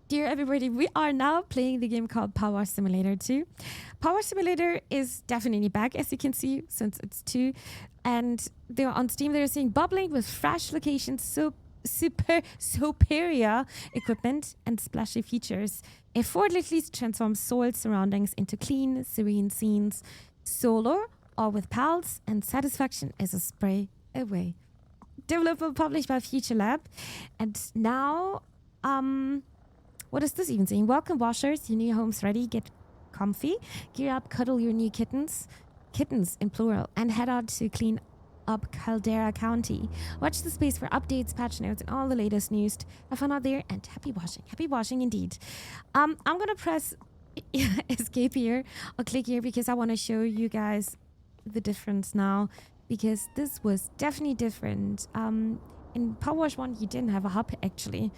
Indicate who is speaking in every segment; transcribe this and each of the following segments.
Speaker 1: Dear everybody, we are now playing the game called Power Simulator 2. Power Simulator is definitely back, as you can see, since it's 2. And they're on Steam, they're saying bubbling with fresh locations, superior equipment, and splashy features. Effortlessly transforms soiled surroundings into clean, serene scenes. Solo or with pals, and satisfaction is a spray away. Developed and published by Future Lab. And now, what is this even saying? Welcome, washers. Your new home's ready. Get comfy. Gear up, cuddle your new kittens. Kittens in plural. And head out to clean up Caldera County. Watch the space for updates, patch notes, and all the latest news. Have fun out there and happy washing. Happy washing indeed. I'm going to press escape here or click here because I want to show you guys the difference now. Because this was definitely different. In PowerWash 1, you didn't have a hub actually.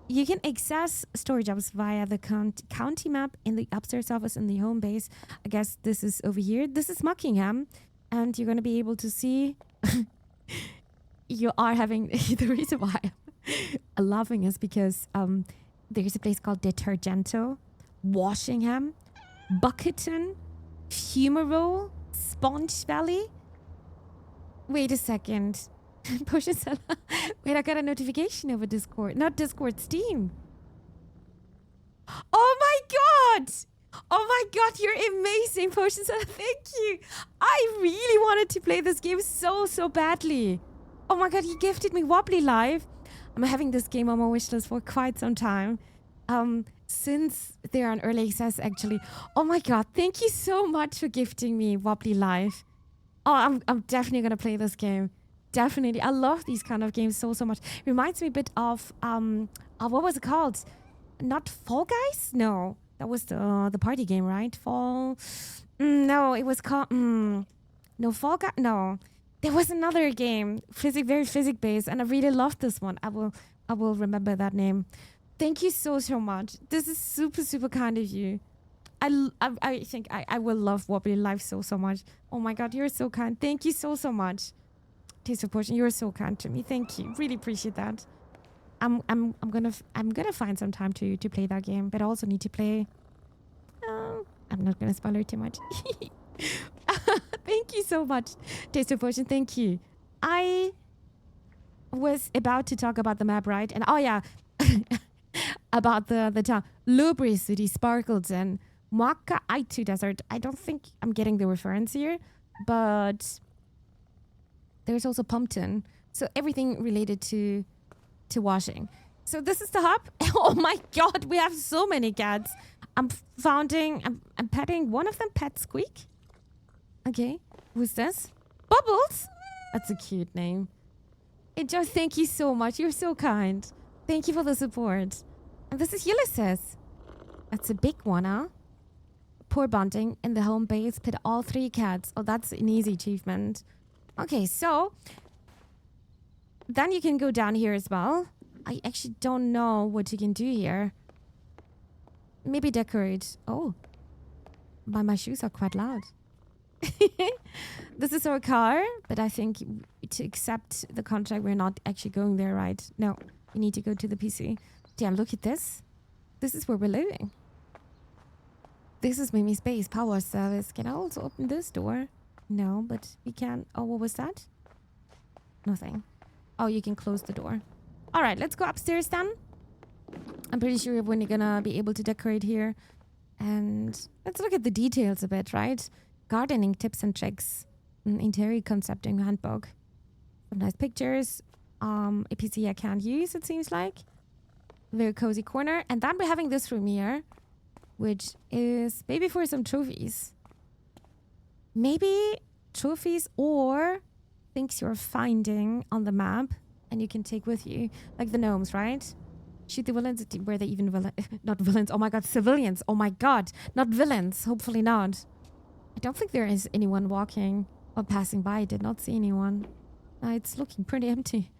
Speaker 1: You can access storage hubs via the county map in the upstairs office in the home base. I guess this is over here. This is Muckingham. And you're going to be able to see you are having the reason why I'm laughing is because there's a place called Detergento, Washingham, Bucketon, Fumarole, Sponge Valley. Wait a second. Potion Seller. Wait, I got a notification over Discord. Not Discord, Steam. Oh my god! Oh my god, you're amazing, Potion Seller. Thank you. I really wanted to play this game so badly. Oh my god, you gifted me Wobbly Live. I'm having this game on my wishlist for quite some time. Since they're on early access, actually. Oh my god, thank you so much for gifting me Wobbly Live. Oh, I'm definitely gonna play this game. Definitely. I love these kind of games so much. Reminds me a bit of what was it called? Not Fall Guys? No. That was the party game, right? No, it was called no, Fall Guys. No. There was another game, very physics based, and I really loved this one. I will remember that name. Thank you so much. This is super kind of you. I think I will love Wobbly Life so much. Oh my god, you're so kind. Thank you so much. Taste of Potion, you're so kind to me. Thank you. Really appreciate that. I'm gonna find some time to play that game, but I also need to play. I'm not gonna spoil it too much. Thank you so much, Taste of Potion. Thank you. I was about to talk about the map, right? And oh yeah, about the town. Lubri City, Sparkleton, Mwaka Aitu Desert. I don't think I'm getting the reference here, but there's also Pumpton. So everything related to washing. So this is the hub. Oh my god, we have so many cats. I'm petting one of them, Pet Squeak. Okay, who's this? Bubbles? That's a cute name. Enjoy, thank you so much. You're so kind. Thank you for the support. And this is Ulysses. That's a big one, huh? Poor bonding in the home base. Pet all 3 cats. Oh, that's an easy achievement. Okay, so then you can go down here as well. I actually don't know what you can do here. Maybe decorate. Oh, my shoes are quite loud. This is our car, but I think to accept the contract, we're not actually going there, right? No, we need to go to the PC. Damn, look at this. This is where we're living. This is Mimi's Space Power Service. Can I also open this door? No, but we can. Oh, what was that? Nothing. Oh, you can close the door. All right, let's go upstairs then. I'm pretty sure we're only gonna be able to decorate here. And let's look at the details a bit, right? Gardening tips and tricks. Interior concepting handbook. Some nice pictures. A PC I can't use, it seems like. Very cozy corner. And then we're having this room here, which is maybe for some trophies. Maybe trophies or things you're finding on the map and you can take with you. Like the gnomes, right? Shoot the villains. Were they even not villains? Oh my god, civilians. Oh my god. Not villains. Hopefully not. I don't think there is anyone walking or passing by. I did not see anyone. It's looking pretty empty.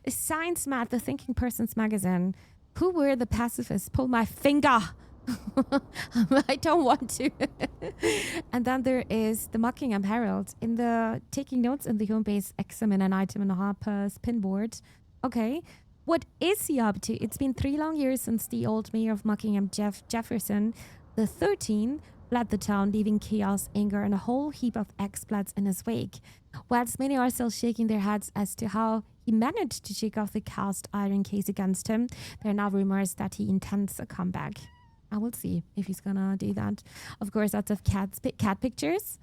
Speaker 1: Science Mat, the Thinking Person's magazine. Who were the pacifists? Pull my finger. I don't want to. And then there is the Muckingham Herald. In the taking notes in the home base, examine an item in Harper's pinboard. Okay. What is he up to? It's been 3 long years since the old mayor of Buckingham, Jefferson the 13th, fled the town, leaving chaos, anger, and a whole heap of exploits in his wake. Whilst many are still shaking their heads as to how he managed to shake off the cast iron case against him, there are now rumors that he intends a comeback. I will see if he's gonna do that. Of course, lots of cat pictures.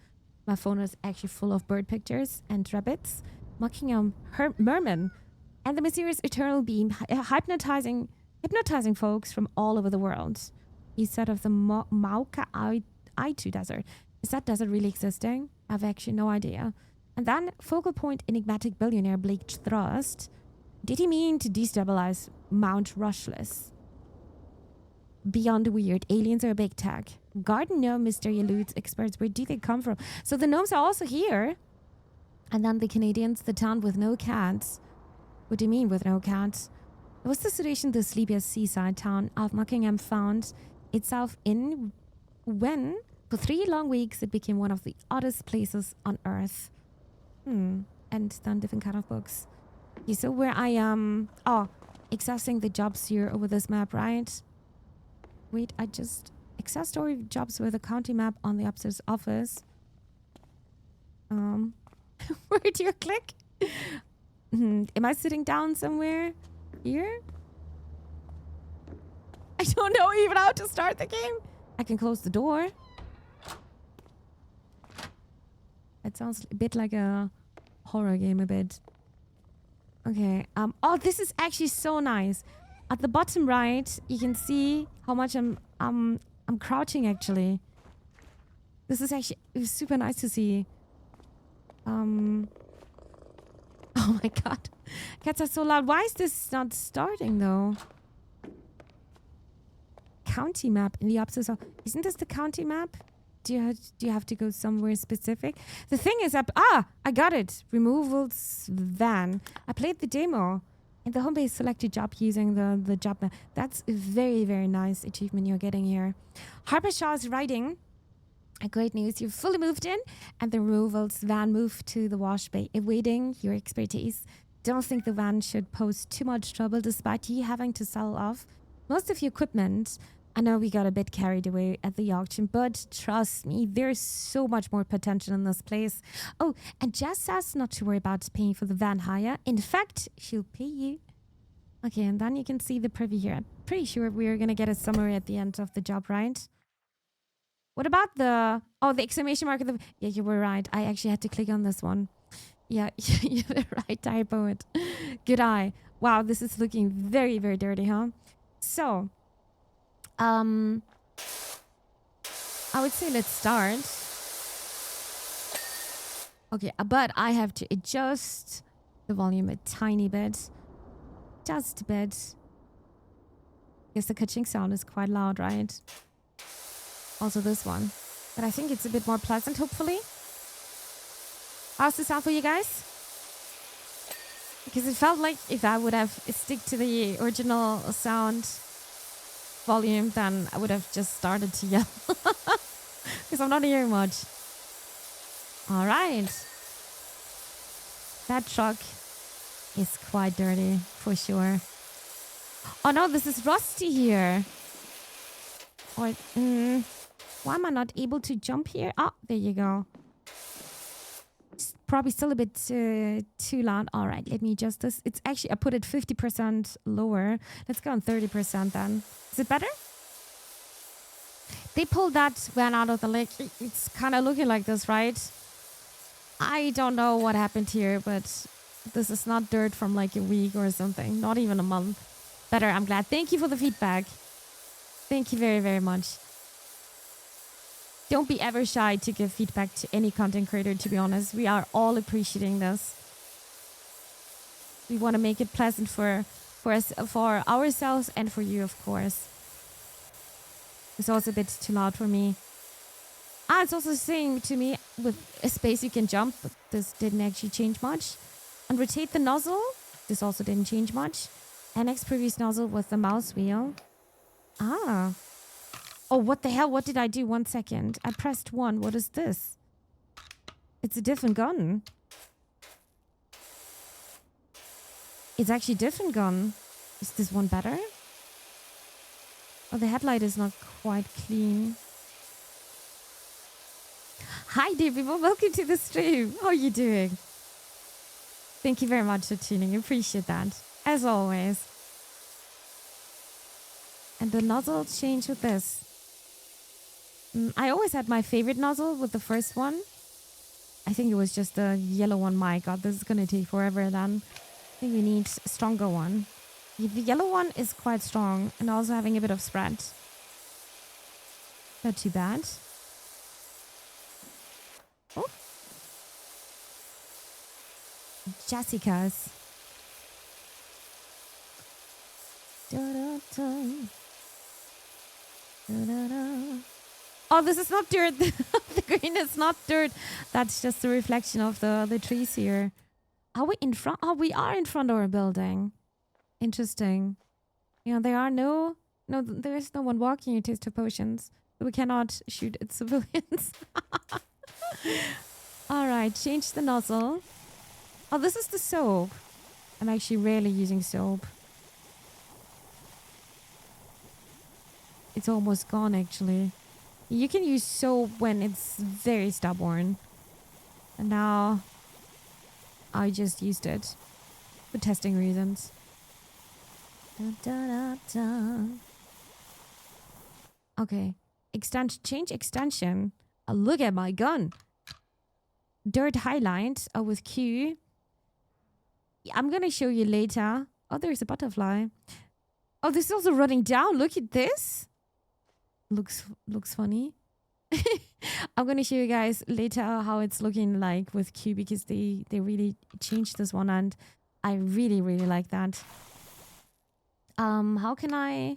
Speaker 1: My phone is actually full of bird pictures and rabbits. Buckingham merman and the mysterious eternal beam hypnotizing folks from all over the world. He said of the Mauka Aitu Desert. Is that desert really existing? I have actually no idea. And then focal point enigmatic billionaire Blake Thrust. Did he mean to destabilize Mount Rushless? Beyond weird, aliens are a big tech. Garden gnome mystery eludes experts. Where do they come from? So the gnomes are also here. And then the Canadians, the town with no cats. What do you mean with no cats? It was the situation the sleepiest seaside town of Buckingham found itself in when, for 3 long weeks, it became one of the oddest places on earth. And then different kind of books. Okay, so where I am... accessing the jobs here over this map, right? Wait, I just... Access story jobs with a county map on the upstairs office. Where do you click? Am I sitting down somewhere? Here? I don't know even how to start the game. I can close the door. It sounds a bit like a horror game a bit. Okay. Oh, this is actually so nice. At the bottom right, you can see how much I'm crouching actually. This is actually super nice to see. Oh my god. Cats are so loud. Why is this not starting though? County map in the upstairs. Isn't this the county map? Do you have to go somewhere specific? The thing is I got it. Removals van. I played the demo. In the home base, select your job using the job map. That's a very, very nice achievement you're getting here. Harper Shaw is writing. Great news, you've fully moved in and the removals van moved to the wash bay, awaiting your expertise. Don't think the van should pose too much trouble despite you having to sell off most of your equipment. I know we got a bit carried away at the auction, but trust me, there's so much more potential in this place. Oh, and Jess says not to worry about paying for the van hire. In fact, she'll pay you. Okay, and then you can see the preview here. I'm pretty sure we're going to get a summary at the end of the job, right? What about the exclamation mark? Yeah, you were right. I actually had to click on this one. Yeah, you were right, typo it. Good eye. Wow, this is looking very, very dirty, huh? So, I would say let's start. Okay, but I have to adjust the volume a tiny bit. Just a bit. Guess the ka-ching sound is quite loud, right? Also this one. But I think it's a bit more pleasant, hopefully. How's the sound for you guys? Because it felt like if I would have stick to the original sound volume, then I would have just started to yell. Because I'm not hearing much. Alright. That truck is quite dirty, for sure. Oh no, this is rusty here. Or, why am I not able to jump here? Oh, there you go. It's probably still a bit too loud. All right, let me adjust this. It's actually, I put it 50% lower. Let's go on 30% then. Is it better? They pulled that van out of the lake. It's kind of looking like this, right? I don't know what happened here, but this is not dirt from like a week or something. Not even a month. Better, I'm glad. Thank you for the feedback. Thank you very, very much. Don't be ever shy to give feedback to any content creator, to be honest. We are all appreciating this. We want to make it pleasant for us, for ourselves and for you, of course. It's also a bit too loud for me. It's also saying to me with a space you can jump, but this didn't actually change much. And rotate the nozzle. This also didn't change much. Annex previous nozzle with the mouse wheel. Oh, what the hell? What did I do? 1 second. I pressed 1. What is this? It's a different gun. It's actually a different gun. Is this one better? Oh, the headlight is not quite clean. Hi, dear people. Welcome to the stream. How are you doing? Thank you very much for tuning. Appreciate that. As always. And the nozzle changed with this. I always had my favorite nozzle with the first one. I think it was just the yellow one. My God, this is going to take forever then. I think we need a stronger one. The yellow one is quite strong and also having a bit of spread. Not too bad. Oh. Jessica's. Da-da-da. Da-da-da. Oh, this is not dirt. The green is not dirt. That's just a reflection of the trees here. Are we in front? Oh, we are in front of our building. Interesting. Yeah, there is no one walking here to potions. We cannot shoot at civilians. All right, change the nozzle. Oh, this is the soap. I'm actually rarely using soap. It's almost gone, actually. You can use soap when it's very stubborn. And now I just used it for testing reasons. Da, da, da, da. Okay. Change extension. Oh, look at my gun. Dirt highlight with Q. I'm going to show you later. Oh, there's a butterfly. Oh, this is also running down. Look at this. Looks funny. I'm going to show you guys later how it's looking like with Q because they really changed this one and I really, really like that. How can I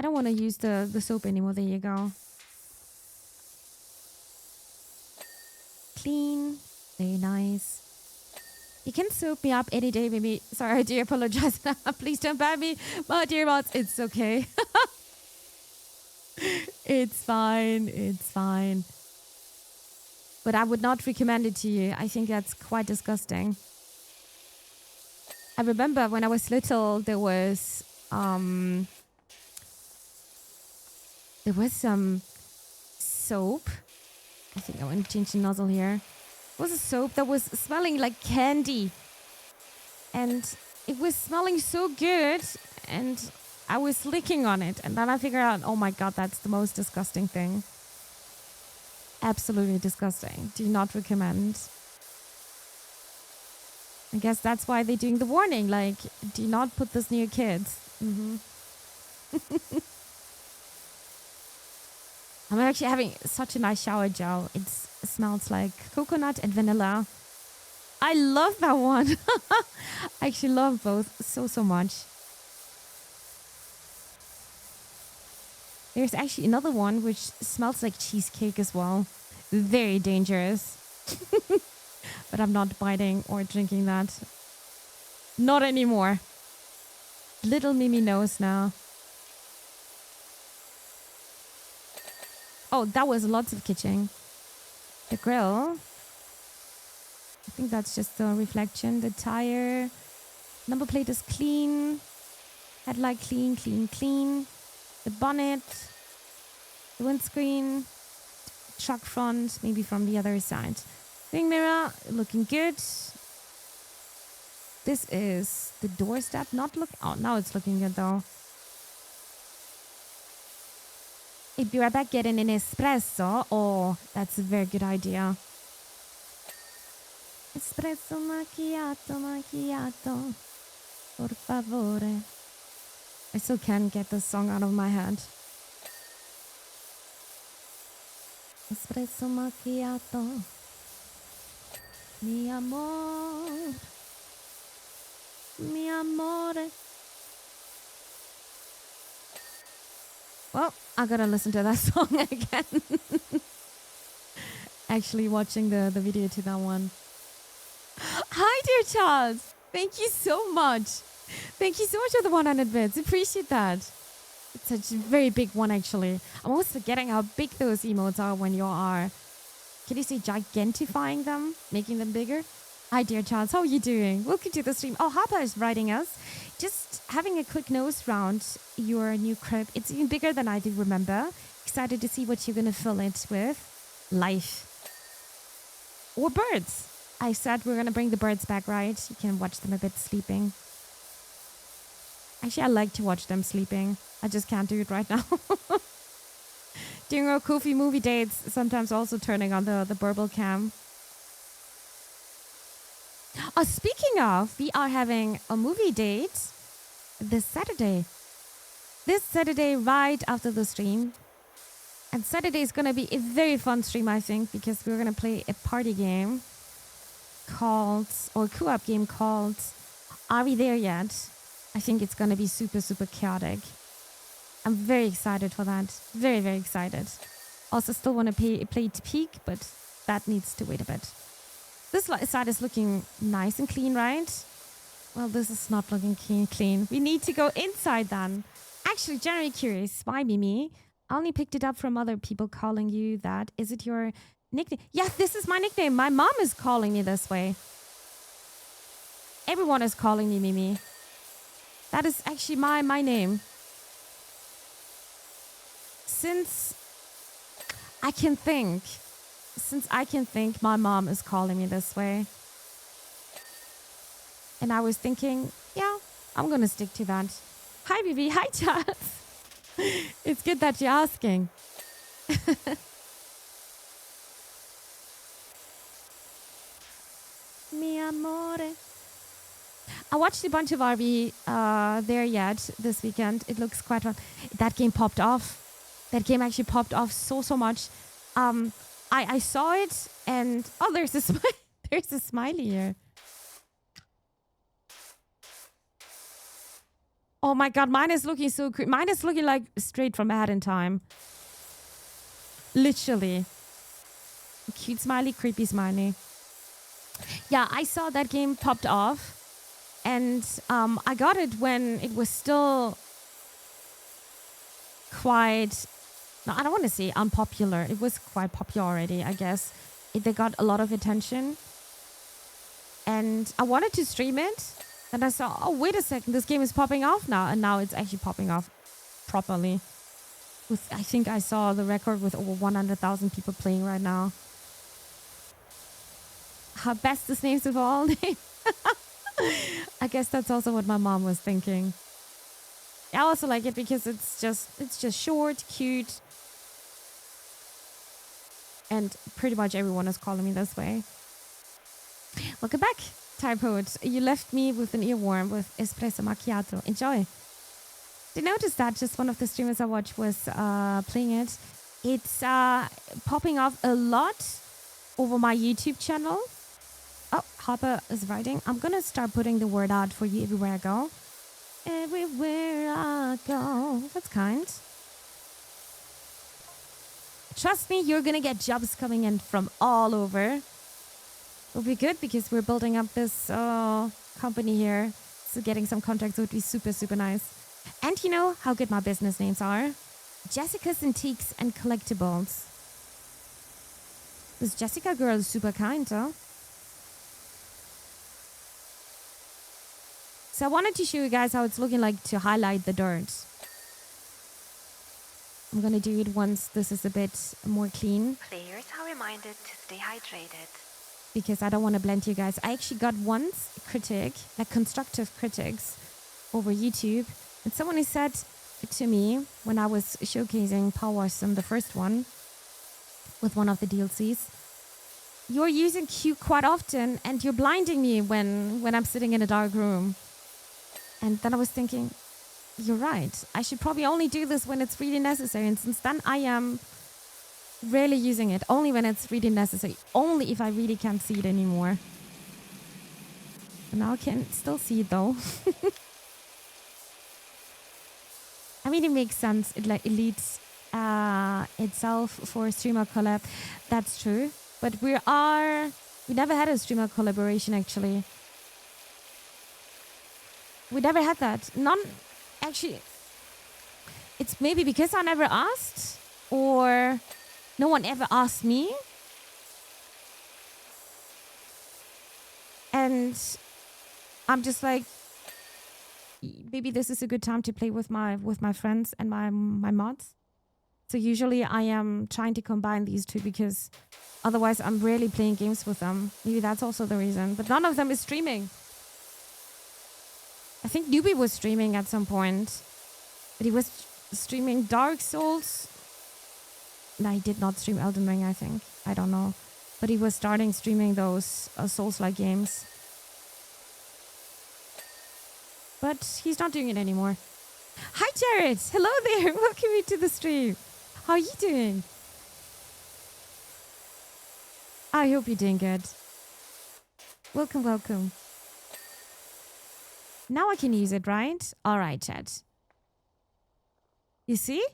Speaker 1: don't want to use the soap anymore. There you go. Clean. Very nice. You can soap me up any day, baby. Sorry, I do apologize. Please don't ban me. My dear mods, it's okay. It's fine. It's fine. But I would not recommend it to you. I think that's quite disgusting. I remember when I was little, there was some soap. I think I want to change the nozzle here. It was a soap that was smelling like candy. And it was smelling so good. And I was licking on it. And then I figured out, oh my God, that's the most disgusting thing. Absolutely disgusting. Do not recommend. I guess that's why they're doing the warning. Like, do not put this near kids. I'm actually having such a nice shower gel. It smells like coconut and vanilla. I love that one. I actually love both so much. There's actually another one which smells like cheesecake as well. Very dangerous. But I'm not biting or drinking that. Not anymore. Little Mimi knows now. Oh, that was lots of kitchen. The grill. I think that's just the reflection. The tire. Number plate is clean. Headlight clean. The bonnet. The windscreen. Truck front. Maybe from the other side. Wing mirror. Looking good. This is the doorstep. Not look. Oh, now it's looking good though. If you're back getting an espresso, oh, that's a very good idea. Espresso macchiato, por favore. I still can't get this song out of my head. Espresso macchiato, mi amor, mi amore. Well, I gotta listen to that song again. Actually watching the video to that one. Hi, dear Charles. Thank you so much. Thank you so much for the 100 bits. Appreciate that. It's such a very big one, actually. I'm always forgetting how big those emotes are when you are, can you say gigantifying them? Making them bigger? Hi, dear Charles. How are you doing? Welcome to the stream. Oh, Harper is writing us. Just having a quick nose round your new crib. It's even bigger than I do remember. Excited to see what you're going to fill it with. Life. Or birds. I said we're going to bring the birds back, right? You can watch them a bit sleeping. Actually, I like to watch them sleeping. I just can't do it right now. Doing our Kofi movie dates, sometimes also turning on the burble cam. Oh, speaking of, we are having a movie date this Saturday. This Saturday, right after the stream. And Saturday is going to be a very fun stream, I think, because we're going to play a party game called, or a co-op game called Are We There Yet? I think it's going to be super, super chaotic. I'm very excited for that. Very, very excited. Also still want to play to peak, but that needs to wait a bit. This side is looking nice and clean, right? Well, this is not looking clean. We need to go inside then. Actually, generally curious. Why, Mimi? I only picked it up from other people calling you that. Is it your nickname? Yes, this is my nickname. My mom is calling me this way. Everyone is calling me Mimi. That is actually my name. Since I can think, my mom is calling me this way. And I was thinking, yeah, I'm going to stick to that. Hi, Bibi. Hi, Charles. It's good that you're asking. Mi amore. I watched a bunch of RV There Yet this weekend. It looks quite fun. That game popped off. That game actually popped off so much. I saw it and oh, there's a there's a smiley here. Oh my god, mine is looking so creepy. Mine is looking like straight from ahead in time. Literally. Cute smiley, creepy smiley. Yeah, I saw that game popped off. And I got it when it was still quite... No, I don't want to say unpopular. It was quite popular already, I guess. They got a lot of attention. And I wanted to stream it. And I saw, oh, wait a second, this game is popping off now. And now it's actually popping off properly. I think I saw the record with over 100,000 people playing right now. How bestest names of all. I guess that's also what my mom was thinking. I also like it because it's just short, cute. And pretty much everyone is calling me this way. Welcome back, Typoed. You left me with an earworm with espresso macchiato. Enjoy. Did you notice that just one of the streamers I watched was playing it? It's popping off a lot over my YouTube channel. Oh, Harper is writing. I'm going to start putting the word out for you everywhere I go. Everywhere I go. That's kind. Trust me, you're going to get jobs coming in from all over. It'll be good because we're building up this company here. So getting some contracts would be super, super nice. And you know how good my business names are? Jessica's Antiques and Collectibles. This Jessica girl is super kind, huh? So I wanted to show you guys how it's looking like to highlight the dirt. I'm going to do it once this is a bit more clean.
Speaker 2: Players are reminded to stay hydrated.
Speaker 1: Because I don't want to blend you guys. I actually got once a critic, like constructive critics, over YouTube. And someone has said to me when I was showcasing PowerWash in the first one with one of the DLCs, you're using Q quite often and you're blinding me when I'm sitting in a dark room. And then I was thinking, you're right. I should probably only do this when it's really necessary. And since then, I am rarely using it. Only when it's really necessary. Only if I really can't see it anymore. And now I can still see it, though. I mean, it makes sense. It leads itself for a streamer collab. That's true. But we never had a streamer collaboration, actually. We never had that. None, actually. It's maybe because I never asked, or no one ever asked me. And I'm just like, maybe this is a good time to play with my friends and my mods. So usually I am trying to combine these two because otherwise I'm rarely playing games with them. Maybe that's also the reason. But none of them is streaming. I think Newbie was streaming at some point. But he was streaming Dark Souls. No, he did not stream Elden Ring, I think. I don't know. But he was starting streaming those Souls-like games. But he's not doing it anymore. Hi, Jared. Hello there. Welcome to the stream. How are you doing? I hope you're doing good. Welcome, welcome. Now I can use it, right? All right, chat. You see?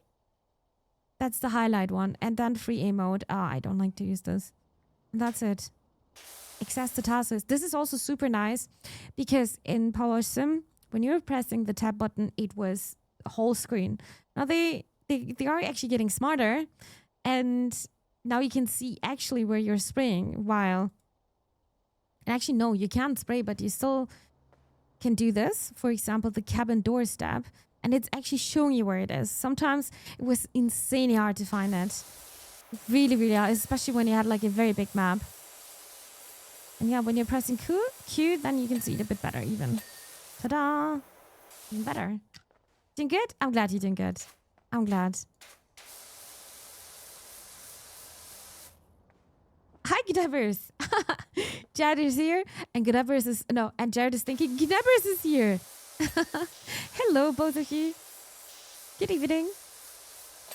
Speaker 1: That's the highlight one. And then free emote. I don't like to use this. And that's it. Access the task list. This is also super nice because in PowerWash Sim, when you were pressing the tab button, it was a whole screen. Now they are actually getting smarter, and now you can see actually where you're spraying. While actually no, you can't spray, but you still can do this. For example, the cabin door step, and it's actually showing you where it is. Sometimes it was insanely hard to find it. Really, really hard, especially when you had like a very big map. And yeah, when you're pressing Q, then you can see it a bit better even. Ta-da! Even better. Doing good? I'm glad you're doing good. I'm glad. Hi, Gdevers! Jared is here, and Gdevers is... No, and Jared is thinking, Gdevers is here! Hello, both of you. Good evening.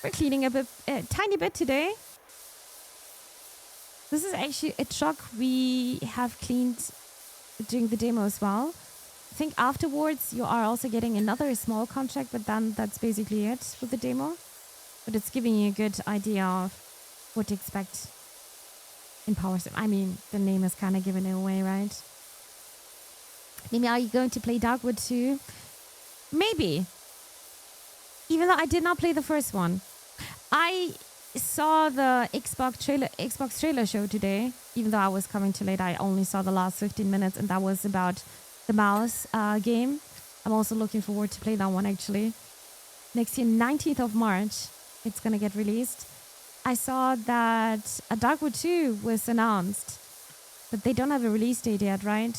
Speaker 1: We're cleaning up a tiny bit today. This is actually a truck we have cleaned during the demo as well. I think afterwards you are also getting another small contract, but then that's basically it with the demo. But it's giving you a good idea of what to expect in Power Sim. I mean, the name is kind of giving it away, right? Maybe are you going to play Darkwood 2? Maybe. Even though I did not play the first one. I saw the Xbox trailer show today. Even though I was coming too late, I only saw the last 15 minutes, and that was about the mouse game. I'm also looking forward to play that one actually. Next year, 19th of March, it's gonna get released. I saw that a Darkwood 2 was announced, but they don't have a release date yet, right?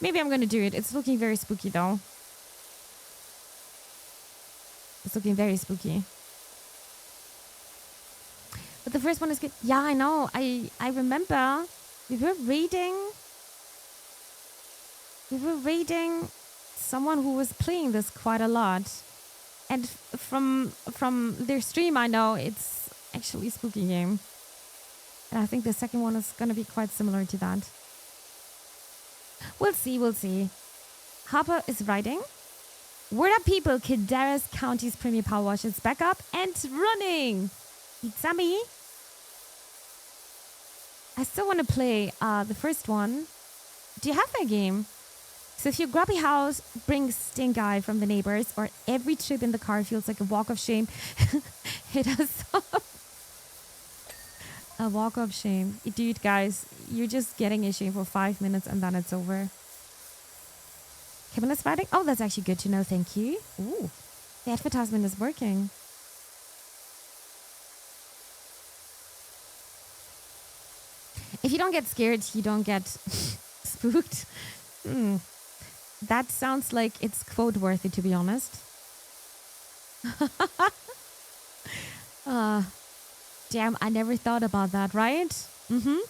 Speaker 1: Maybe I'm gonna do it. It's looking very spooky though. It's looking very spooky. But the first one is good. Yeah, I know. I remember we were raiding someone who was playing this quite a lot. And from their stream, I know it's actually a spooky game. And I think the second one is going to be quite similar to that. We'll see, we'll see. Harper is writing. Word up, people. Kadaras County's Premier Power Wash is back up and running. It's me. I still want to play the first one. Do you have that game? So if your grubby house brings stink eye from the neighbors, or every trip in the car feels like a walk of shame, hit us up. A walk of shame. Dude, guys, you're just getting a shame for 5 minutes and then it's over. Kevin is fighting? Oh, that's actually good to know. Thank you. Ooh, the advertisement is working. If you don't get scared, you don't get spooked. That sounds like it's quote worthy, to be honest. Damn, I never thought about that, right? You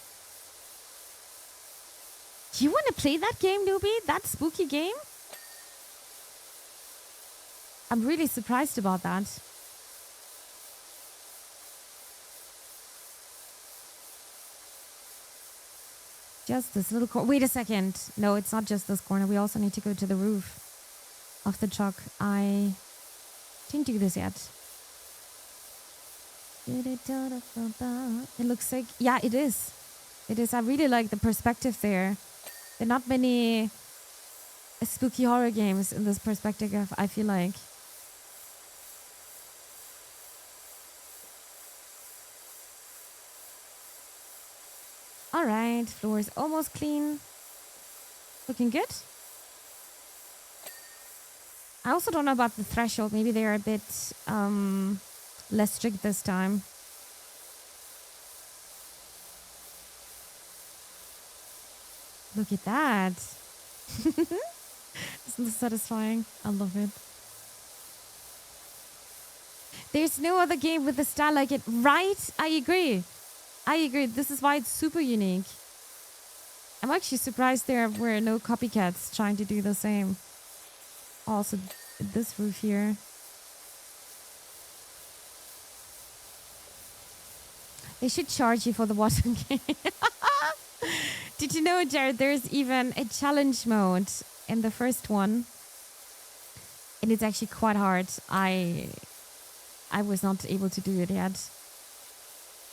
Speaker 1: want to play that game, newbie? That spooky game? I'm really surprised about that. Just this little corner. Wait a second. No, it's not just this corner. We also need to go to the roof of the truck. I didn't do this yet. It looks like... Yeah, it is. It is. I really like the perspective there. There are not many spooky horror games in this perspective, I feel like. Alright, floor is almost clean. Looking good. I also don't know about the threshold. Maybe they're a bit less strict this time. Look at that. Isn't this satisfying? I love it. There's no other game with a style like it, right? I agree. This is why it's super unique. I'm actually surprised there were no copycats trying to do the same. Also, this roof here. They should charge you for the water game. Did you know, Jared, there's even a challenge mode in the first one. And it's actually quite hard. I was not able to do it yet.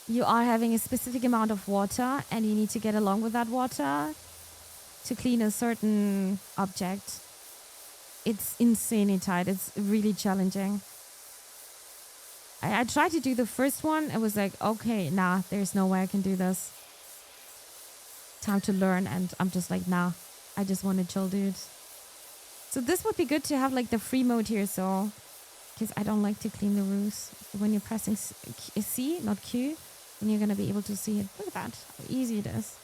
Speaker 1: You are having a specific amount of water and you need to get along with that water to clean a certain object. It's insanely tight. It's really challenging. I tried to do the first one. I was like, okay, nah, there's no way I can do this. Time to learn. And I'm just like, nah, I just want to chill, dude. So this would be good to have like the free mode here. So, because I don't like to clean the roofs. When you're pressing C, not Q, then you're going to be able to see it. Look at that, how easy it is.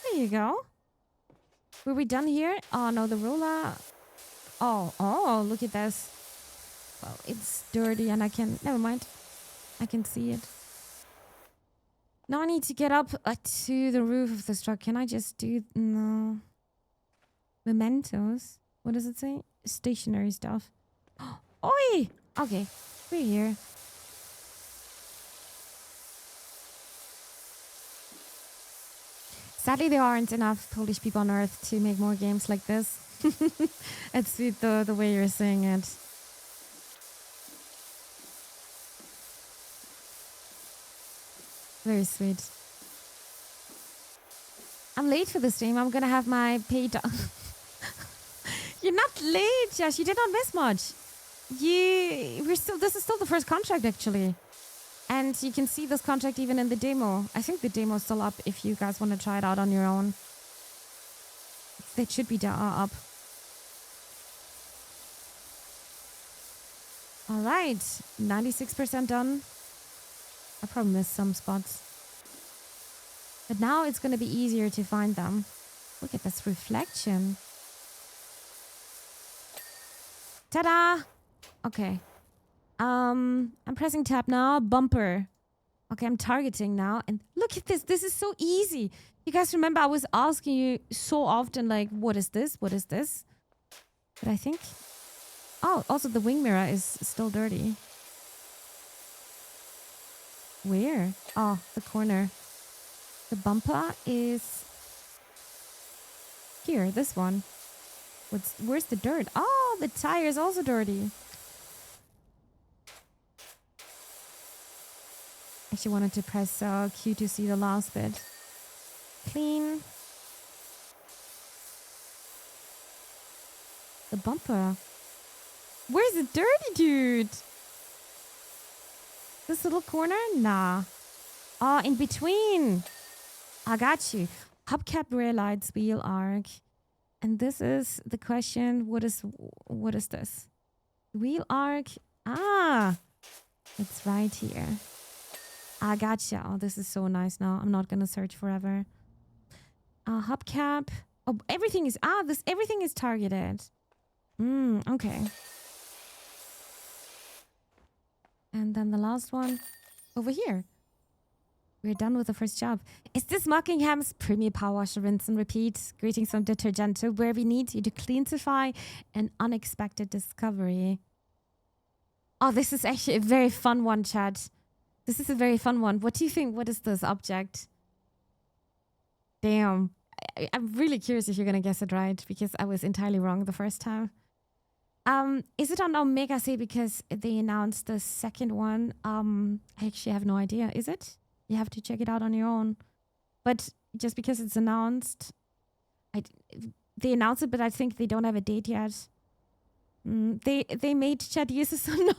Speaker 1: There you go. Were we done here? Oh, no, the roller. Oh, look at this. Well, it's dirty and I can... Never mind. I can see it. Now I need to get up to the roof of this truck. Can I just do... No. Mementos. What does it say? Stationary stuff. Oi! Okay. We're here. Sadly, there aren't enough Polish people on Earth to make more games like this. It's sweet the way you're saying it. Very sweet. I'm late for the stream. I'm gonna have my pay done. You're not late, Josh. You did not miss much. This is still the first contract actually. And you can see this contract even in the demo. I think the demo is still up if you guys want to try it out on your own. That should be up. All right, 96% done. I probably missed some spots. But now it's going to be easier to find them. Look at this reflection. Ta-da! Okay. I'm pressing tab now. Bumper. Okay, I'm targeting now. And look at this. This is so easy. You guys remember I was asking you so often, like, what is this? What is this? But I think... Oh, also the wing mirror is still dirty. Where? Oh, the corner. The bumper is... Here, this one. Where's the dirt? Oh, the tire is also dirty. Actually wanted to press Q to see the last bit. Clean. The bumper. Where's the dirty dude? This little corner? Nah. Oh, in between. I got you. Hubcap, rear lights, wheel arc. And this is the question. What is this? Wheel arc. Ah. It's right here. I gotcha. Oh, this is so nice now. I'm not going to search forever. Hubcap. Oh, everything is... everything is targeted. Okay. And then the last one over here. We're done with the first job. Is this Mockingham's Premier PowerWash Rinse and Repeat? Greetings from Detergento, where we need you to cleansify an unexpected discovery. Oh, this is actually a very fun one, chat. This is a very fun one. What do you think? What is this object? Damn. I'm really curious if you're going to guess it right, because I was entirely wrong the first time. Is it on Omega C because they announced the second one? I actually have no idea. Is it? You have to check it out on your own. But just because it's announced, they announced it, but I think they don't have a date yet. They made chat uses. No.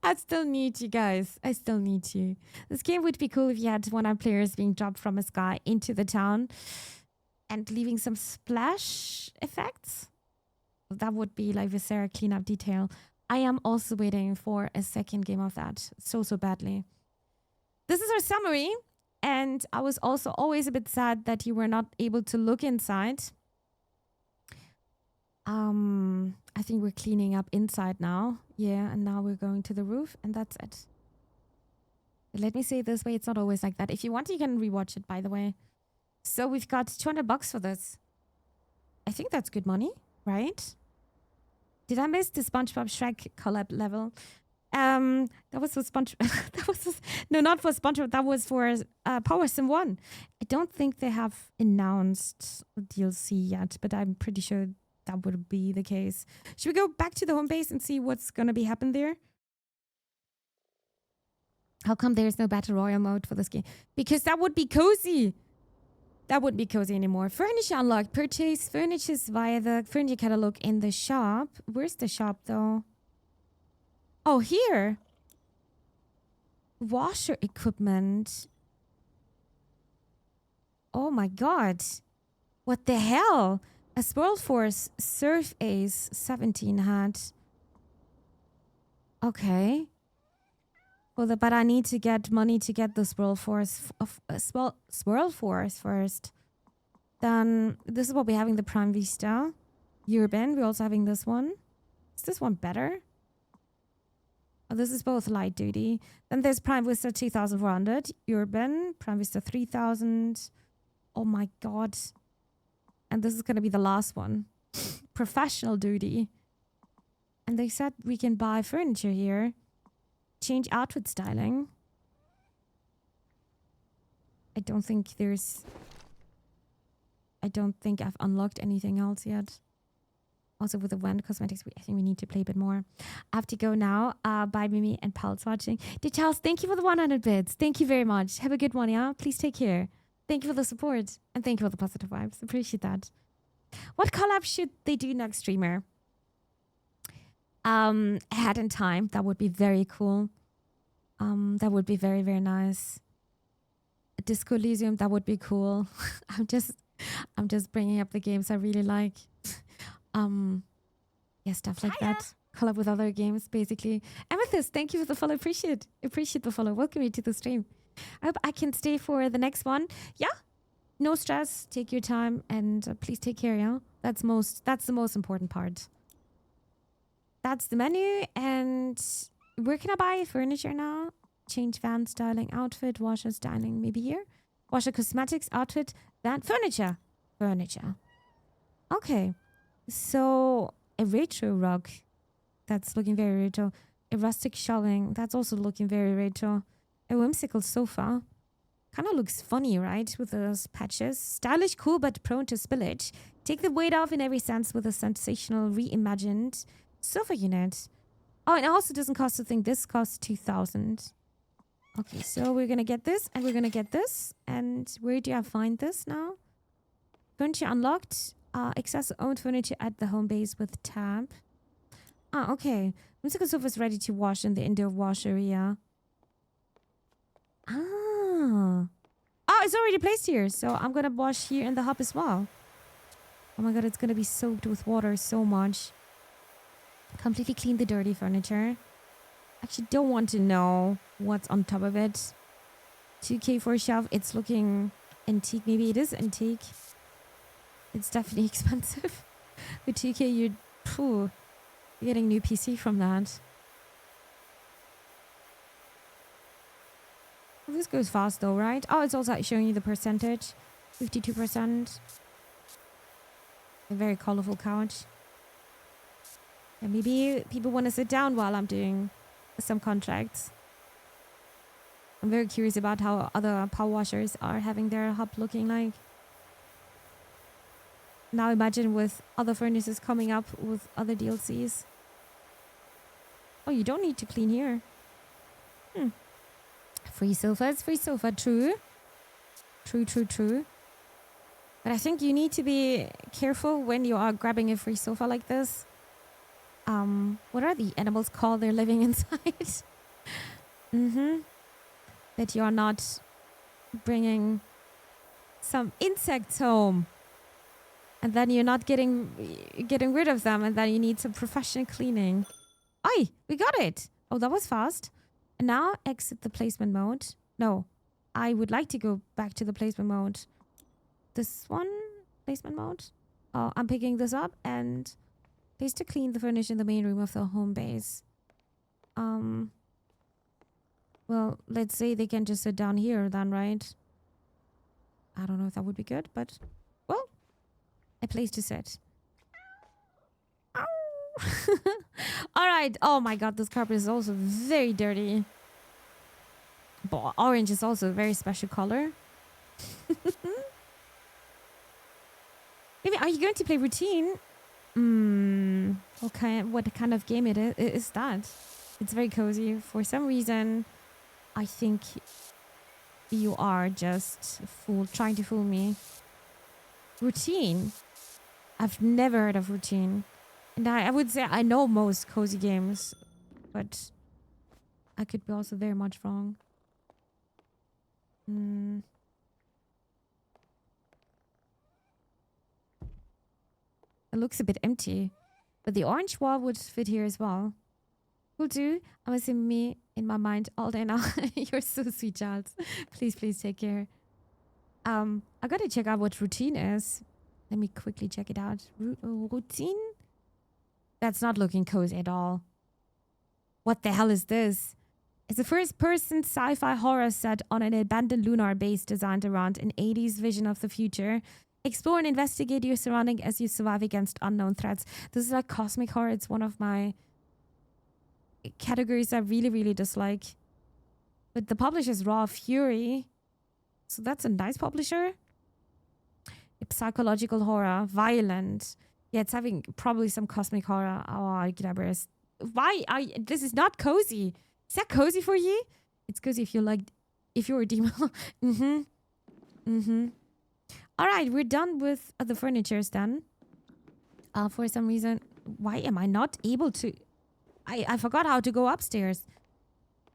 Speaker 1: I still need you guys. I still need you. This game would be cool if you had one of our players being dropped from a sky into the town and leaving some splash effects. That would be like Viscera cleanup detail. I am also waiting for a second game of that so badly. This is our summary. And I was also always a bit sad that you were not able to look inside. I think we're cleaning up inside now. Yeah, and now we're going to the roof, and that's it. But let me say it this way, it's not always like that. If you want, you can rewatch it, by the way. So we've got $200 for this. I think that's good money, right? Did I miss the SpongeBob Shrek collab level? That was for SpongeBob. No, not for SpongeBob. That was for Power Sim 1. I don't think they have announced DLC yet, but I'm pretty sure that would be the case. Should we go back to the home base and see what's going to be happening there? How come there's no Battle Royale mode for this game? Because that would be cozy. That wouldn't be cozy anymore. Furniture unlocked. Purchase furnitures via the furniture catalog in the shop. Where's the shop, though? Oh, here. Washer equipment. Oh my god. What the hell? A Swirl Force Surf Ace 17 hat. Okay. Well, but I need to get money to get the Swirl Force Swirl Force first. Then this is what we're having, the Prime Vista. Urban, we're also having this one. Is this one better? Oh, this is both light duty. Then there's Prime Vista 2400. Urban, Prime Vista 3000. Oh my god. And this is going to be the last one. Professional duty. And they said we can buy furniture here. Change outfit styling. I don't think I've unlocked anything else yet. Also with the Wand Cosmetics, I think we need to play a bit more. I have to go now. Bye, Mimi and Paul's watching. Dear Charles, thank you for the 100 bits. Thank you very much. Have a good one, yeah? Please take care. Thank you for the support. And thank you for the positive vibes. Appreciate that. What collab should they do next, streamer? Ahead in time. That would be very cool. That would be very, very nice. Disco Elysium, that would be cool. I'm just bringing up the games I really like. Yeah, stuff like that. Collab with other games, basically. Amethyst, thank you for the follow. Appreciate the follow. Welcome you to the stream. I hope I can stay for the next one. Yeah, no stress. Take your time and please take care. Yeah, that's the most important part. That's the menu. And where can I buy furniture now? Change van styling, outfit, washer styling, maybe here. Washer cosmetics, outfit, van, furniture. Okay, so a retro rug. That's looking very retro. A rustic shelving. That's also looking very retro. A whimsical sofa. Kind of looks funny, right? With those patches. Stylish, cool, but prone to spillage. Take the weight off in every sense with a sensational, reimagined sofa unit. Oh, and it also doesn't cost a thing. This costs 2,000. Okay, so we're going to get this and we're going to get this. And where do I find this now? Furniture unlocked. Access owned furniture at the home base with tab. Ah, okay. Whimsical sofa is ready to wash in the indoor wash area. Ah. Oh, it's already placed here. So I'm going to wash here in the hub as well. Oh my god, it's going to be soaked with water so much. Completely clean the dirty furniture. Actually, don't want to know what's on top of it. 2K for a shelf. It's looking antique. Maybe it is antique. It's definitely expensive. With 2K, you're getting new PC from that. Well, this goes fast though, right? Oh, it's also showing you the percentage. 52%. A very colorful couch. And maybe people want to sit down while I'm doing some contracts. I'm very curious about how other power washers are having their hub looking like. Now imagine with other furnaces coming up with other DLCs. Oh, you don't need to clean here. Free sofa is free sofa. True. True. But I think you need to be careful when you are grabbing a free sofa like this. what are the animals called they're living inside? That you're not bringing some insects home. And then you're not getting rid of them, and then you need some professional cleaning. Oi, we got it. Oh, that was fast. And now exit the placement mode. No, I would like to go back to the placement mode. This one, placement mode. Oh, I'm picking this up and place to clean the furniture in the main room of the home base. Well, let's say they can just sit down here then, right? I don't know if that would be good, but well, a place to sit. Ow. All right. Oh my god, this carpet is also very dirty. But orange is also a very special color. Maybe, are you going to play routine? Okay, what kind of game is that? It's very cozy. For some reason, I think you are just trying to fool me. Routine? I've never heard of routine. And I would say I know most cozy games, but I could be also very much wrong. It looks a bit empty, but the orange wall would fit here as well. Will do. I'm assuming me in my mind all day now. You're so sweet, Charles. Please take care. I gotta check out what routine is. Let me quickly check it out. Routine? That's not looking cozy at all. What the hell is this? It's a first-person sci-fi horror set on an abandoned lunar base designed around an 80s vision of the future. Explore and investigate your surroundings as you survive against unknown threats. This is like cosmic horror. It's one of my categories I really, really dislike. But the publisher is Raw Fury. So that's a nice publisher. Psychological horror. Violent. Yeah, it's having probably some cosmic horror. Oh, why? This is not cozy. Is that cozy for you? It's cozy if you're a demon. All right, we're done with the furnitures then. For some reason, why am I not able to? I forgot how to go upstairs.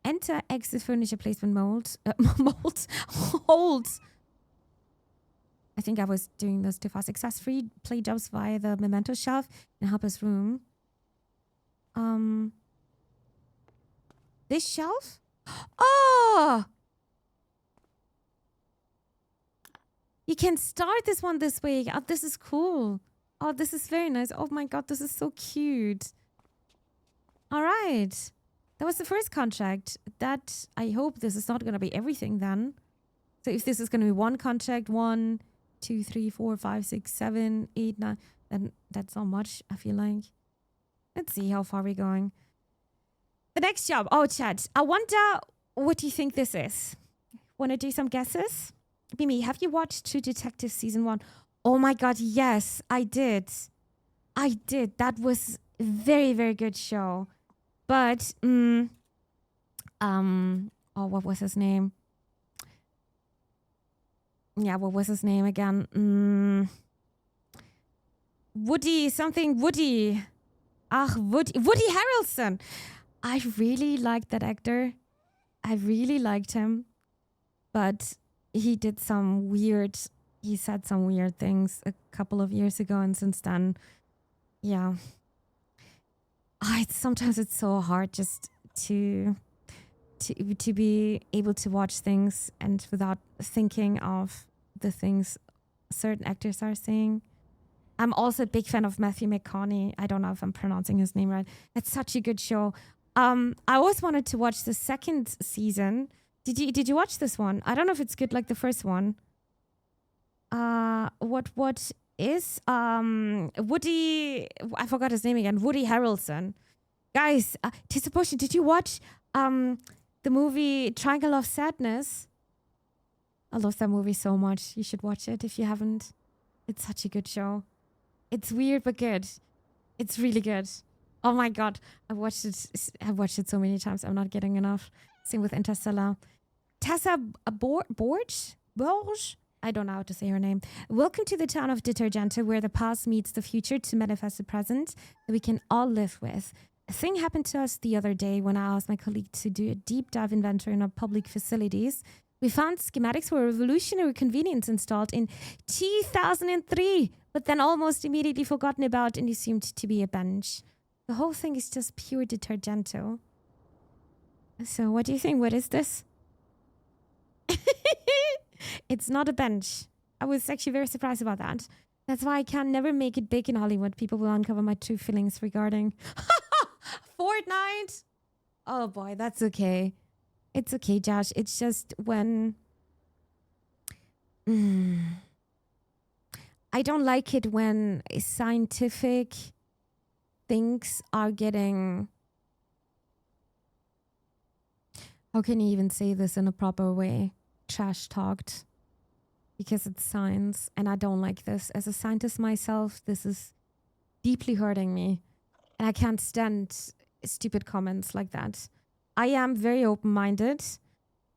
Speaker 1: Enter exit furniture placement mold. Hold. I think I was doing this too fast. Success-free. Play jumps via the memento shelf in helper's room. This shelf? Oh! You can start this one this way. Oh, this is cool. Oh, this is very nice. Oh my god, this is so cute. All right. That was the first contract. That, I hope this is not going to be everything then. So if this is going to be one contract, 1, 2, 3, 4, 5, 6, 7, 8, 9, then that's not much, I feel like. Let's see how far we're going. The next job. Oh, chat. I wonder what do you think this is? Want to do some guesses? Mimi, have you watched True Detective season 1? Oh my god, yes, I did. That was a very, very good show. But, oh, what was his name? Yeah, what was his name again? Woody. Woody Harrelson. I really liked that actor. I really liked him. But he said some weird things a couple of years ago, and since then, yeah. Sometimes it's so hard just to be able to watch things and without thinking of the things certain actors are saying. I'm also a big fan of Matthew McConaughey. I don't know if I'm pronouncing his name right. It's such a good show. I always wanted to watch the second season. Did you watch this one? I don't know if it's good like the first one. What is Woody? I forgot his name again. Woody Harrelson. Guys, Potion, did you watch the movie Triangle of Sadness? I love that movie so much. You should watch it if you haven't. It's such a good show. It's weird but good. It's really good. Oh my god, I've watched it so many times. I'm not getting enough. Same with Interstellar. Tessa Borge? I don't know how to say her name. Welcome to the town of Detergente, where the past meets the future to manifest the present that we can all live with. A thing happened to us the other day when I asked my colleague to do a deep dive inventory in our public facilities. We found schematics for revolutionary convenience installed in 2003, but then almost immediately forgotten about and assumed to be a bench. The whole thing is just pure Detergento. So what do you think? What is this? It's not a bench. I was actually very surprised about that. That's why I can never make it big in Hollywood. People will uncover my true feelings regarding Fortnite. Oh boy, that's okay. It's okay, Josh. It's just when I don't like it when scientific things are getting, how can you even say this in a proper way? Trash talked. Because it's science, and I don't like this. As a scientist myself, this is deeply hurting me. And I can't stand stupid comments like that. I am very open-minded,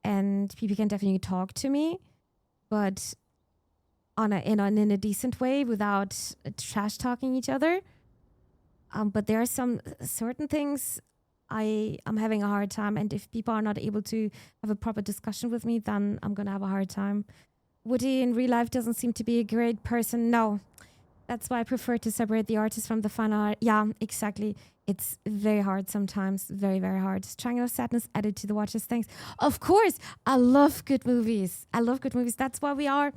Speaker 1: and people can definitely talk to me, but in a decent way without trash talking each other. But there are some certain things I'm having a hard time, and if people are not able to have a proper discussion with me, then I'm gonna have a hard time. Woody in real life doesn't seem to be a great person. No. That's why I prefer to separate the artist from the fine art. Yeah, exactly. It's very hard sometimes. Very, very hard. Triangle of Sadness added to the watches. Thanks. Of course, I love good movies. I love good movies. That's why we are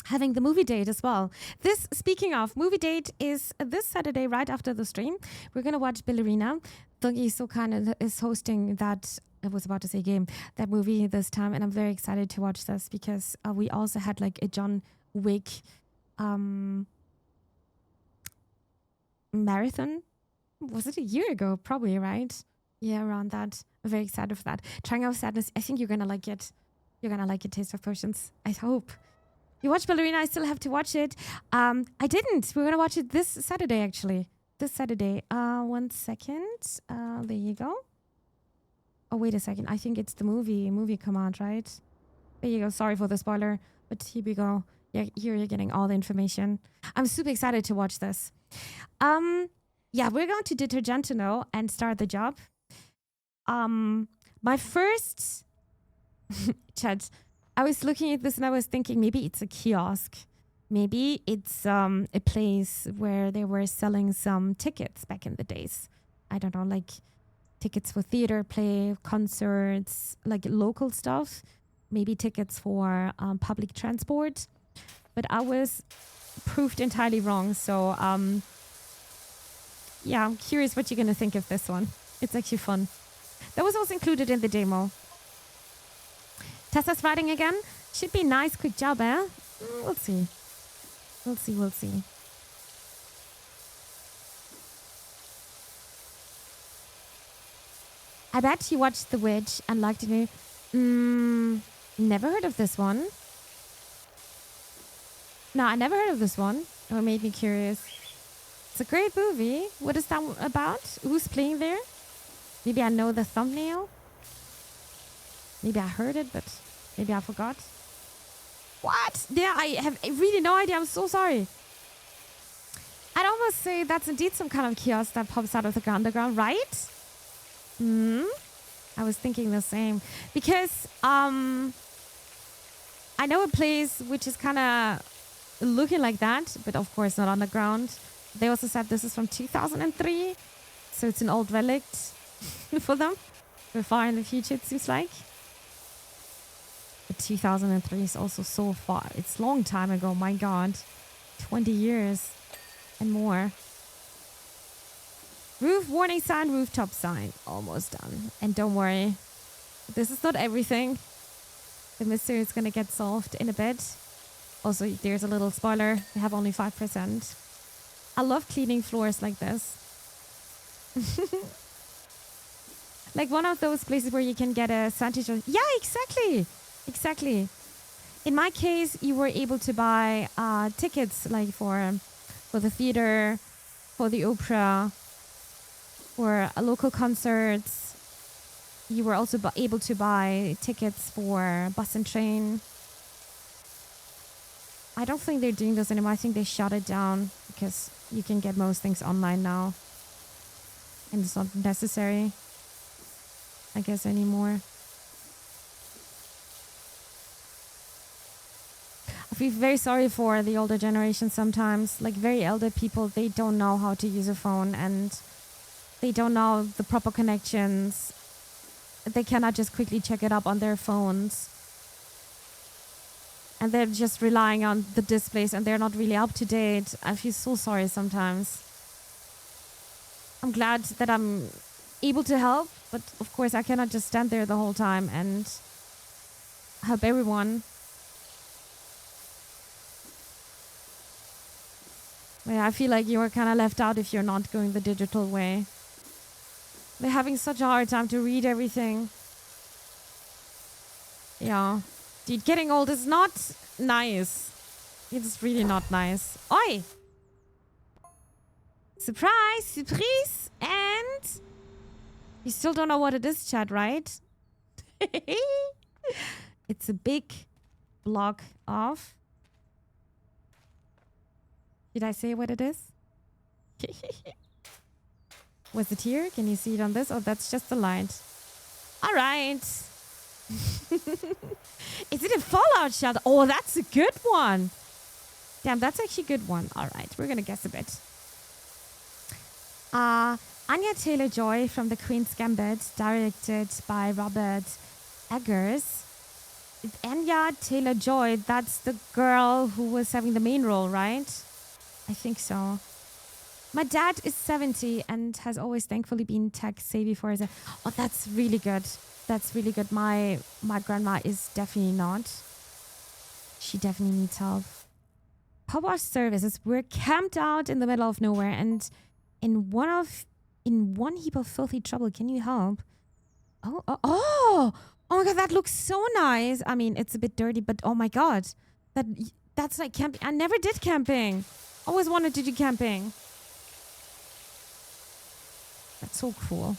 Speaker 1: having the movie date as well. This, speaking of, movie date is this Saturday right after the stream. We're going to watch Ballerina. Dogi so kind of is hosting that, I was about to say game, that movie this time. And I'm very excited to watch this because we also had like a John Wick marathon. Was it a year ago? Probably, right? Yeah, around that. I'm very excited for that. Triangle of Sadness. I think you're going to like it. You're going to like it, Taste of Potions. I hope. You watched Ballerina. I still have to watch it. I didn't. We're going to watch it this Saturday, actually. This Saturday. 1 second. There you go. Oh, wait a second. I think it's the movie command, right? There you go. Sorry for the spoiler, but here we go. Yeah, here you're getting all the information. I'm super excited to watch this. Yeah, we're going to Detergente now and start the job. My first chat, I was looking at this and I was thinking maybe it's a kiosk. Maybe it's a place where they were selling some tickets back in the days. I don't know, like tickets for theater, play, concerts, like local stuff. Maybe tickets for public transport. But I was proved entirely wrong. So, yeah, I'm curious what you're going to think of this one. It's actually fun. That was also included in the demo. Tessa's writing again. Should be nice. Quick job, eh? We'll see. We'll see. We'll see. I bet you watched The Witch and liked it. Never heard of this one. No, I never heard of this one. Oh, it made me curious. It's a great movie. What is that about? Who's playing there? Maybe I know the thumbnail. Maybe I heard it, but maybe I forgot. What? Yeah, I have really no idea. I'm so sorry. I'd almost say that's indeed some kind of kiosk that pops out of the underground, right? I was thinking the same. Because I know a place which is kind of looking like that, but of course not underground. They also said this is from 2003, so it's an old relict for them. We're far in the future, it seems like. But 2003 is also so far. It's a long time ago, my God. 20 years and more. Roof warning sign, rooftop sign. Almost done. And don't worry, this is not everything. The mystery is going to get solved in a bit. Also, there's a little spoiler. We have only 5%. I love cleaning floors like this. Like one of those places where you can get a sandwich. Yeah, exactly. Exactly. In my case, you were able to buy tickets like for the theater, for the opera, for local concerts. You were also able to buy tickets for bus and train. I don't think they're doing this anymore. I think they shut it down because you can get most things online now. And it's not necessary, I guess, anymore. I feel very sorry for the older generation sometimes. Like very elder people, they don't know how to use a phone and they don't know the proper connections. They cannot just quickly check it up on their phones. And they're just relying on the displays and they're not really up to date. I feel so sorry sometimes. I'm glad that I'm able to help, but of course I cannot just stand there the whole time and help everyone. Yeah, I feel like you're kind of left out if you're not going the digital way. They're having such a hard time to read everything. Yeah. Dude, getting old is not nice. It's really not nice. Oi! Surprise! Surprise! And... you still don't know what it is, chat, right? It's a big block of... did I say what it is? Was it here? Can you see it on this? Oh, that's just the light. All right. Is it a Fallout shelter? Oh, that's a good one. Damn, that's actually a good one. All right, we're going to guess a bit. Anya Taylor-Joy from The Queen's Gambit, directed by Robert Eggers. Anya Taylor-Joy, that's the girl who was having the main role, right? I think so. My dad is 70 and has always thankfully been tech savvy for his... oh, that's really good. That's really good. My grandma is definitely not. She definitely needs help. PowerWash services. We're camped out in the middle of nowhere and in one heap of filthy trouble. Can you help? Oh my god, that looks so nice. I mean, it's a bit dirty, but oh my god. That's like camping. I never did camping. Always wanted to do camping. That's so cool.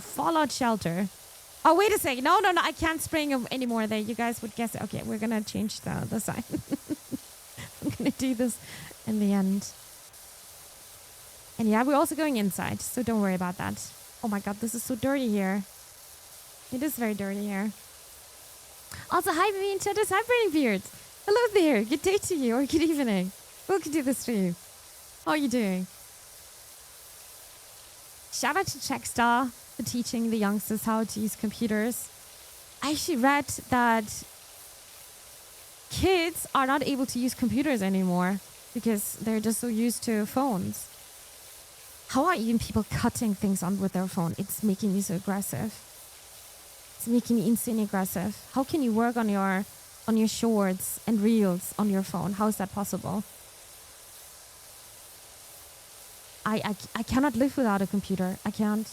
Speaker 1: Fallout shelter. Oh, wait a second. No. I can't spring anymore there. You guys would guess it. Okay, we're going to change the sign. I'm going to do this in the end. And yeah, we're also going inside, so don't worry about that. Oh my god, this is so dirty here. It is very dirty here. Also, hi, Vivian Chatters. Hi, Burning Beard. Hello there. Good day to you, or good evening. Welcome to the stream. How are you doing? Shout out to Checkstar for teaching the youngsters how to use computers. I actually read that kids are not able to use computers anymore because they're just so used to phones. How are even people cutting things on with their phone? It's making me so aggressive. It's making me insanely aggressive. How can you work on your shorts and reels on your phone? How is that possible? I cannot live without a computer. I can't.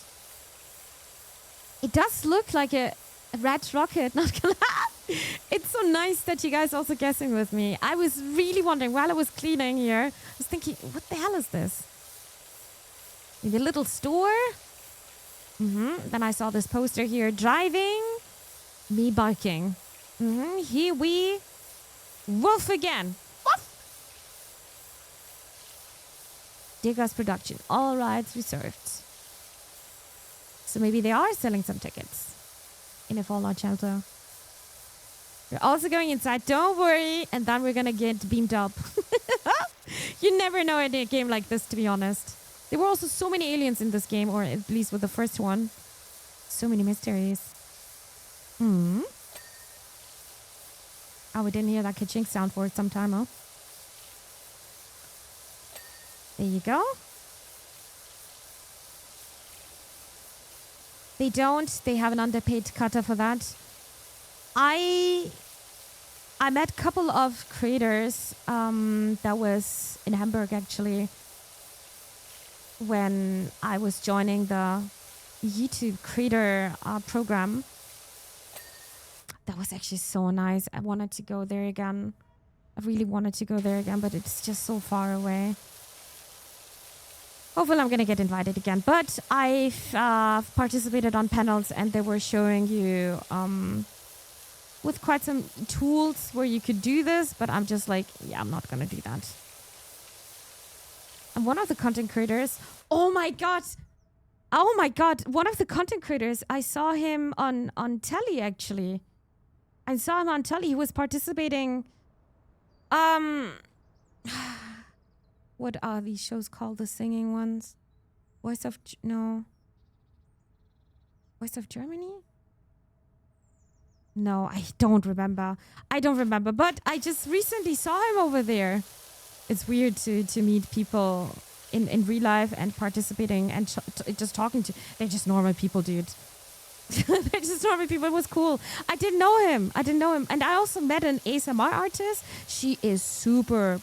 Speaker 1: It does look like a red rocket, not gonna lie. It's so nice that you guys also guessing with me. I was really wondering while I was cleaning here. I was thinking, what the hell is this? Maybe a little store? Then I saw this poster here. Driving, me barking. Here we wolf again. Diggers Production. All rights reserved. So maybe they are selling some tickets in a Fallout shelter. We're also going inside. Don't worry. And then we're going to get beamed up. You never know in a game like this, to be honest. There were also so many aliens in this game, or at least with the first one. So many mysteries. Oh, we didn't hear that ka-chink sound for some time, huh? There you go. They don't. They have an underpaid cutter for that. I met a couple of creators that was in Hamburg, actually, when I was joining the YouTube creator program. That was actually so nice. I wanted to go there again. I really wanted to go there again, but it's just so far away. Hopefully I'm going to get invited again. But I've participated on panels and they were showing you with quite some tools where you could do this, but I'm just like, yeah, I'm not gonna do that. And one of the content creators, oh my god, one of the content creators, I saw him on telly actually. I saw him on telly. He was participating. What are these shows called? The singing ones? Voice of Germany? No, I don't remember. But I just recently saw him over there. It's weird to meet people in real life and participating and just talking to. They're just normal people, dude. They're just normal people. It was cool. I didn't know him. And I also met an ASMR artist. She is super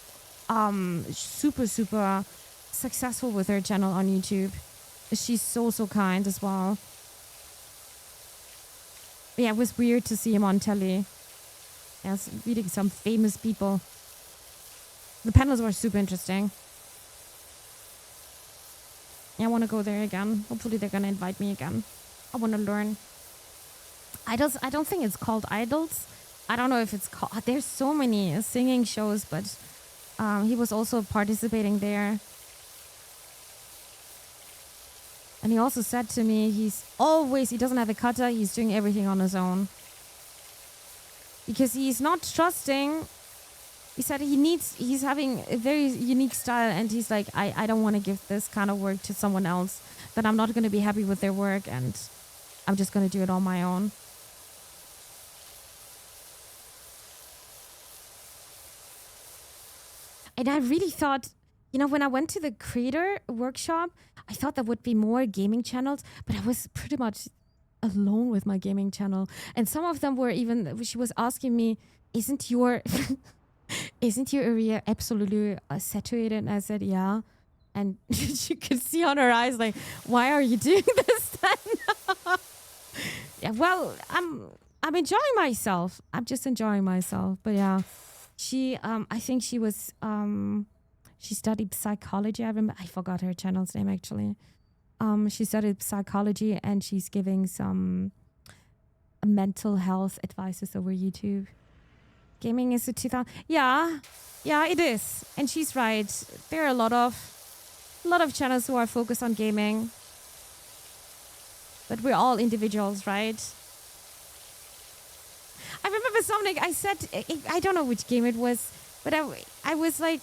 Speaker 1: successful with her channel on YouTube. She's so kind as well. Yeah, it was weird to see him on telly. Yes, meeting some famous people. The panels were super interesting. Yeah, I want to go there again. Hopefully they're going to invite me again. I want to learn. Idols, I don't think it's called Idols. I don't know if it's called... There's so many singing shows, but he was also participating there. And he also said to me, he doesn't have a cutter, he's doing everything on his own. Because he's not trusting. He said he's having a very unique style, and he's like, I don't want to give this kind of work to someone else, that I'm not going to be happy with their work, and I'm just going to do it on my own. And I really thought, when I went to the creator workshop, I thought there would be more gaming channels, but I was pretty much alone with my gaming channel. And some of them were even, she was asking me, isn't your area absolutely saturated? And I said, yeah. And you could see on her eyes, like, why are you doing this then? Yeah, well, I'm enjoying myself. I'm just enjoying myself. But yeah, she, I think she was, she studied psychology. I forgot her channel's name actually. She studied psychology, and she's giving some mental health advices over YouTube. Gaming is a 2000. Yeah, it is, and she's right. There are a lot of channels who are focused on gaming, but we're all individuals, right? I remember something I said. I don't know which game it was, but I was like,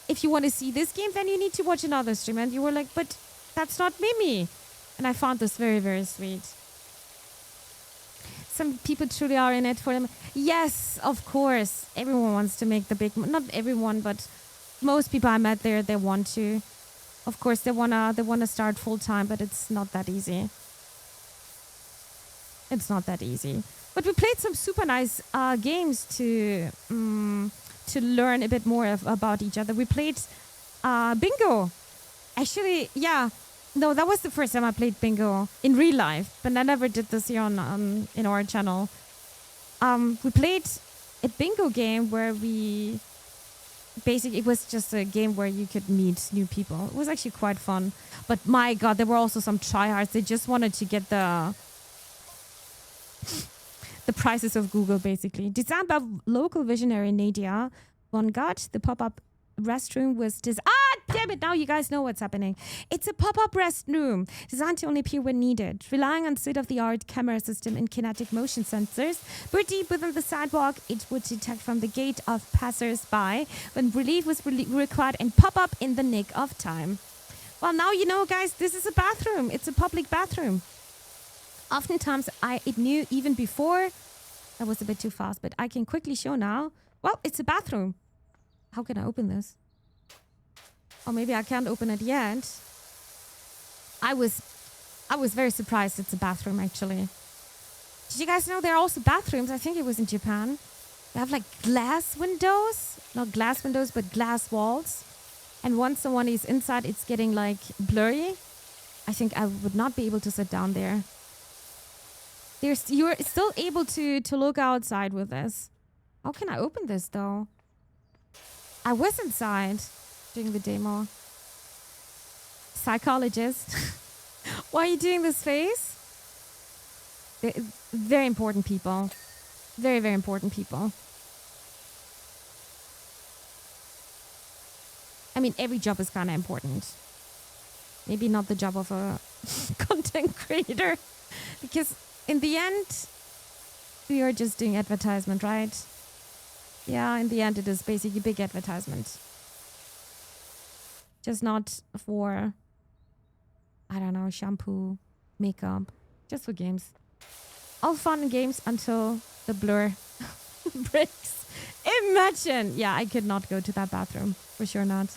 Speaker 1: if you want to see this game, then you need to watch another stream. And you were like, but that's not Mimi. And I found this very, very sweet. Some people truly are in it for them. Yes, of course. Everyone wants to make the big... Not everyone, but most people I met there, they want to. Of course, they wanna start full time, but it's not that easy. It's not that easy. But we played some super nice games to learn a bit more about each other. We played bingo. Actually, yeah. No, that was the first time I played bingo in real life, but I never did this here on in our channel. We played a bingo game where we basically, it was just a game where you could meet new people. It was actually quite fun. But my God, there were also some tryhards. They just wanted to get the prices of Google, basically. Designed by local visionary Nadia von Gott, the pop-up restroom was damn it, now you guys know what's happening. It's a pop-up restroom designed to only appear when needed, relying on state-of-the-art camera system and kinetic motion sensors. Buried deep within the sidewalk, it would detect from the gate of passers-by when relief was required and pop up in the nick of time. Well, now you know, guys, this is a bathroom. It's a public bathroom. Oftentimes, it knew even before. That was a bit too fast, but I can quickly show now. Well, it's a bathroom. How can I open this? Or maybe I can't open it yet. I was very surprised it's a bathroom, actually. Did you guys know there are also bathrooms? I think it was in Japan. They have like glass windows. Not glass windows, but glass walls. And once someone is inside, it's getting like blurry. I think I would not be able to sit down there. You're still able to look outside with this. How can I open this though? I was inside during the demo. Psychologist. Why are you doing this face? Very important people. Very, very important people. I mean, every job is kind of important. Maybe not the job of a content creator. Because in the end, we are just doing advertisement, right? Yeah, in the end, it is basically big advertisement. Just not for, I don't know, shampoo, makeup. Just for games. All fun and games until the blur breaks. Imagine! Yeah, I could not go to that bathroom. For sure not.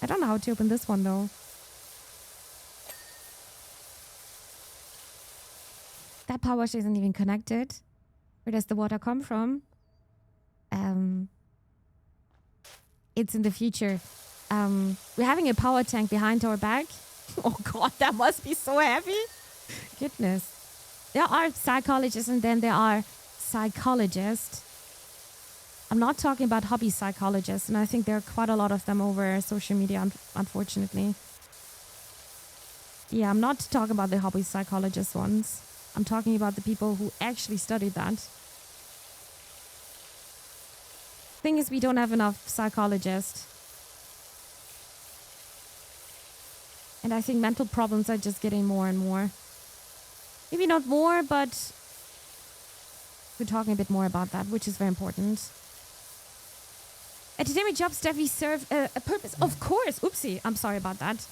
Speaker 1: I don't know how to open this one, though. That power wash isn't even connected. Where does the water come from? It's in the future. We're having a power tank behind our back. Oh god, that must be so heavy. Goodness. There are psychologists and then there are psychologists. I'm not talking about hobby psychologists, and I think there are quite a lot of them over social media, unfortunately. Yeah, I'm not talking about the hobby psychologist ones. I'm talking about the people who actually studied that. Thing is, we don't have enough psychologists. And I think mental problems are just getting more and more. Maybe not more, but we're talking a bit more about that, which is very important. Academic jobs definitely serve a purpose. Of course. Oopsie. I'm sorry about that.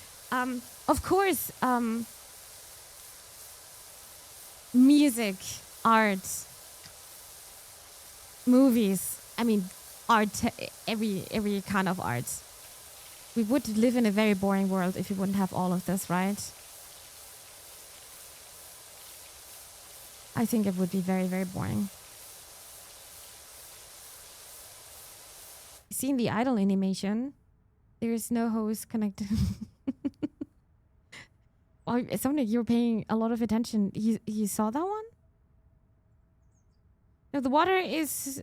Speaker 1: Of course. Music, art, movies. I mean, art, every kind of art. We would live in a very boring world if we wouldn't have all of this, right? I think it would be very, very boring. See in the idle animation, there is no hose connected. Oh, it sounded like you were paying a lot of attention. You saw that one? No, the water is...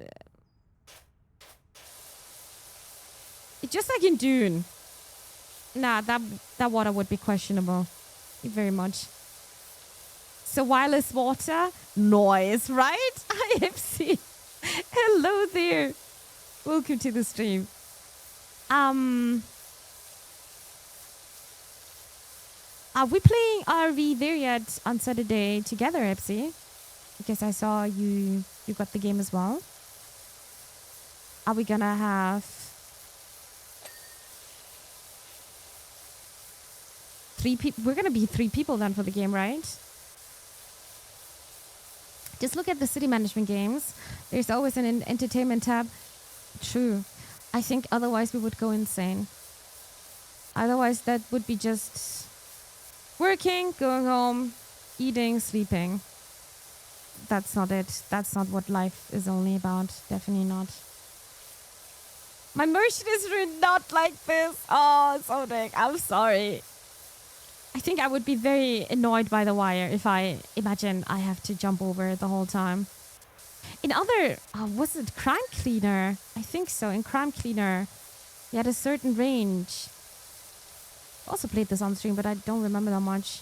Speaker 1: It's just like in Dune. Nah, that water would be questionable. Very much. So wireless water, noise, right? IFC. Hello there. Welcome to the stream. Are we playing RV there yet on Saturday together, Epsi? Because I saw you got the game as well. Are we gonna have 3 people? We're gonna be 3 people then for the game, right? Just look at the city management games. There's always an entertainment tab. True. I think otherwise we would go insane. Otherwise that would be just working, going home, eating, sleeping. That's not it. That's not what life is only about. Definitely not. My motion is really not like this. Oh, Sonic, I'm sorry. I think I would be very annoyed by the wire if I imagine I have to jump over the whole time. In other, was it Crime Cleaner? I think so. In Crime Cleaner, you had a certain range. Also played this on stream, but I don't remember that much.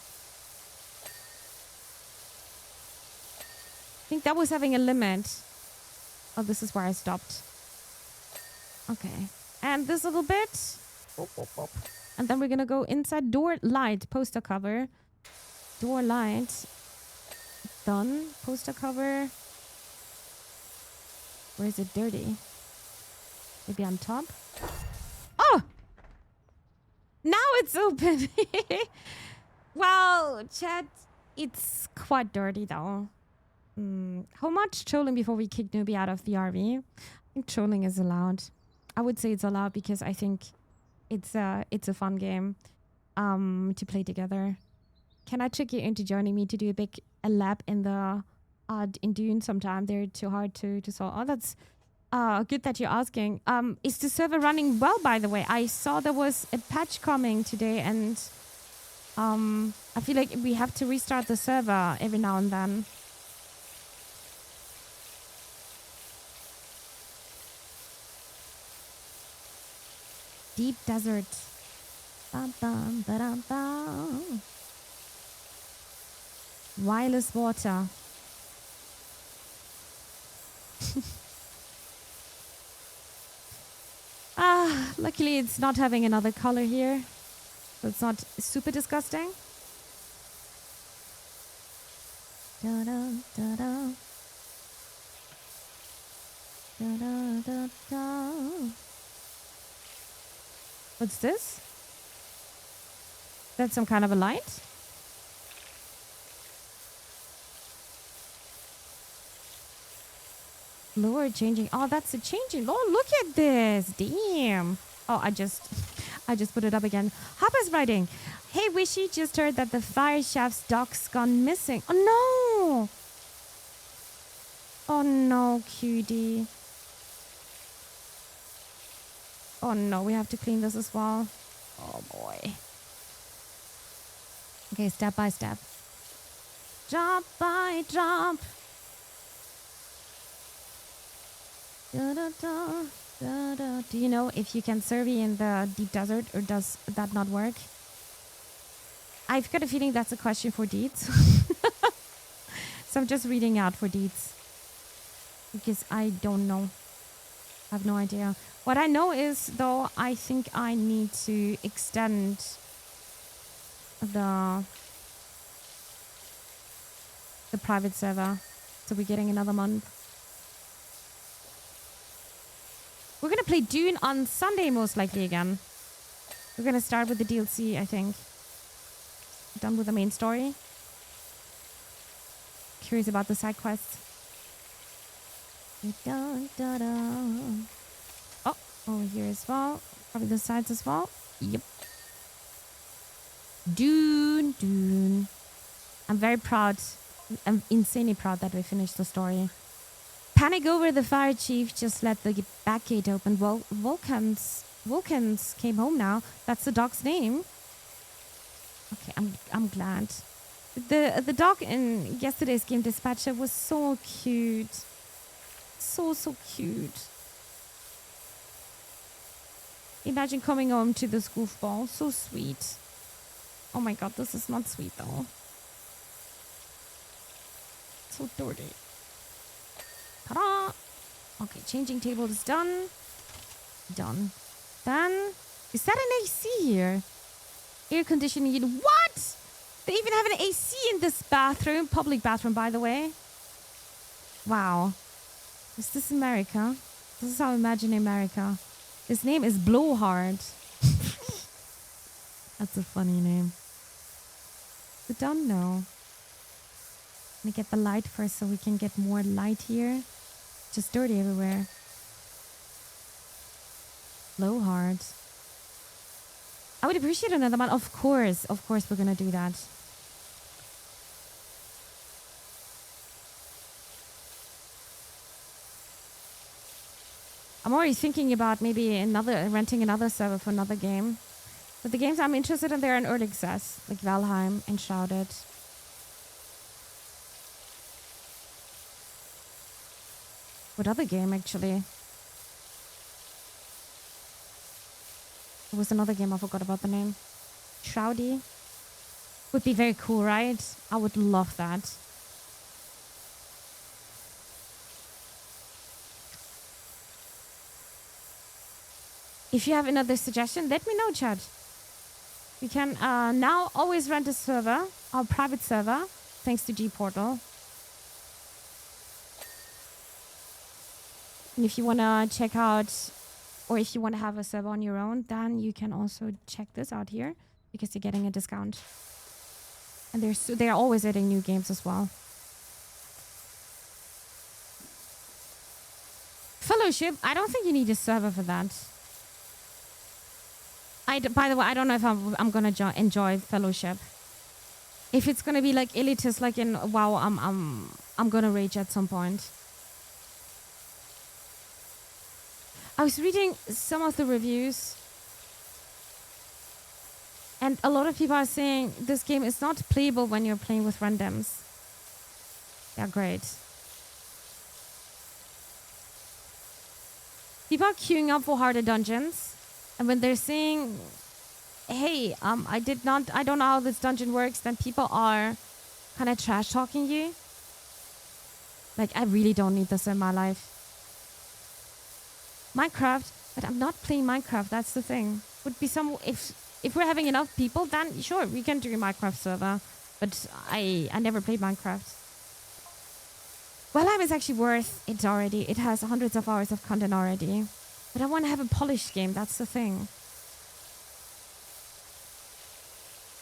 Speaker 1: I think that was having a limit. Oh, this is where I stopped. Okay. And this little bit. Boop, boop, boop. And then we're going to go inside. Door light, poster cover. Door light. Done. Poster cover. Where is it dirty? Maybe on top? Oh! Now it's open. Well, chat, it's quite dirty though. How much trolling before we kick newbie out of the RV? I think trolling is allowed. I would say it's allowed because I think it's a fun game to play together. Can I trick you into joining me to do a lap in the in Dune sometime? They're too hard to solve. Oh, that's good that you're asking. Is the server running well, by the way? I saw there was a patch coming today, and I feel like we have to restart the server every now and then. Deep desert. Bum, bum, ba-dum, bum. Wireless water. Luckily it's not having another color here. So it's not super disgusting. Da-da, da-da. Da-da, da-da. What's this? That's some kind of a light? Lower changing. Oh, that's a changing. Oh, look at this. Damn. Oh, I just put it up again. Hopper's writing. Hey, Wishy, just heard that the fire chef's dog's gone missing. Oh, no. Oh, no, cutie. Oh, no. We have to clean this as well. Oh, boy. Okay, step by step. Drop by drop. Da, da, da, da, da. Do you know if you can survey in the deep desert, or does that not work? I've got a feeling that's a question for Deeds. So I'm just reading out for Deeds. Because I don't know. I have no idea. What I know is, though, I think I need to extend the private server. So we're getting another month. We're going to play Dune on Sunday, most likely, again. We're going to start with the DLC, I think. Done with the main story. Curious about the side quests. Oh, over here as well. Probably the sides as well. Yep. Dune, Dune. I'm very proud. I'm insanely proud that we finished the story. Panic over the fire chief just let the back gate open. Well, Vulcans came home now. That's the dog's name. Okay, I'm glad. The dog in yesterday's game dispatcher was so cute. So cute. Imagine coming home to this goofball. So sweet. Oh my god, this is not sweet though. So dirty. Ta-da! Okay, changing table is done. Done. Then, is that an AC here? Air conditioning unit. What? They even have an AC in this bathroom. Public bathroom, by the way. Wow. Is this America? This is how I imagine America. His name is Blowhard. That's a funny name. I don't know. Let me get the light first so we can get more light here. Just dirty everywhere. Blowhard. I would appreciate another one. Of course we're gonna do that. I'm already thinking about maybe renting another server for another game. But the games I'm interested in, they're in early access, like Valheim and Shrouded. What other game, actually? There was another game, I forgot about the name. Shroudy. Would be very cool, right? I would love that. If you have another suggestion, let me know, chat. We can now always rent a server, our private server, thanks to G-Portal. And if you want to check out, or if you want to have a server on your own, then you can also check this out here, because you're getting a discount. And they're always adding new games as well. Fellowship, I don't think you need a server for that. By the way, I don't know if I'm gonna enjoy Fellowship. If it's gonna be like elitist, like in WoW, I'm gonna rage at some point. I was reading some of the reviews, and a lot of people are saying this game is not playable when you're playing with randoms. Yeah, great. People are queuing up for harder dungeons. And when they're saying, hey, I don't know how this dungeon works, then people are kind of trash talking you. Like, I really don't need this in my life. Minecraft But I'm not playing Minecraft. That's the thing. Would be some if we're having enough people, then sure we can do a Minecraft server. But I never played Minecraft. Valheim is actually worth it already. It has hundreds of hours of content already. But I want to have a polished game. That's the thing.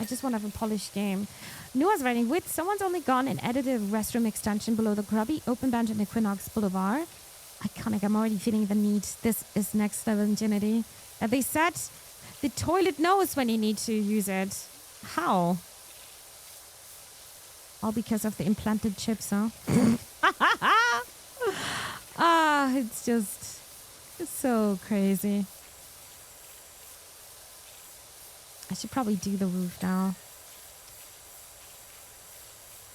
Speaker 1: I just want to have a polished game. Noah's writing, with someone's only gone and added a restroom extension below the grubby open bench in Equinox Boulevard. Iconic. I'm already feeling the need. This is next level ingenuity. They said the toilet knows when you need to use it. How? All because of the implanted chips, huh? It's so crazy. I should probably do the roof now.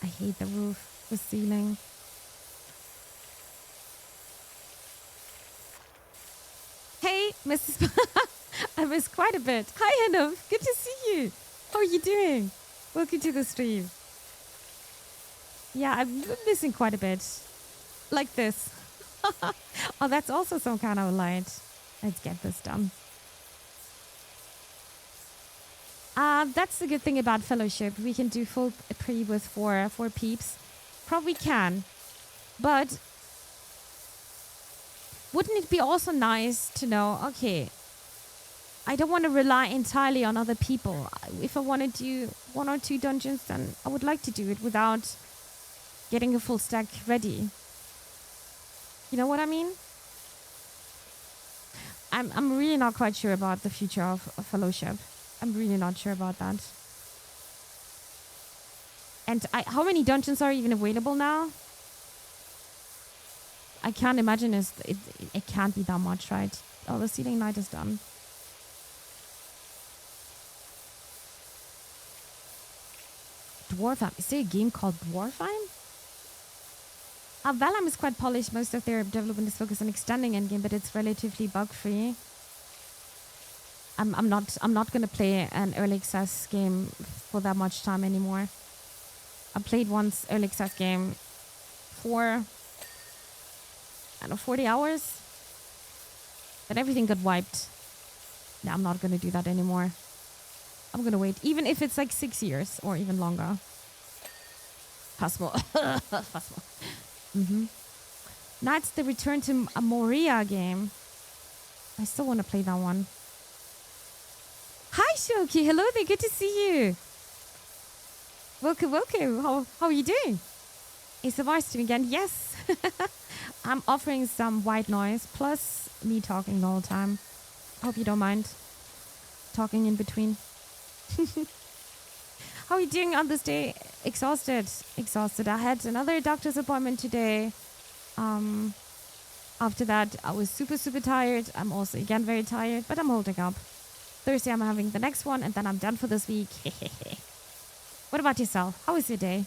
Speaker 1: I hate the roof, the ceiling. Hey, Mrs. I missed quite a bit. Hi, Hannah. Good to see you. How are you doing? Welcome to the stream. Yeah, I'm missing quite a bit. Like this. Oh, that's also some kind of light. Let's get this done. That's the good thing about Fellowship. We can do full pre with four peeps. Probably can. But wouldn't it be also nice to know, okay, I don't want to rely entirely on other people. If I want to do 1 or 2 dungeons, then I would like to do it without getting a full stack ready. You know what I mean? I'm really not quite sure about the future of Fellowship. I'm really not sure about that. And how many dungeons are even available now? I can't imagine it can't be that much, right? Oh, the ceiling light is done. Dwarfheim. Is there a game called Dwarfheim? Valheim is quite polished. Most of their development is focused on extending endgame, but it's relatively bug-free. I'm not gonna play an early access game for that much time anymore. I played once early access game for, I don't know, 40 hours. But everything got wiped. No, I'm not gonna do that anymore. I'm gonna wait, even if it's like 6 years or even longer. Possible. Possible. Now it's the Return to Moria game. I still want to play that one. Hi, Shoki. Hello there. Good to see you. Welcome, welcome. How are you doing? Is the voice stream again? Yes. I'm offering some white noise plus me talking the whole time. Hope you don't mind talking in between. How are you doing on this day? Exhausted. I had another doctor's appointment today. After that, I was super tired. I'm also again very tired, but I'm holding up. Thursday, I'm having the next one, and then I'm done for this week. What about yourself? How was your day?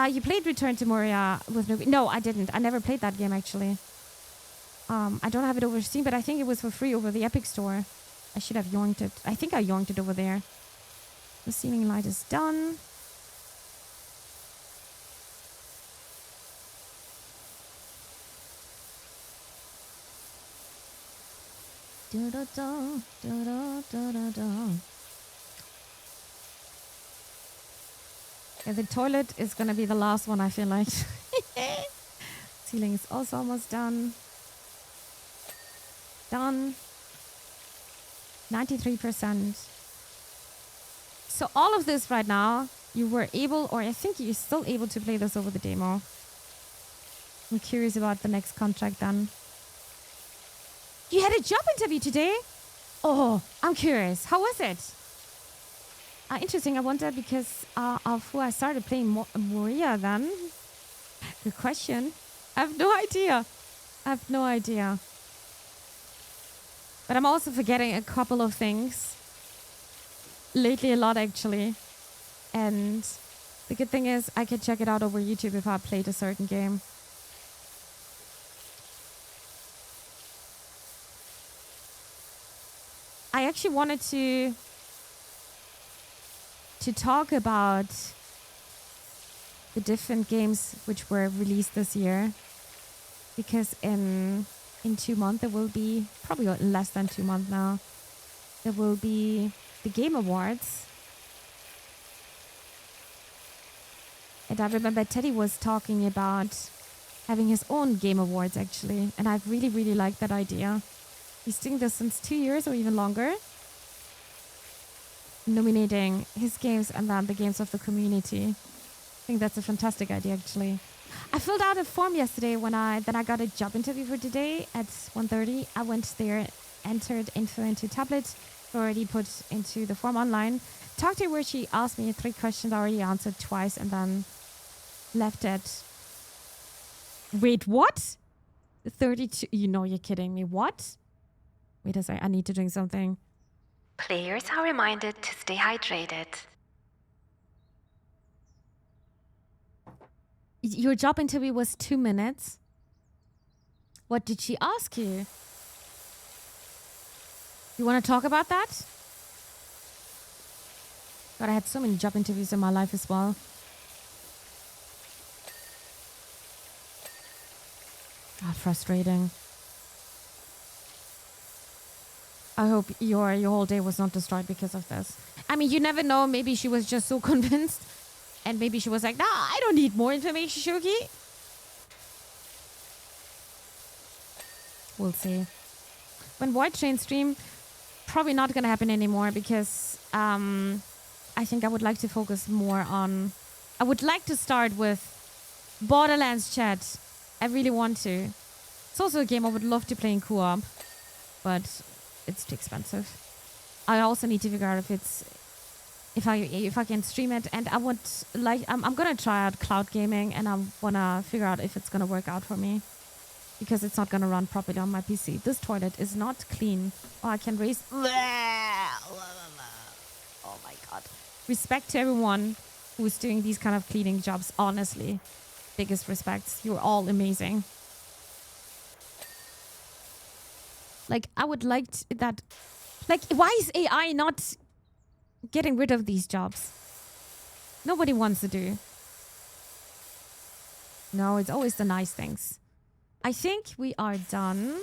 Speaker 1: You played Return to Moria with no... No, I didn't. I never played that game, actually. I don't have it over Steam, but I think it was for free over the Epic Store. I should have yoinked it. I think I yoinked it over there. The ceiling light is done. Yeah, the toilet is gonna be the last one, I feel like. Ceiling is also almost done. Done. 93%. So all of this right now, you were able, or I think you're still able to play this over the demo. I'm curious about the next contract then. You had a job interview today? Oh, I'm curious. How was it? Interesting. I wonder because of who I started playing Moria then. Good question. I have no idea. But I'm also forgetting a couple of things. Lately a lot, actually. And the good thing is I can check it out over YouTube if I played a certain game. I actually wanted to talk about the different games which were released this year, because in in 2 months, there will be, probably less than 2 months now, there will be the Game Awards. And I remember Teddy was talking about having his own Game Awards, actually. And I really, really like that idea. He's doing this since 2 years or even longer. Nominating his games and then the games of the community. I think that's a fantastic idea, actually. I filled out a form yesterday when I got a job interview for today at 1:30. I went there, entered info into tablet, already put into the form online. Talked to her where she asked me 3 questions. I already answered twice and then left it. Wait, what? 32? You know you're kidding me. What? Wait a second. I need to drink something.
Speaker 2: Players are reminded to stay hydrated.
Speaker 1: Your job interview was 2 minutes. What did she ask you? You want to talk about that? God, I had so many job interviews in my life as well. Ah, frustrating. I hope your whole day was not destroyed because of this. I mean, you never know. Maybe she was just so convinced. And maybe she was like, nah, I don't need more information, Shuki. We'll see. When White Chain stream, probably not going to happen anymore because I think I would like to focus more on... I would like to start with Borderlands chat. I really want to. It's also a game I would love to play in co-op, but it's too expensive. I also need to figure out if I can stream it, and I would like I'm gonna try out cloud gaming, and I wanna figure out if it's gonna work out for me because it's not gonna run properly on my PC. This toilet is not clean. Oh, I can raise. Oh my god! Respect to everyone who's doing these kind of cleaning jobs. Honestly, biggest respects. You're all amazing. Like I would like that. Like, why is AI not getting rid of these jobs? Nobody wants to do. No, it's always the nice things. I think we are done.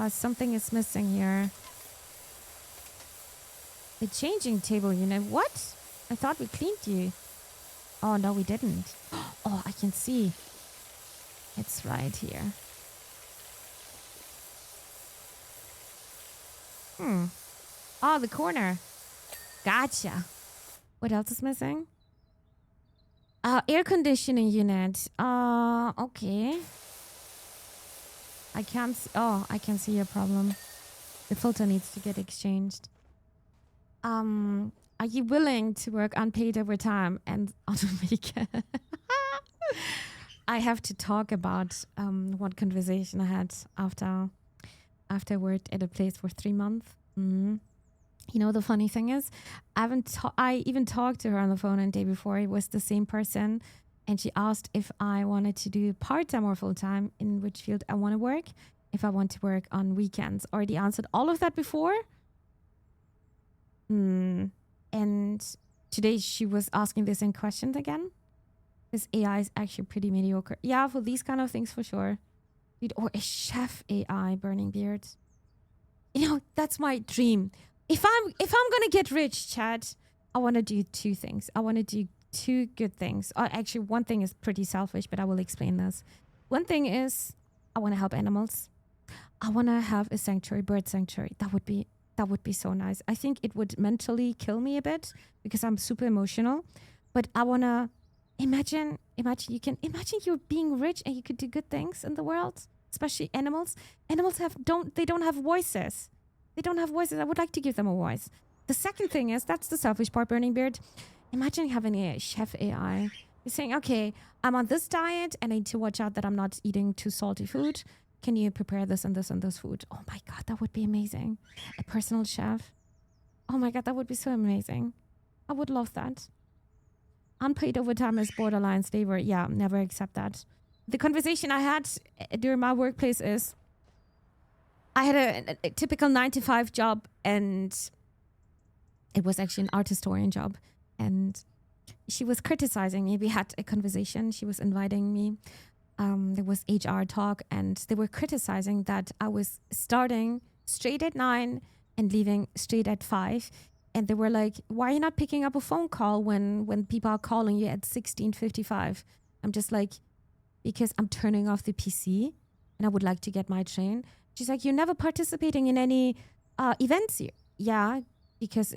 Speaker 1: Something is missing here. The changing table unit. What? I thought we cleaned you. Oh, no, we didn't. Oh, I can see. It's right here. Oh, the corner. Gotcha. What else is missing? Air conditioning unit. Okay. I can't... I can see a problem. The filter needs to get exchanged. Are you willing to work unpaid overtime and automatic? I have to talk about what conversation I had after I worked at a place for 3 months. Mm-hmm. You know, the funny thing is, I even talked to her on the phone the day before. It was the same person. And she asked if I wanted to do part-time or full-time, in which field I want to work, if I want to work on weekends. Already answered all of that before. And today she was asking the same questions again. This AI is actually pretty mediocre. Yeah, for these kind of things, for sure. Dude, or a chef AI, burning beards. You know, that's my dream. If I'm gonna get rich, Chad, I want to do 2 things. I want to do 2 good things. Actually, one thing is pretty selfish, but I will explain this. One thing is I want to help animals. I want to have a sanctuary, bird sanctuary. That would be so nice. I think it would mentally kill me a bit because I'm super emotional. But I want to imagine you're being rich and you could do good things in the world, especially animals. Animals don't have voices. They don't have voices. I would like to give them a voice. The second thing is, that's the selfish part, Burning Beard. Imagine having a chef AI. You're saying, okay, I'm on this diet and I need to watch out that I'm not eating too salty food. Can you prepare this and this and this food? Oh my God, that would be amazing. A personal chef. Oh my God, that would be so amazing. I would love that. Unpaid overtime is borderline labor. Yeah, never accept that. The conversation I had during my workplace is, I had a typical 9-to-5 job, and it was actually an art historian job. And she was criticizing me. We had a conversation. She was inviting me there was HR talk, and they were criticizing that I was starting straight at 9 and leaving straight at 5. And they were like, why are you not picking up a phone call when people are calling you at 16:55? I'm just like, because I'm turning off the PC and I would like to get my train. She's like, you're never participating in any events here. Yeah, because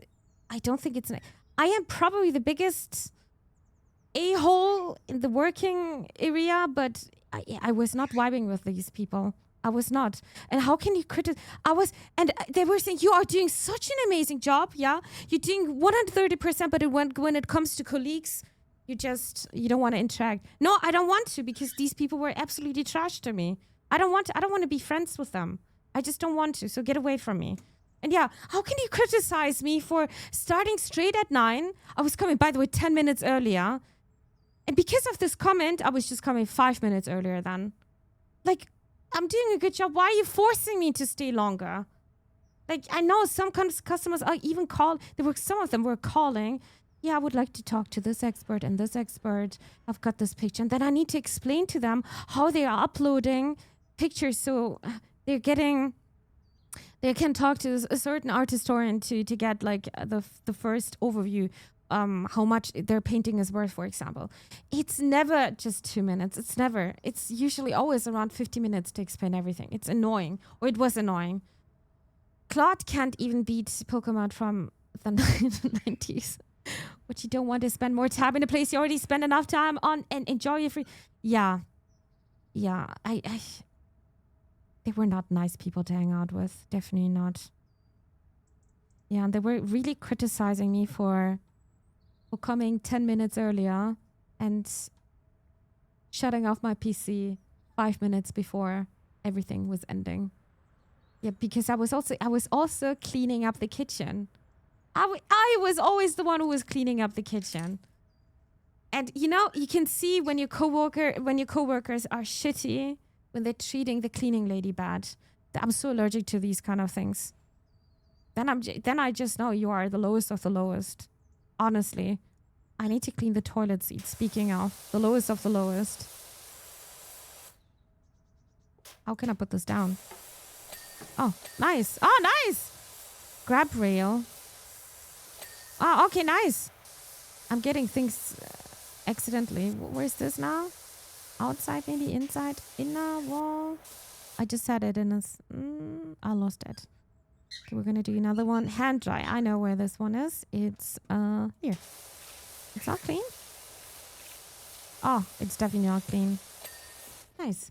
Speaker 1: I don't think it's... I am probably the biggest a-hole in the working area, but I was not vibing with these people. I was not. And how can you criticize? And they were saying, you are doing such an amazing job. Yeah, you're doing 130%, but when it comes to colleagues, you don't want to interact. No, I don't want to, because these people were absolutely trash to me. I don't want to be friends with them. I just don't want to. So get away from me. And yeah, how can you criticize me for starting straight at 9? I was coming, by the way, 10 minutes earlier. And because of this comment, I was just coming 5 minutes earlier then. Like, I'm doing a good job. Why are you forcing me to stay longer? Like, I know some customers are even some of them were calling. Yeah, I would like to talk to this expert and this expert. I've got this picture. And then I need to explain to them how they are uploading pictures. So they can talk to a certain art historian to get like the first overview, how much their painting is worth, for example. It's never just 2 minutes. It's usually always around 50 minutes to explain everything. It's annoying, or it was annoying. Claude can't even beat Pokemon from the 90s. But you don't want to spend more time in a place you already spent enough time on and enjoy your free... Yeah. They were not nice people to hang out with. Definitely not. Yeah, and they were really criticizing me for coming 10 minutes earlier and shutting off my PC 5 minutes before everything was ending. Yeah, because I was also cleaning up the kitchen. I was always the one who was cleaning up the kitchen. And you can see when your coworkers are shitty, when they're treating the cleaning lady bad. I'm so allergic to these kind of things. Then I just know you are the lowest of the lowest. Honestly, I need to clean the toilet seat. Speaking of the lowest of the lowest. How can I put this down? Oh, nice. Oh, nice. Grab rail. Oh, okay, nice. I'm getting things accidentally. Where's this now? Outside, maybe inside? Inner wall? I just had it in this. I lost it. Okay, we're going to do another one. Hand dry. I know where this one is. It's here. It's not clean. Oh, it's definitely not clean. Nice.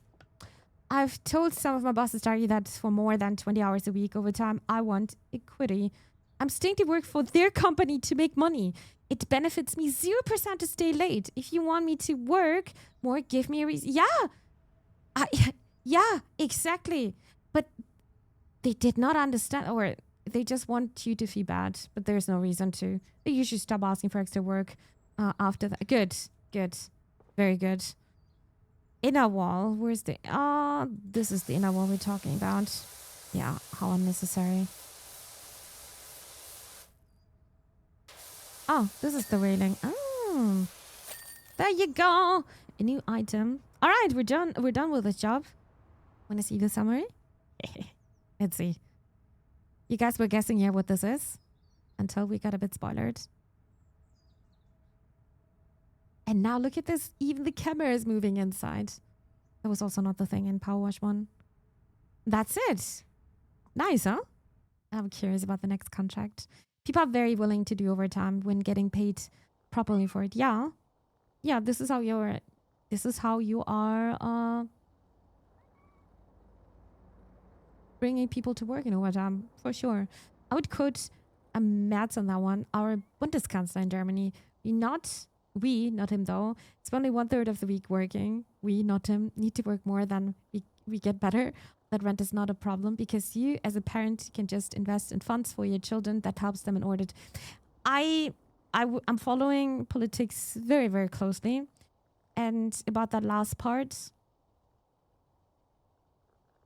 Speaker 1: I've told some of my bosses directly that for more than 20 hours a week overtime, I want equity. I'm staying to work for their company to make money. It benefits me 0% to stay late. If you want me to work more, give me a reason. Yeah. Yeah, exactly. But they did not understand, or they just want you to feel bad, but there's no reason to. They usually stop asking for extra work after that. Good. Very good. Inner wall. Where's the... this is the inner wall we're talking about. Yeah, how unnecessary. Oh, this is the railing. Oh, there you go. A new item. All right, we're done. We're done with this job. Want to see the summary? Let's see. You guys were guessing here what this is until we got a bit spoiled. And now look at this. Even the camera is moving inside. That was also not the thing in PowerWash 1. That's it. Nice, huh? I'm curious about the next contract. People are very willing to do overtime when getting paid properly for it. Yeah. Yeah, this is how you are bringing people to work in overtime, for sure. I would quote a Merz on that one. Our Bundeskanzler in Germany. We, not him though. It's only 1/3 of the week working. We, not him, need to work more than we get better. That rent is not a problem because you, as a parent, can just invest in funds for your children. That helps them in order to... I'm following politics very, very closely. And about that last part,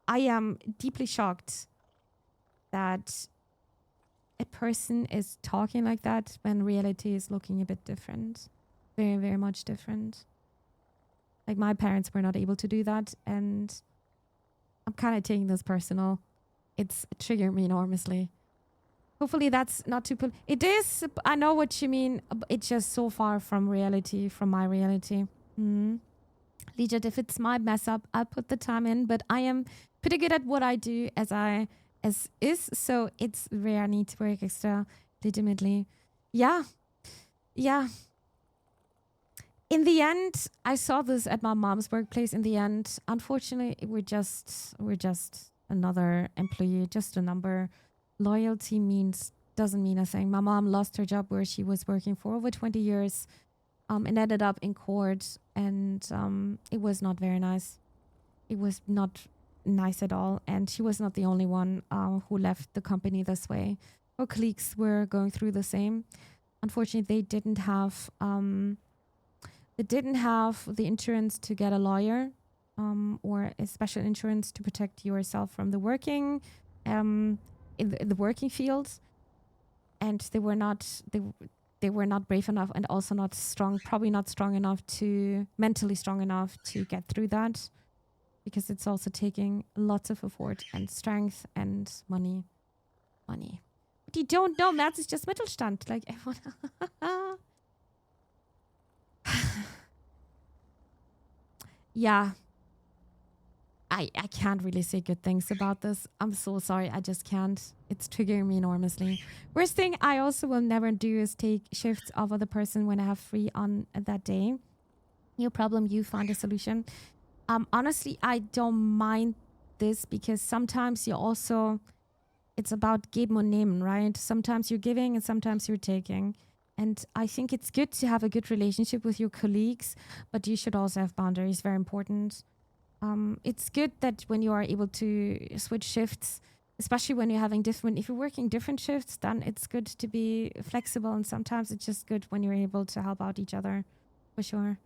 Speaker 1: I am deeply shocked that a person is talking like that when reality is looking a bit different. Very, very much different. Like my parents were not able to do that, and I'm kind of taking this personal. It's triggering me enormously. Hopefully that's not too... It is, I know what you mean. It's just so far from reality, from my reality. Legit, if it's my mess up, I'll put the time in, but I am pretty good at what I do as is, so it's rare I need to work extra, legitimately. Yeah. In the end, I saw this at my mom's workplace. In the end, unfortunately, we're just another employee, just a number. Loyalty doesn't mean a thing. My mom lost her job where she was working for over 20 years, and ended up in court, and it was not very nice. It was not nice at all, and she was not the only one who left the company this way. Her colleagues were going through the same. Unfortunately, they didn't have the insurance to get a lawyer, or a special insurance to protect yourself from the working, in the working field, and they were not brave enough, and also not strong, probably not strong enough mentally strong enough to get through that, because it's also taking lots of effort and strength and money. But you don't know, März is just Mittelstand, like everyone. Yeah. I can't really say good things about this. I'm so sorry. I just can't. It's triggering me enormously. Worst thing I also will never do is take shifts of other person when I have free on that day. Your problem, you find a solution. Honestly, I don't mind this, because sometimes it's about geben und nehmen, right? Sometimes you're giving and sometimes you're taking. And I think it's good to have a good relationship with your colleagues, but you should also have boundaries, very important. It's good that when you are able to switch shifts, especially when you're having if you're working different shifts, then it's good to be flexible. And sometimes it's just good when you're able to help out each other, for sure.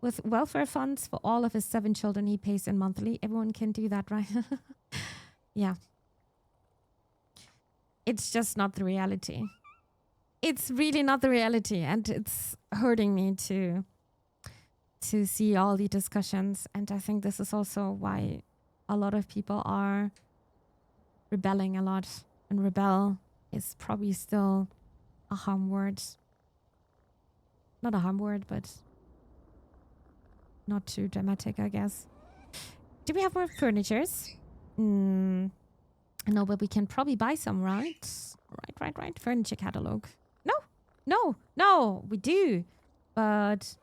Speaker 1: With welfare funds for all of his 7 children he pays in monthly, everyone can do that, right? Yeah. It's just not the reality. It's really not the reality, and it's hurting me to see all the discussions. And I think this is also why a lot of people are rebelling a lot, and rebel is probably still a harm word. Not a harm word, but not too dramatic, I guess. Do we have more furnitures? No, but we can probably buy some, right? Right. Furniture catalog. No, we do. But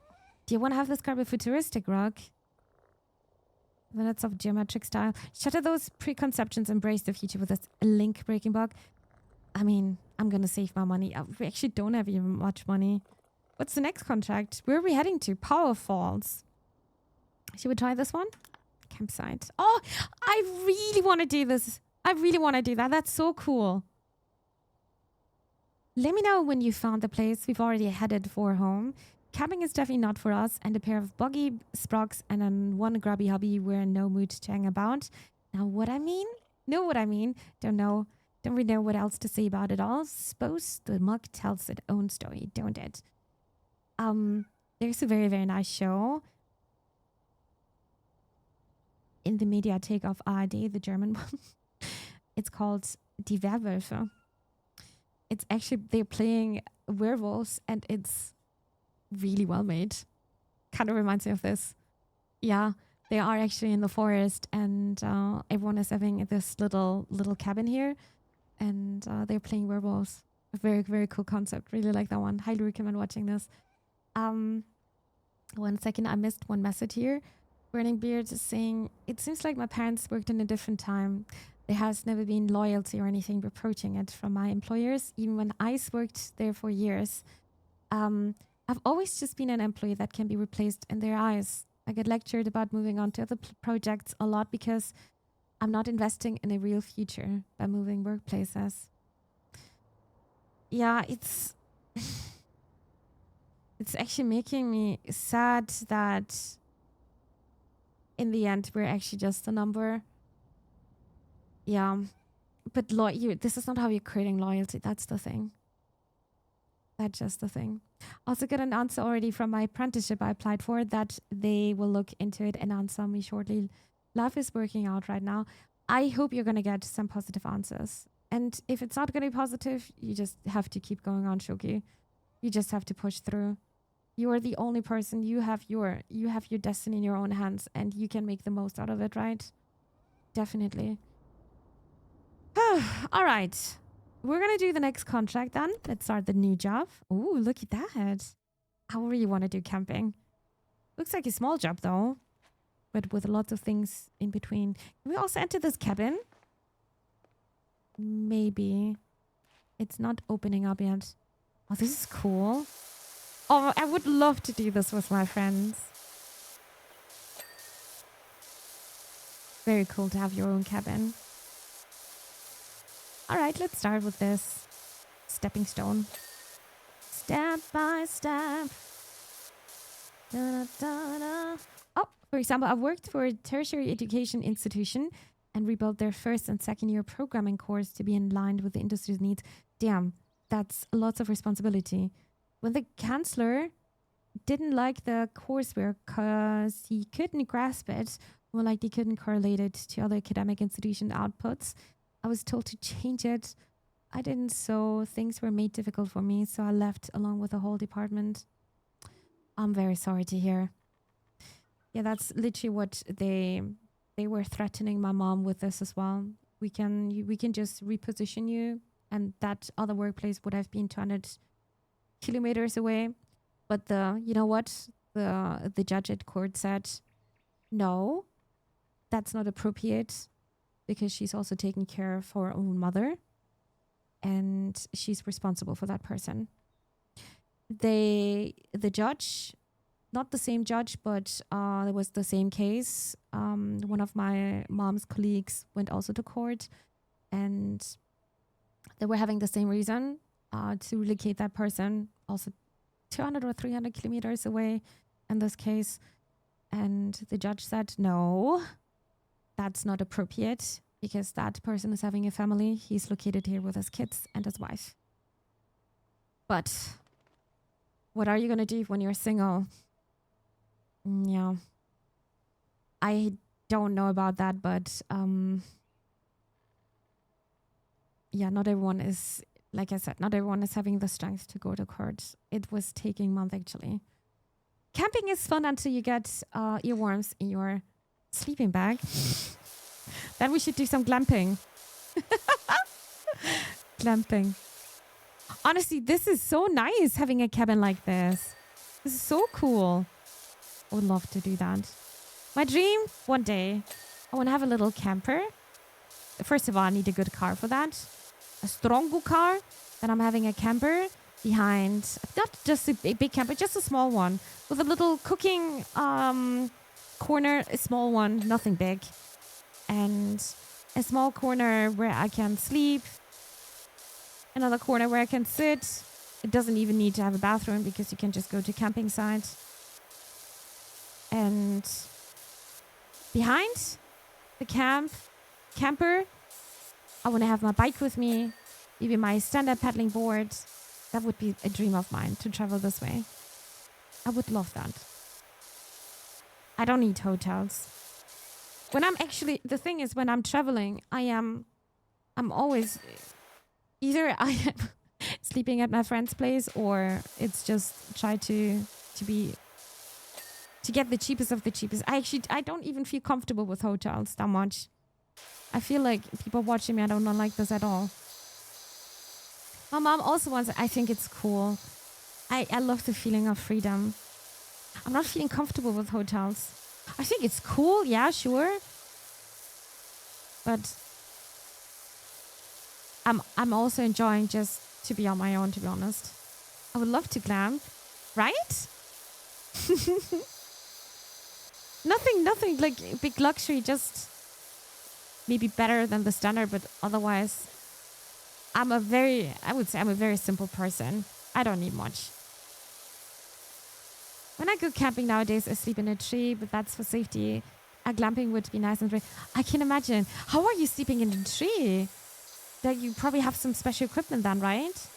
Speaker 1: do you want to have this kind of futuristic rug? Minutes of geometric style. Shatter those preconceptions, embrace the future with this link breaking bug. I mean, I'm going to save my money. We actually don't have even much money. What's the next contract? Where are we heading to? Power Falls. Should we try this one? Campsite. Oh, I really want to do this. I really want to do that. That's so cool. Let me know when you found the place. We've already headed for home. Camping is definitely not for us, and a pair of buggy sprogs and then one grubby hubby we're in no mood to hang about. Now what I mean? Know what I mean? Don't know. Don't really know what else to say about it all. Suppose the mug tells its own story, don't it? There's a very, very nice show in the Mediathek of ARD, the German one. It's called Die Werwölfe. It's actually, they're playing werewolves, and it's really well made. Kind of reminds me of this. Yeah, they are actually in the forest, and everyone is having this little cabin here, and they're playing werewolves. A very, very cool concept. Really like that one. Highly recommend watching this. 1 second, I missed one message here. Burning Beard is saying, it seems like my parents worked in a different time. There has never been loyalty or anything reproaching it from my employers, even when I worked there for years. I've always just been an employee that can be replaced in their eyes. I get lectured about moving on to other projects a lot because I'm not investing in a real future by moving workplaces. Yeah, it's actually making me sad that in the end we're actually just a number. Yeah, but this is not how you're creating loyalty. That's the thing. That's just the thing. Also got an answer already from my apprenticeship I applied for that they will look into it and answer me shortly. Life is working out right now. I hope you're going to get some positive answers. And if it's not going to be positive, you just have to keep going on, Shoki. You just have to push through. You are the only person. You have your destiny in your own hands, and you can make the most out of it, right? Definitely. All right. We're going to do the next contract then. Let's start the new job. Ooh, look at that. How really want to do camping. Looks like a small job though, but with lots of things in between. Can we also enter this cabin? Maybe. It's not opening up yet. Oh, this is cool. Oh, I would love to do this with my friends. Very cool to have your own cabin. All right, let's start with this stepping stone. Step by step. Da, da, da. Oh, for example, I've worked for a tertiary education institution and rebuilt their first and second year programming course to be in line with the industry's needs. Damn, that's lots of responsibility. When the chancellor didn't like the courseware because he couldn't grasp it, or like they couldn't correlate it to other academic institution outputs, I was told to change it. I didn't, so things were made difficult for me, so I left along with the whole department. I'm very sorry to hear. Yeah, that's literally what they were threatening my mom with this as well. We can just reposition you, and that other workplace would have been 200 kilometers away. But you know what? The judge at court said, no, that's not appropriate, because she's also taking care of her own mother, and she's responsible for that person. The judge, not the same judge, but it was the same case. One of my mom's colleagues went also to court, and they were having the same reason to relocate that person, also 200 or 300 kilometers away in this case. And the judge said, no, that's not appropriate, because that person is having a family. He's located here with his kids and his wife. But what are you going to do when you're single? Yeah. I don't know about that, but yeah, not everyone is, like I said, not everyone is having the strength to go to court. It was taking months, actually. Camping is fun until you get earworms in your sleeping bag. Then we should do some glamping. Glamping. Honestly, this is so nice, having a cabin like this. This is so cool. I would love to do that. My dream, one day, I want to have a little camper. First of all, I need a good car for that. A strong car. Then I'm having a camper behind, not just a big camper, just a small one. With a little cooking corner, a small one, nothing big. And a small corner where I can sleep. Another corner where I can sit. It doesn't even need to have a bathroom, because you can just go to camping site. And behind the camper, I want to have my bike with me, maybe my stand-up paddling board. That would be a dream of mine, to travel this way. I would love that. I don't need hotels. The thing is, when I'm traveling, I'm always, either I am sleeping at my friend's place, or it's just try to get the cheapest of the cheapest. I don't even feel comfortable with hotels that much. I feel like people watching me, I don't like this at all. My mom also wants, I think it's cool. I love the feeling of freedom. I'm not feeling comfortable with hotels. I think it's cool, yeah, sure. But I'm also enjoying just to be on my own, to be honest. I would love to glam, right? Nothing like big luxury, just maybe better than the standard, but otherwise I would say I'm a very simple person. I don't need much. When I go camping nowadays, I sleep in a tree, but that's for safety. A glamping would be nice and free. I can imagine. How are you sleeping in a tree? That you probably have some special equipment then, right?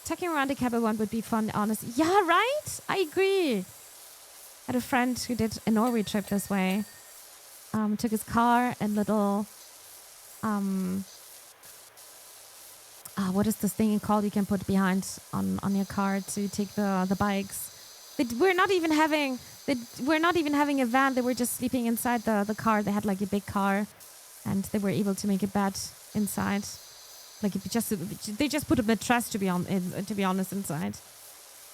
Speaker 1: Tucking around the cabin one would be fun, honestly. Yeah, right? I agree. I had a friend who did a Norway trip this way. Took his car and little... what is this thing called you can put behind on your car to take the bikes? We're not even having a van. They were just sleeping inside the car. They had like a big car, and they were able to make a bed inside. Like they just put a mattress to be honest inside.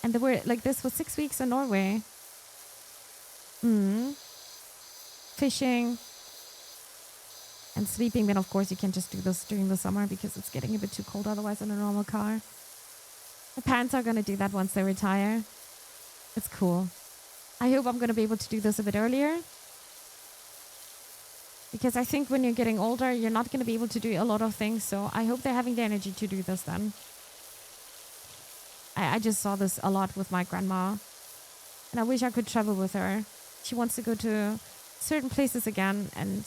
Speaker 1: And they were like this for 6 weeks in Norway. Fishing and sleeping. Then of course you can just do this during the summer because it's getting a bit too cold otherwise in a normal car. My parents are gonna do that once they retire. It's cool. I hope I'm gonna be able to do this a bit earlier. Because I think when you're getting older, you're not going to be able to do a lot of things. So I hope they're having the energy to do this then. I just saw this a lot with my grandma. And I wish I could travel with her. She wants to go to certain places again. And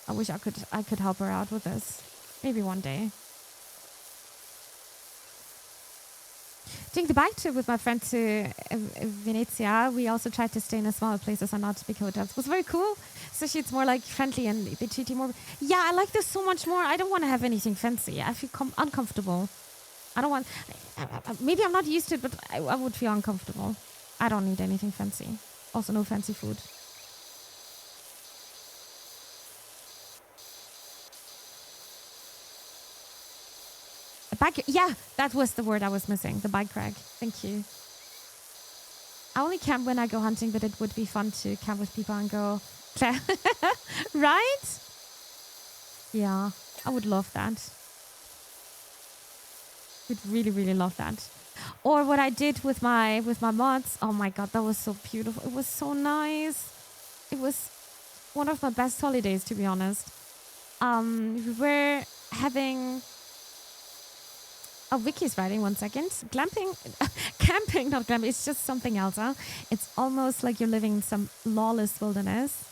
Speaker 1: I wish I could help her out with this. Maybe one day. Doing the bike trip with my friend to Venezia, we also tried to stay in smaller places and not big hotels. It was very cool. Especially it's more like friendly and they treat you more. Yeah, I like this so much more. I don't want to have anything fancy. I feel uncomfortable. I don't want... maybe I'm not used to it, but I would feel uncomfortable. I don't need anything fancy. Also no fancy food. Bike, yeah, that was the word I was missing. The bike rack. Thank you. I only camp when I go hunting, but it would be fun to camp with people and go... right? Yeah, I would love that. Would really, really love that. Or what I did with my mods. Oh my god, that was so beautiful. It was so nice. It was one of my best holidays, to be honest. We were having... Oh, Vicky's writing, 1 second. Glamping, camping, not glamping. It's just something else, huh? It's almost like you're living in some lawless wilderness.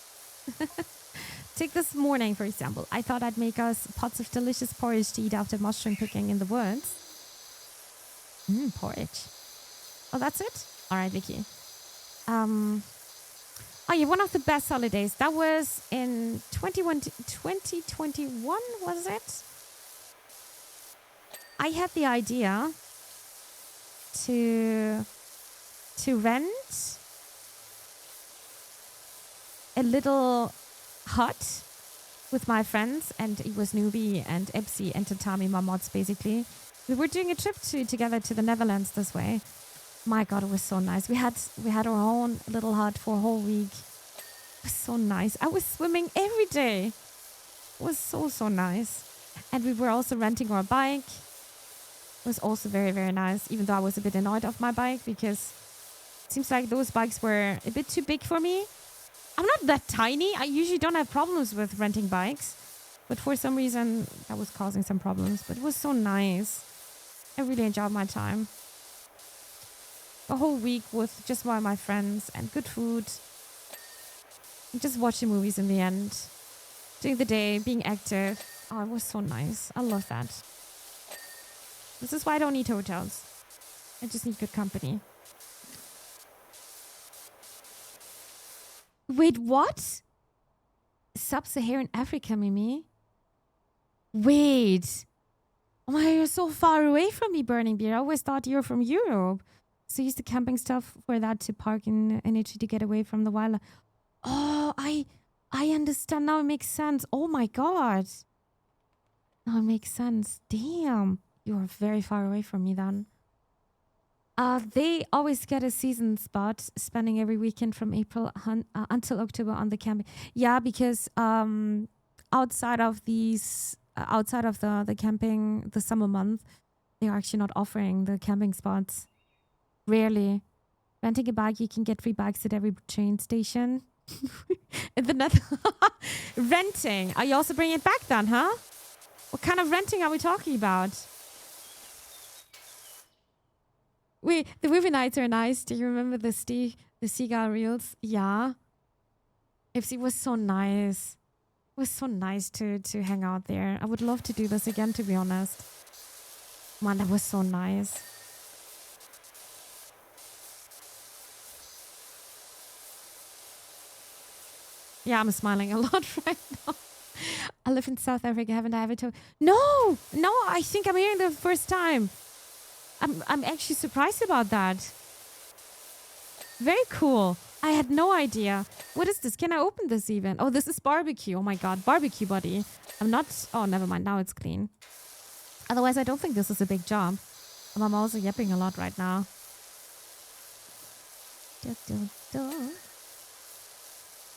Speaker 1: Take this morning, for example. I thought I'd make us pots of delicious porridge to eat after mushroom picking in the woods. Porridge. Oh, that's it? All right, Vicky. Oh, yeah, one of the best holidays. That was in 2021, was it? I had the idea to rent a little hut with my friends, and it was Newbie and Epsi and Tatami, my mods, basically. We were doing a trip together to the Netherlands this way. My god, it was so nice. We had our own little hut for a whole week. It was so nice. I was swimming every day. It was so nice. And we were also renting our bike. It was also very, very nice, even though I was a bit annoyed of my bike because it seems like those bikes were a bit too big for me. I'm not that tiny. I usually don't have problems with renting bikes. But for some reason, that was causing some problems. But it was so nice. I really enjoyed my time. A whole week with just my friends and good food. And just watching movies in the end. During the day, being active. Oh, it was so nice. I love that. This is why I don't need hotels. I just need good company. Wait, what? Sub-Saharan Africa, Mimi? Wait. Oh my, you're so far away from me, Burning Beer. I always thought you were from Europe. So use the camping stuff for that to park in energy to get away from the wildlife. Oh, I understand. Now it makes sense. Oh my god. Now it makes sense. Damn. You're very far away from me then. They always get a season spot, spending every weekend from April until October on the camping. Yeah, because outside of the camping, the summer month, they are actually not offering the camping spots. Rarely. Renting a bike, you can get free bikes at every train station. Renting. Are you also bringing it back then, huh? What kind of renting are we talking about? Wait, the movie nights are nice. Do you remember the seagull reels? Yeah. It was so nice. It was so nice to hang out there. I would love to do this again, to be honest. Man, that was so nice. Yeah, I'm smiling a lot right now. I live in South Africa, haven't I ever told? No, I think I'm hearing the first time. I'm actually surprised about that. Very cool. I had no idea. What is this? Can I open this even? Oh, this is barbecue. Oh my god, barbecue buddy. I'm not... Oh, never mind. Now it's clean. Otherwise, I don't think this is a big job. I'm also yapping a lot right now.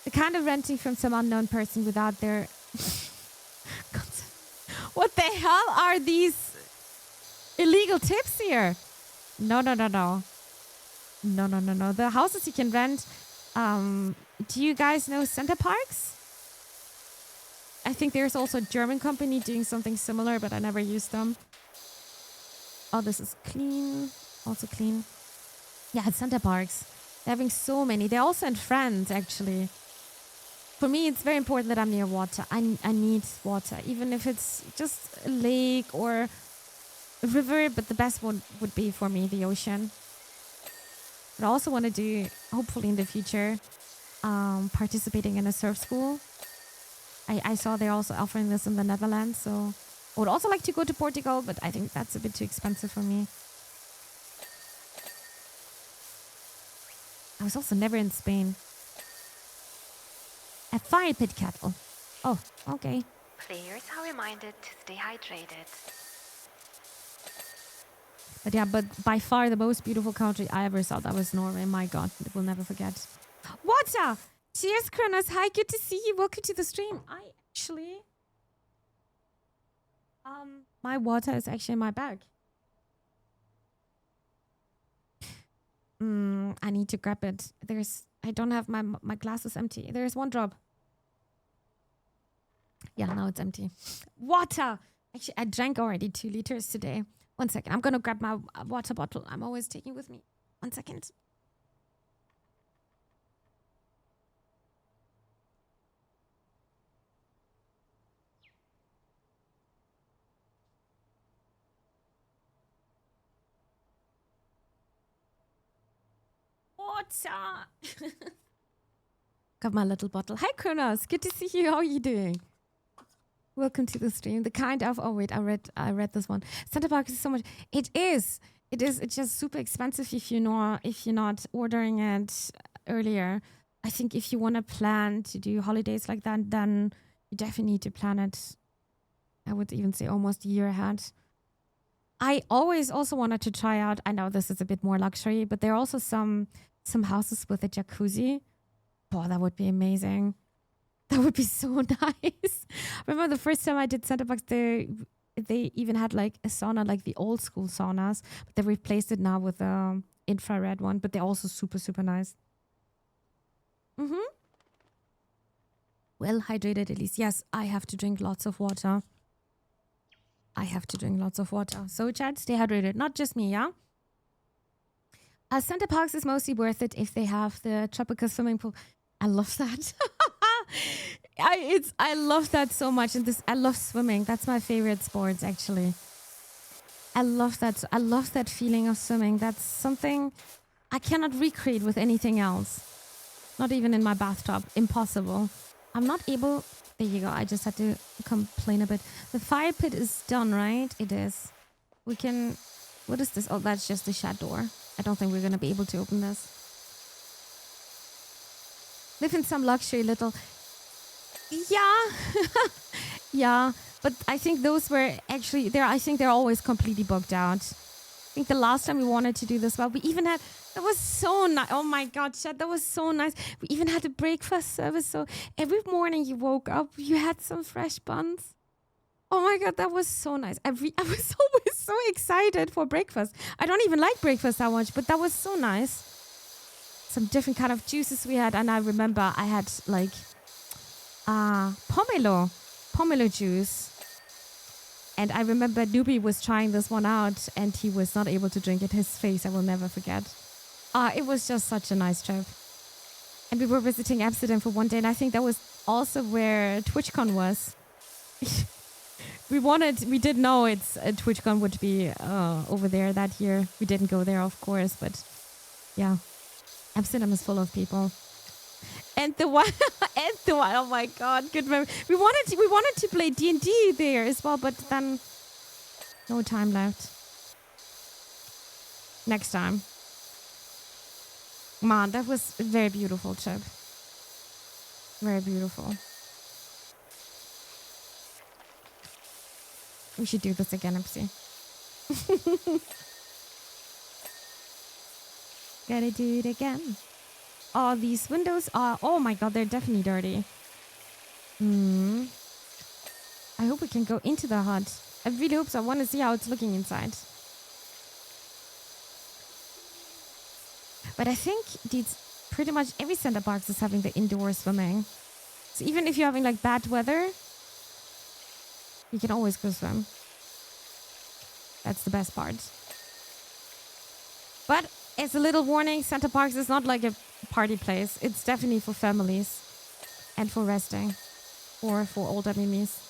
Speaker 1: The kind of renting from some unknown person without their... What the hell are these illegal tips here? No. No. The houses you can rent. Do you guys know Center Parks? I think there's also a German company doing something similar, but I never used them. Oh, this is clean. Also clean. Yeah, it's Center Parks. They're having so many. They're also in France, actually. For me, it's very important that I'm near water. I need water, even if it's just a lake or a river, but the best one would be for me the ocean. But I also want to do, hopefully in the future, participating in a surf school. I saw they're also offering this in the Netherlands, so I would also like to go to Portugal, but I think that's a bit too expensive for me. I was also never in Spain. A fire pit kettle. Oh, okay.
Speaker 2: Players are reminded to stay hydrated.
Speaker 1: But yeah, but by far the most beautiful country I ever saw, that was Norway. My God, we'll never forget. Water! Cheers, Kronos. Hi, good to see you. Welcome to the stream. I actually... my water is actually in my bag. I need to grab it. I don't have my glass is empty. There's one drop. Yeah, now it's empty. Water! Actually, I drank already 2 liters today. 1 second. I'm gonna grab my water bottle. I'm always taking with me. 1 second. Water! Got my little bottle. Hi, Kronos. Good to see you. How are you doing? Welcome to the stream. The kind of... Oh, wait. I read this one. Center Park is so much... It is. It's just super expensive if you're not ordering it earlier. I think if you want to plan to do holidays like that, then you definitely need to plan it. I would even say almost a year ahead. I always also wanted to try out... I know this is a bit more luxury, but there are also some houses with a jacuzzi. Oh, that would be amazing. That would be so nice. I remember the first time I did Center Parks, they even had like a sauna, like the old school saunas, but they replaced it now with a infrared one, but they're also super, super nice. Well hydrated, at least. Yes, I have to drink lots of water. So, chat, stay hydrated. Not just me, yeah? Center Parks is mostly worth it if they have the tropical swimming pool. I love that. I love that so much. And I love swimming. That's my favorite sport, actually. I love that. I love that feeling of swimming. That's something I cannot recreate with anything else. Not even in my bathtub. Impossible. I'm not able... There you go. I just had to complain a bit. The fire pit is done, right? It is. We can... What is this? Oh, that's just the shed door. I don't think we're going to be able to open this. Live in some luxury little... Yeah. Yeah. But I think those were actually... I think they're always completely booked out. I think the last time we wanted to do this, well, we even had... That was so nice. Oh my God, Chad, that was so nice. We even had a breakfast service. So every morning you woke up, you had some fresh buns. Oh my God, that was so nice. I was always so excited for breakfast. I don't even like breakfast that much, but that was so nice. Some different kind of juices we had. And I remember I had like pomelo juice. And I remember Nubi was trying this one out and he was not able to drink it. His face, I will never forget. It was just such a nice trip. And we were visiting Amsterdam for one day. And I think that was also where TwitchCon was. We did know it's TwitchCon would be over there that year. We didn't go there, of course, but yeah, Amsterdam is full of people. And the one, and the one. Oh my God, good memory. We wanted to play D&D there as well, but then no time left. Next time. Man, that was a very beautiful trip. Very beautiful. We should do this again, Ipsy. Gotta do it again. Oh, these windows are... Oh my God, they're definitely dirty. I hope we can go into the hut. I really hope so. I want to see how it's looking inside. But I think pretty much every center box is having the indoor swimming. So even if you're having like bad weather, you can always go swim. That's the best part. But as a little warning, Center Parks is not like a party place. It's definitely for families and for resting or for older mimis.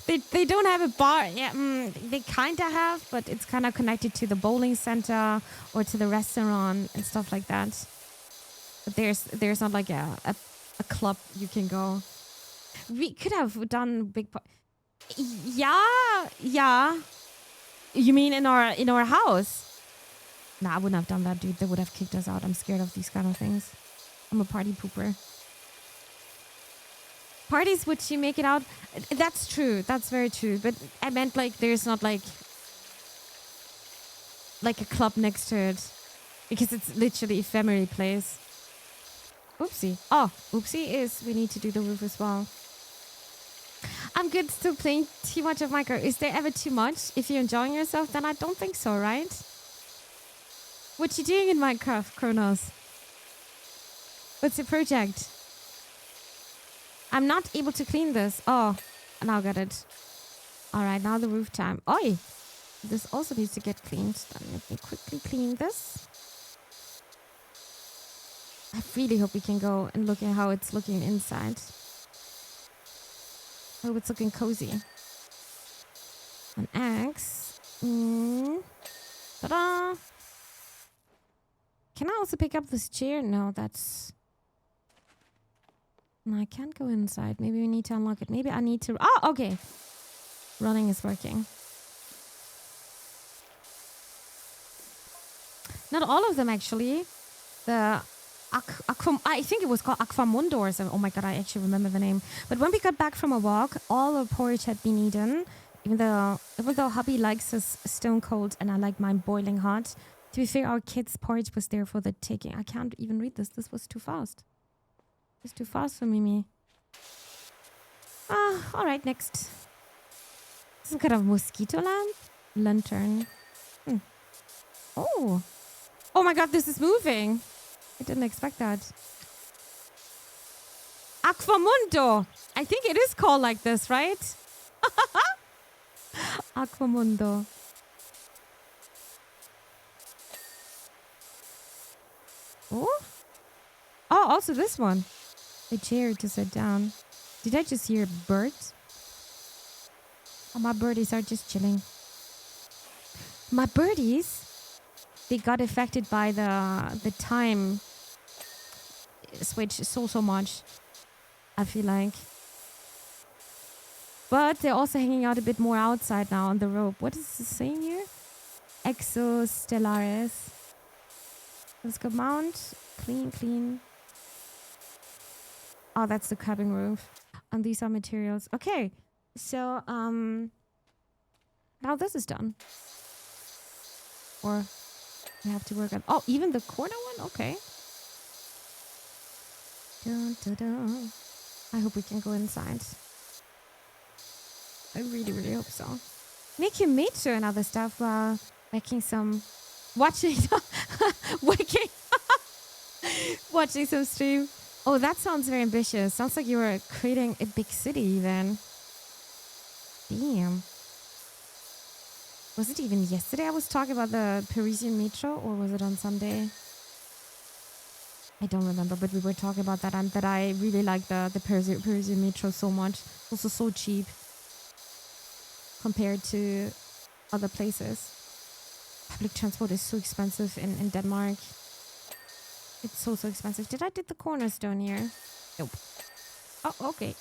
Speaker 1: They don't have a bar. Yeah, they kind of have, but it's kind of connected to the bowling center or to the restaurant and stuff like that. But there's not like a club you can go. We could have done big. Yeah. You mean in our house? Nah, I wouldn't have done that, dude. They would have kicked us out. I'm scared of these kind of things. I'm a party pooper. Parties, would you make it out? That's true. That's very true. But I meant like there's not like a club next to it. Because it's literally a family place. Oopsie. Oh, oopsie is we need to do the roof as well. I'm good still playing too much of Minecraft. Is there ever too much? If you're enjoying yourself, then I don't think so, right? What you doing in Minecraft, Kronos? What's your project? I'm not able to clean this. Oh, now I got it. Alright, now the roof time. Oi! This also needs to get cleaned. Then let me quickly clean this. I really hope we can go and look at how it's looking inside. Oh, it's looking cozy. An axe. Ta-da! Can I also pick up this chair? No, that's... No, I can't go inside. Maybe we need to unlock it. Maybe I need to... Oh, okay. Running is working. Not all of them, actually. The... I think it was called Aquamundo or something. Oh my God, I actually remember the name. But when we got back from a walk, all the porridge had been eaten. Even though hubby likes his stone cold and I like mine boiling hot. To be fair, our kids' porridge was there for the taking. I can't even read this. This was too fast. It's too fast for Mimi. All right, next. Some kind of mosquito lamp? Lantern. Oh. Oh my God, this is moving. I didn't expect that. Aquamundo. I think it is called like this, right? Aquamundo. Oh. Oh, also this one. A chair to sit down. Did I just hear birds? Oh, my birdies are just chilling. My birdies? They got affected by the time switch so much, I feel like. But they're also hanging out a bit more outside now on the rope. What is this saying here? Exostellaris. Let's go mount. Clean. Oh, that's the cabin roof. And these are materials. Okay. So, now this is done. Or... we have to work on... Oh, even the corner one? Okay. Dun, dun, dun. I hope we can go inside. I really, really hope so. Making meter and other stuff while making some... Watching some stream. Oh, that sounds very ambitious. Sounds like you were creating a big city even. Damn. Was it even yesterday I was talking about the Parisian metro, or was it on Sunday? I don't remember, but we were talking about that and that I really like the Parisian metro so much. Also so cheap compared to other places. Public transport is so expensive in Denmark. It's so expensive. Did I did the cornerstone here? Nope. Oh, okay.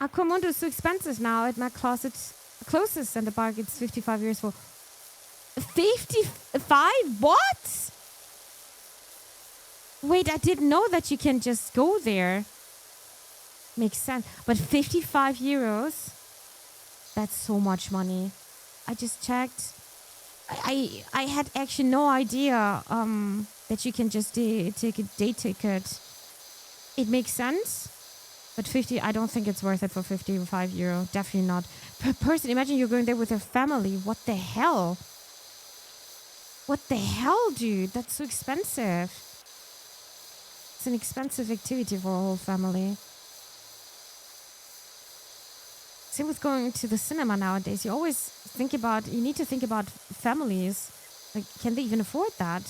Speaker 1: Aquamundo is so expensive now at my closet. Closest in the park, it's 55 years for 55? What? Wait, I didn't know that you can just go there. Makes sense. But 55 euros? That's so much money. I just checked. I had actually no idea that you can just take a day ticket. It makes sense. But 50, I don't think it's worth it for 55 euro. Definitely not. Per person, imagine you're going there with your family. What the hell? What the hell, dude? That's so expensive. It's an expensive activity for a whole family. Same with going to the cinema nowadays. You need to think about families. Like, can they even afford that?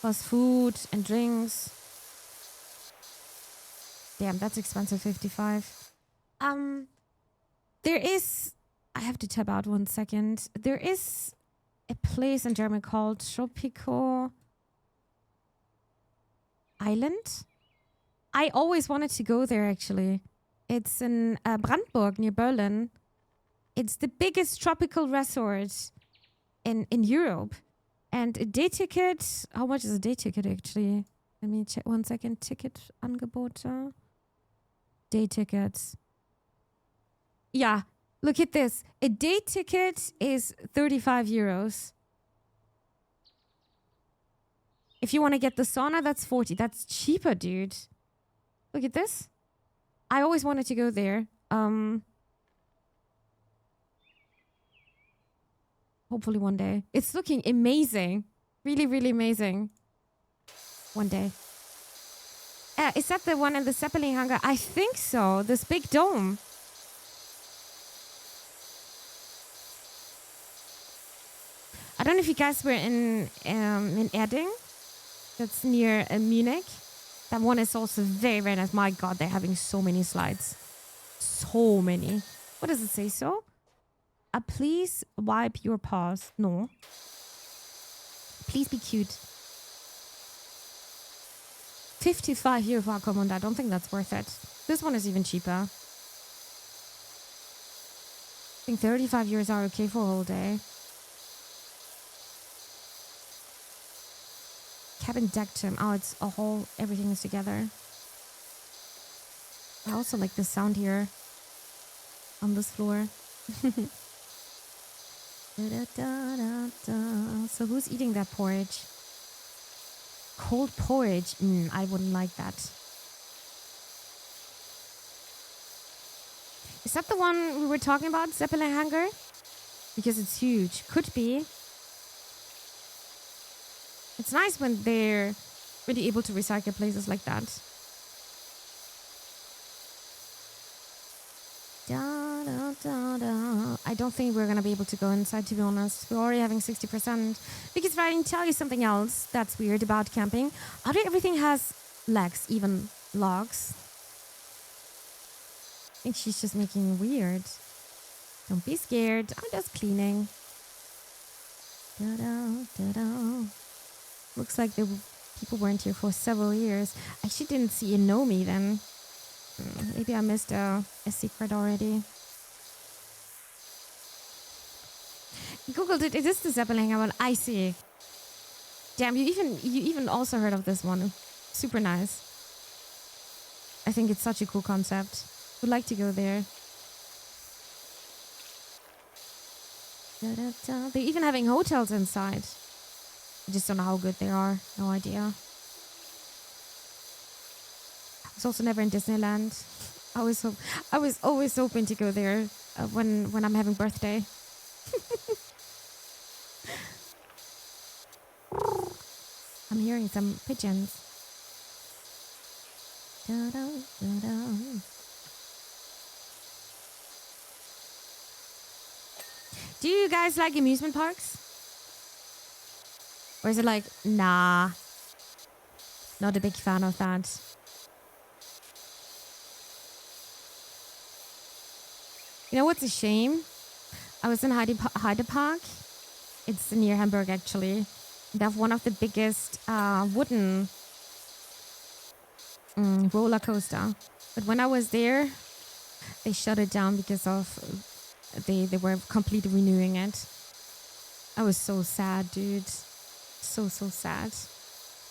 Speaker 1: Plus food and drinks. Damn, that's expensive, 55. I have to tab out 1 second. There is a place in Germany called Tropico Island. I always wanted to go there, actually. It's in Brandenburg, near Berlin. It's the biggest tropical resort in Europe. And a day ticket, how much is a day ticket, actually? Let me check 1 second. Ticketangebote. Day tickets. Yeah, look at this. A day ticket is 35 euros. If you want to get the sauna, that's 40. That's cheaper, dude. Look at this. I always wanted to go there. Hopefully one day. It's looking amazing. Really, really amazing. One day. Is that the one in the Zeppelin hangar? I think so. This big dome. I don't know if you guys were in Erding. That's near Munich. That one is also very, very nice. My God, they're having so many slides. So many. What does it say so? Please wipe your paws. No. Please be cute. 55 euro for Aquamundo. I don't think that's worth it. This one is even cheaper. I think 35 euros are okay for a whole day. Cabin deck gym. Oh, it's a whole, everything is together. I also like the sound here on this floor. So who's eating that porridge? Cold porridge. I wouldn't like that. Is that the one we were talking about? Zeppelin hangar? Because it's huge. Could be. It's nice when they're really able to recycle places like that. I don't think we're going to be able to go inside, to be honest. We're already having 60%. Because if I didn't tell you something else that's weird about camping, everything has legs, even logs. I think she's just making weird. Don't be scared. I'm just cleaning. Looks like the people weren't here for several years. I actually didn't see a Nomi then. Maybe I missed a secret already. Googled it. It is the Zeppelin one. I see. Damn, you even also heard of this one. Super nice. I think it's such a cool concept. Would like to go there. They're even having hotels inside. I just don't know how good they are. No idea. I was also never in Disneyland. I was always hoping to go there when I'm having birthday. I'm hearing some pigeons. Do you guys like amusement parks? Or is it like, nah, not a big fan of that? You know what's a shame? I was in Heide Park. It's near Hamburg, actually. They have one of the biggest wooden roller coaster. But when I was there, they shut it down because of they were completely renewing it. I was so sad, dude. So sad.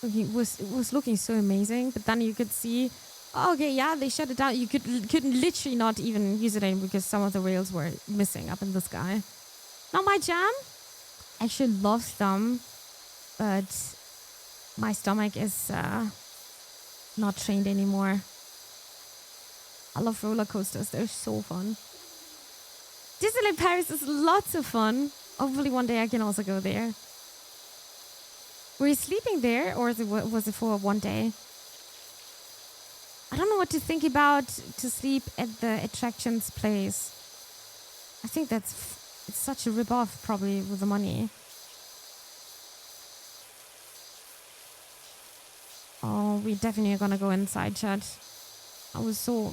Speaker 1: It was looking so amazing, but then you could see, oh, okay, yeah, they shut it down. You couldn't literally not even use it anymore because some of the rails were missing up in the sky. Not my jam. I actually love them, but my stomach is not trained anymore. I love roller coasters. They're so fun. Disneyland Paris is lots of fun. Hopefully one day I can also go there. Were you sleeping there, or was it for one day? I don't know what to think about to sleep at the attractions place. I think it's such a rip-off, probably, with the money. Oh, we definitely are gonna go inside, chat. I was so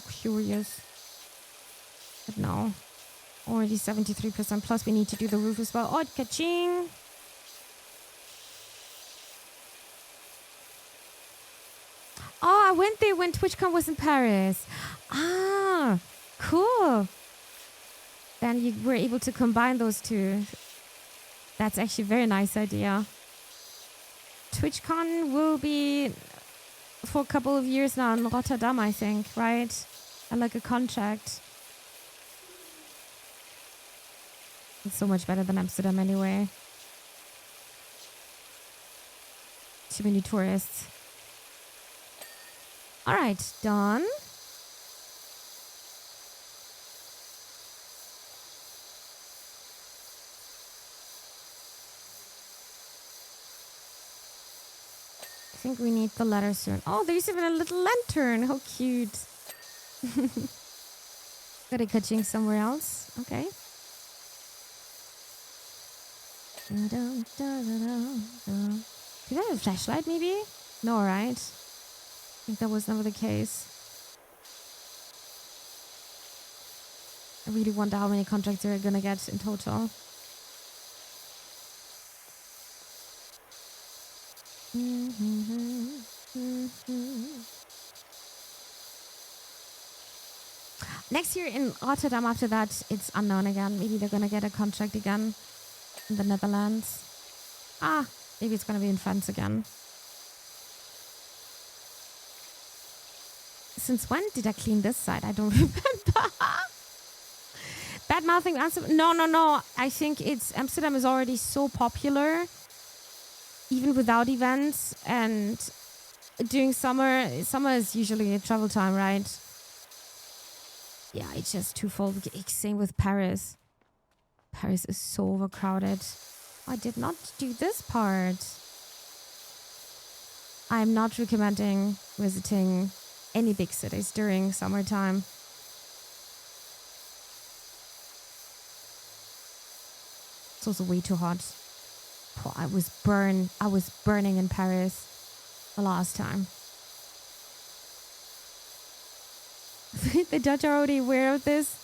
Speaker 1: curious. But no. Already 73%. Plus we need to do the roof as well. Oh, ka-ching! Oh, I went there when TwitchCon was in Paris. Ah, cool. Then you were able to combine those two. That's actually a very nice idea. TwitchCon will be for a couple of years now in Rotterdam, I think, right? I like a contract. It's so much better than Amsterdam anyway. Too many tourists. All right, done. I think we need the ladder soon. Oh, there's even a little lantern. How cute. Got a catching somewhere else. Okay. Did I have a flashlight maybe? No, right? I think that was never the case. I really wonder how many contracts they're gonna get in total. Next year in Rotterdam, after that, it's unknown again. Maybe they're gonna get a contract again in the Netherlands. Ah, maybe it's gonna be in France again. Since when did I clean this side? I don't remember. Bad mouthing Amsterdam? No. I think Amsterdam is already so popular, even without events, and during summer is usually a travel time, right? Yeah, it's just too full. Same with Paris. Paris is so overcrowded. I did not do this part. I'm not recommending visiting any big cities during summertime. It's also way too hot. Oh, I was burning in Paris the last time. The Dutch are already aware of this.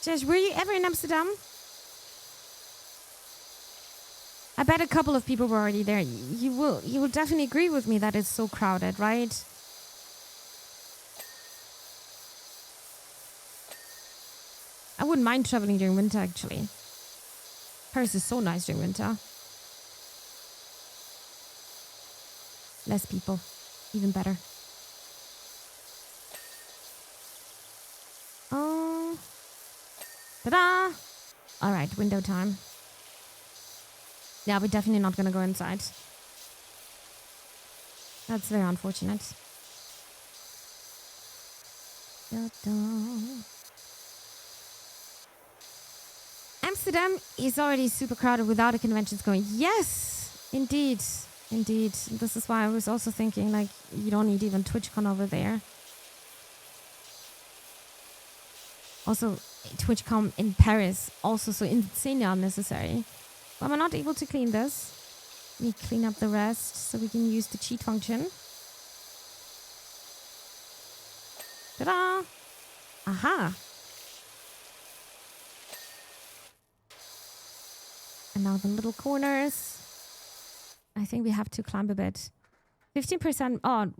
Speaker 1: Josh, were you ever in Amsterdam? I bet a couple of people were already there. You will definitely agree with me that it's so crowded, right? I wouldn't mind traveling during winter, actually. Paris is so nice during winter. Less people. Even better. Oh. Ta-da! Alright, window time. Yeah, we're definitely not going to go inside. That's very unfortunate. Amsterdam is already super crowded without the conventions going. Yes, indeed. Indeed. This is why I was also thinking, like, you don't need even TwitchCon over there. Also, TwitchCon in Paris, also so insanely unnecessary. Why am I not able to clean this? Let me clean up the rest so we can use the cheat function. Ta-da! Aha! And now the little corners. I think we have to climb a bit. 15%. Oh,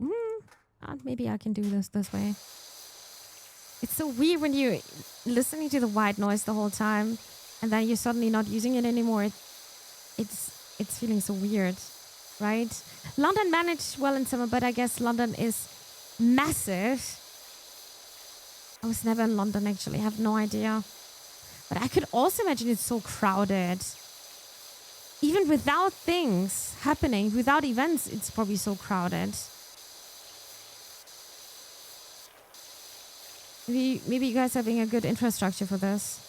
Speaker 1: maybe I can do this way. It's so weird when you're listening to the white noise the whole time and then you're suddenly not using it anymore. It's feeling so weird, right? London managed well in summer, but I guess London is massive. I was never in London, actually. I have no idea. But I could also imagine it's so crowded. Even without things happening, without events, it's probably so crowded. Maybe you guys are having a good infrastructure for this.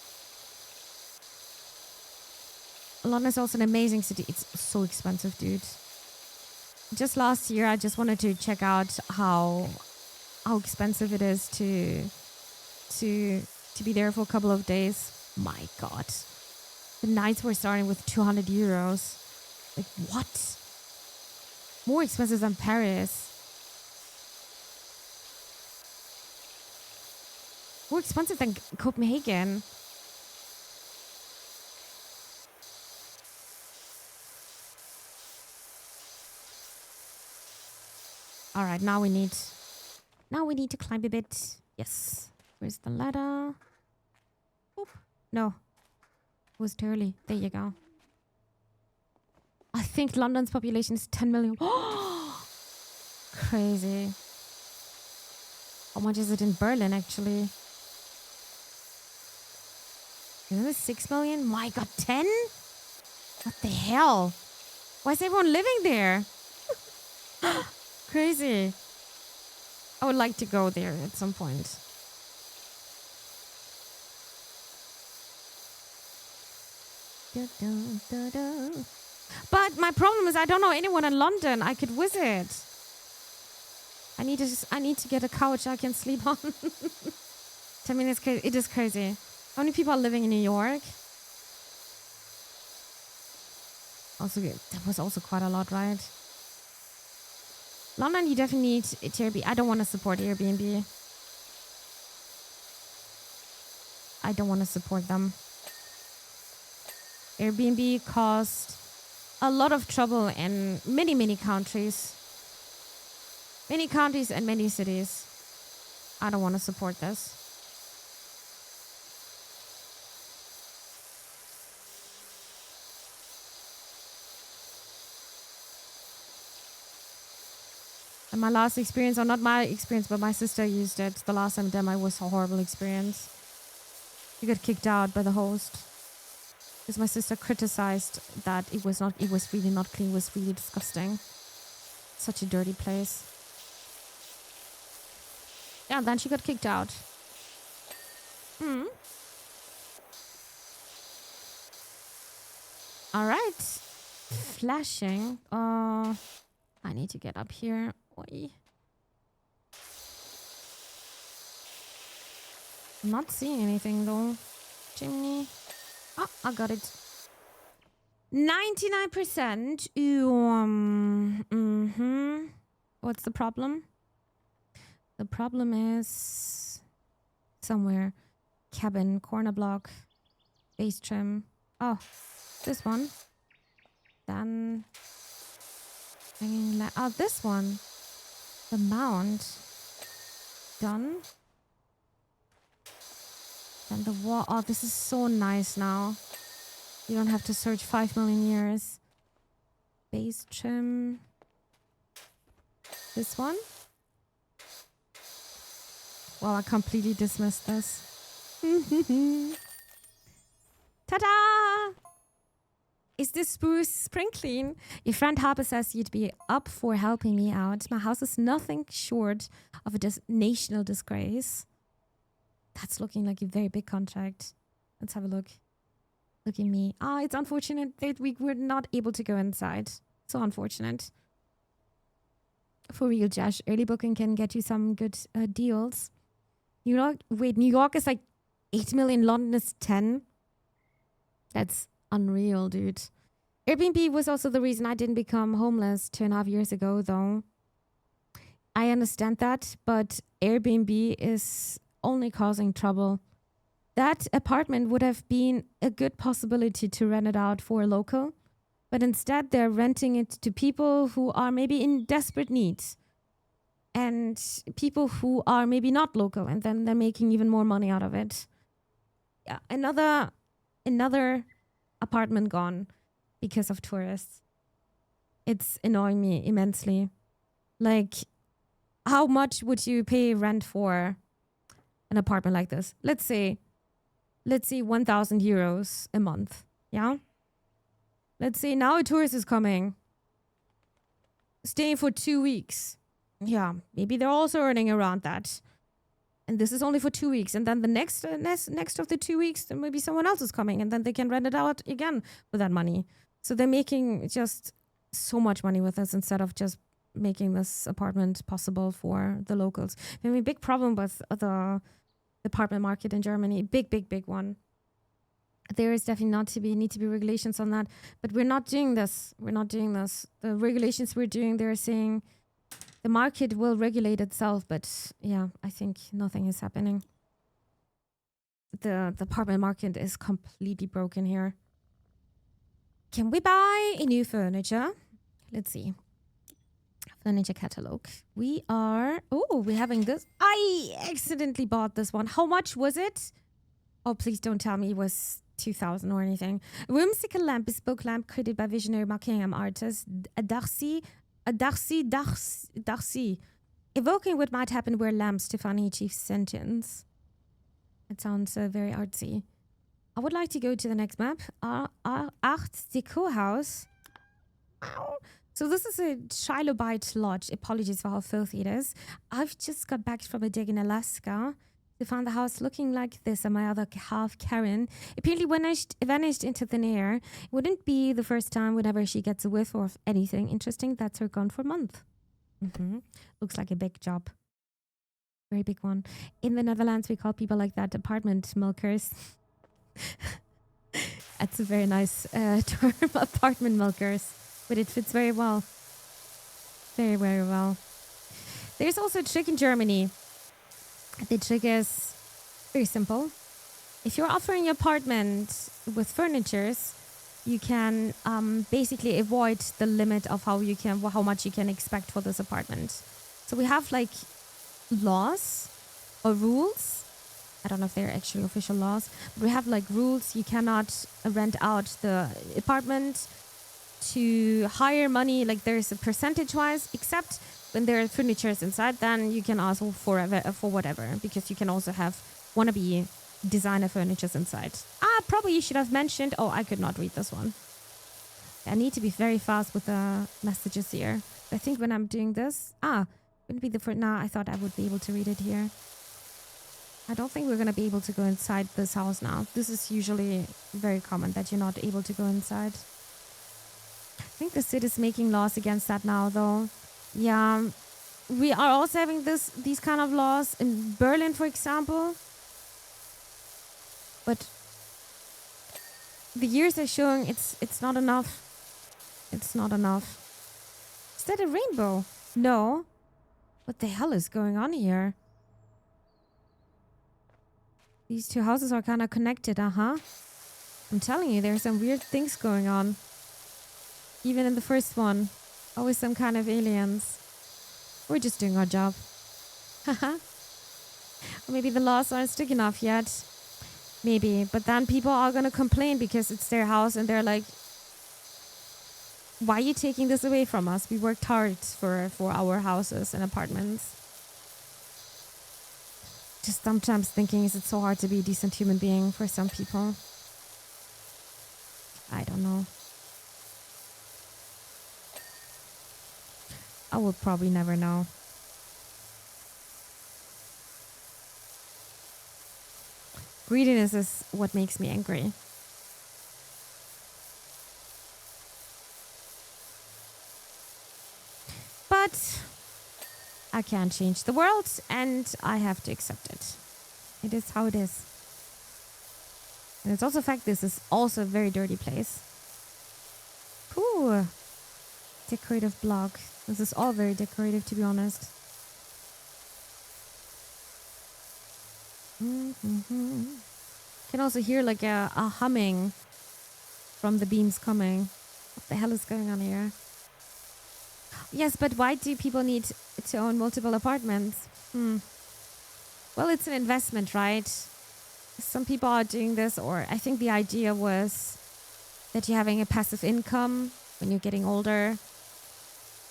Speaker 1: London is also an amazing city. It's so expensive, dude. Just last year, I just wanted to check out how expensive it is to be there for a couple of days. My God. The nights were starting with 200 euros. Like, what? More expensive than Paris. More expensive than Copenhagen. All right, now we need to climb a bit. Yes. Where's the ladder? Oop. No. It was too early. There you go. I think London's population is 10 million. Crazy. How much is it in Berlin, actually? Isn't it 6 million? My God, 10? What the hell? Why is everyone living there? Crazy. I would like to go there at some point. But my problem is I don't know anyone in London I could visit. I need to get a couch I can sleep on. I mean, it is crazy. How many people are living in New York? Also, that was also quite a lot, right? London, you definitely need Airbnb. I don't want to support Airbnb. I don't want to support them. Airbnb caused a lot of trouble in many, many countries. Many counties and many cities. I don't want to support this. And my last experience, or not my experience, but my sister used it. The last time it was a horrible experience. She got kicked out by the host. Because my sister criticized that it was really not clean, it was really disgusting. Such a dirty place. Yeah, and then she got kicked out. All right. Flashing. I need to get up here. Oi. I'm not seeing anything though. Chimney. Oh, I got it. 99%. What's the problem? The problem is somewhere. Cabin, corner block, base trim. Oh, this one. Then this one. The mount. Done. Then the wall. Oh, this is so nice now. You don't have to search 5 million years. Base trim. This one. Well, I completely dismissed this. Ta-da! Is this spruce spring clean? Your friend Harper says you'd be up for helping me out. My house is nothing short of a national disgrace. That's looking like a very big contract. Let's have a look. Look at me. Ah, it's unfortunate that we were not able to go inside. So unfortunate. For real, Josh. Early booking can get you some good deals. New York is like 8 million, London is 10. That's unreal, dude. Airbnb was also the reason I didn't become homeless 2.5 years ago, though. I understand that, but Airbnb is only causing trouble. That apartment would have been a good possibility to rent it out for a local, but instead they're renting it to people who are maybe in desperate need and people who are maybe not local, and then they're making even more money out of it. Yeah, another apartment gone because of tourists. It's annoying me immensely. Like, how much would you pay rent for an apartment like this? Let's say 1,000 euros a month. Yeah. Let's say now a tourist is coming, staying for 2 weeks. Yeah, maybe they're also earning around that. And this is only for 2 weeks. And then the next of the 2 weeks, then maybe someone else is coming, and then they can rent it out again with that money. So they're making just so much money with this instead of just making this apartment possible for the locals. We have a big problem with the apartment market in Germany. Big one. There is definitely need to be regulations on that, but we're not doing this. The regulations we're doing, they're saying the market will regulate itself, but yeah, I think nothing is happening. The apartment market is completely broken here. Can we buy a new furniture? Let's see. Furniture catalog. We're having this. I accidentally bought this one. How much was it? Oh, please don't tell me it was 2,000 or anything. A whimsical lamp, bespoke lamp created by visionary Buckingham artist Darcy. Evoking what might happen where lamps Stefani achieves sentience. It sounds very artsy. I would like to go to the next map. Art Deco House. So this is a Trilobite Lodge. Apologies for how filthy it is. I've just got back from a dig in Alaska to find the house looking like this, and my other half, Karen, apparently vanished into thin air. It wouldn't be the first time whenever she gets a whiff of anything interesting that's her gone for a month. Looks like a big job. Very big one. In the Netherlands, we call people like that apartment milkers. That's a very nice term, apartment milkers. But it fits very well. Very, very well. There's also a trick in Germany. The trick is very simple. If you're offering your apartment with furnitures, you can basically avoid the limit of how much you can expect for this apartment. So we have like laws or rules. I don't know if they're actually official laws, but we have like rules. You cannot rent out the apartment to higher money, like there's a percentage wise, except when there are furnitures inside, then you can ask for whatever, because you can also have wannabe designer furnitures inside. Probably you should have mentioned. Oh, I could not read this one. I need to be very fast with the messages here. I think when I'm doing this, wouldn't be the first. Nah, I thought I would be able to read it here. I don't think we're gonna be able to go inside this house now. This is usually very common that you're not able to go inside. I think the city is making laws against that now, though. Yeah, we are also having these kind of laws in Berlin, for example. But the years are showing it's not enough. It's not enough. Is that a rainbow? No. What the hell is going on here? These two houses are kind of connected, I'm telling you, there's some weird things going on. Even in the first one. Always some kind of aliens. We're just doing our job. Or maybe the laws aren't strict enough yet. Maybe. But then people are going to complain because it's their house and they're like, why are you taking this away from us? We worked hard for our houses and apartments. Just sometimes thinking, is it so hard to be a decent human being for some people? I don't know. I will probably never know. Greediness is what makes me angry. But I can't change the world, and I have to accept it. It is how it is. And it's also a fact this is also a very dirty place. Ooh. Decorative block. This is all very decorative, to be honest. Can also hear like a humming from the beams coming. What the hell is going on here? Yes, but why do people need to own multiple apartments? Well, it's an investment, right? Some people are doing this, or I think the idea was that you're having a passive income when you're getting older.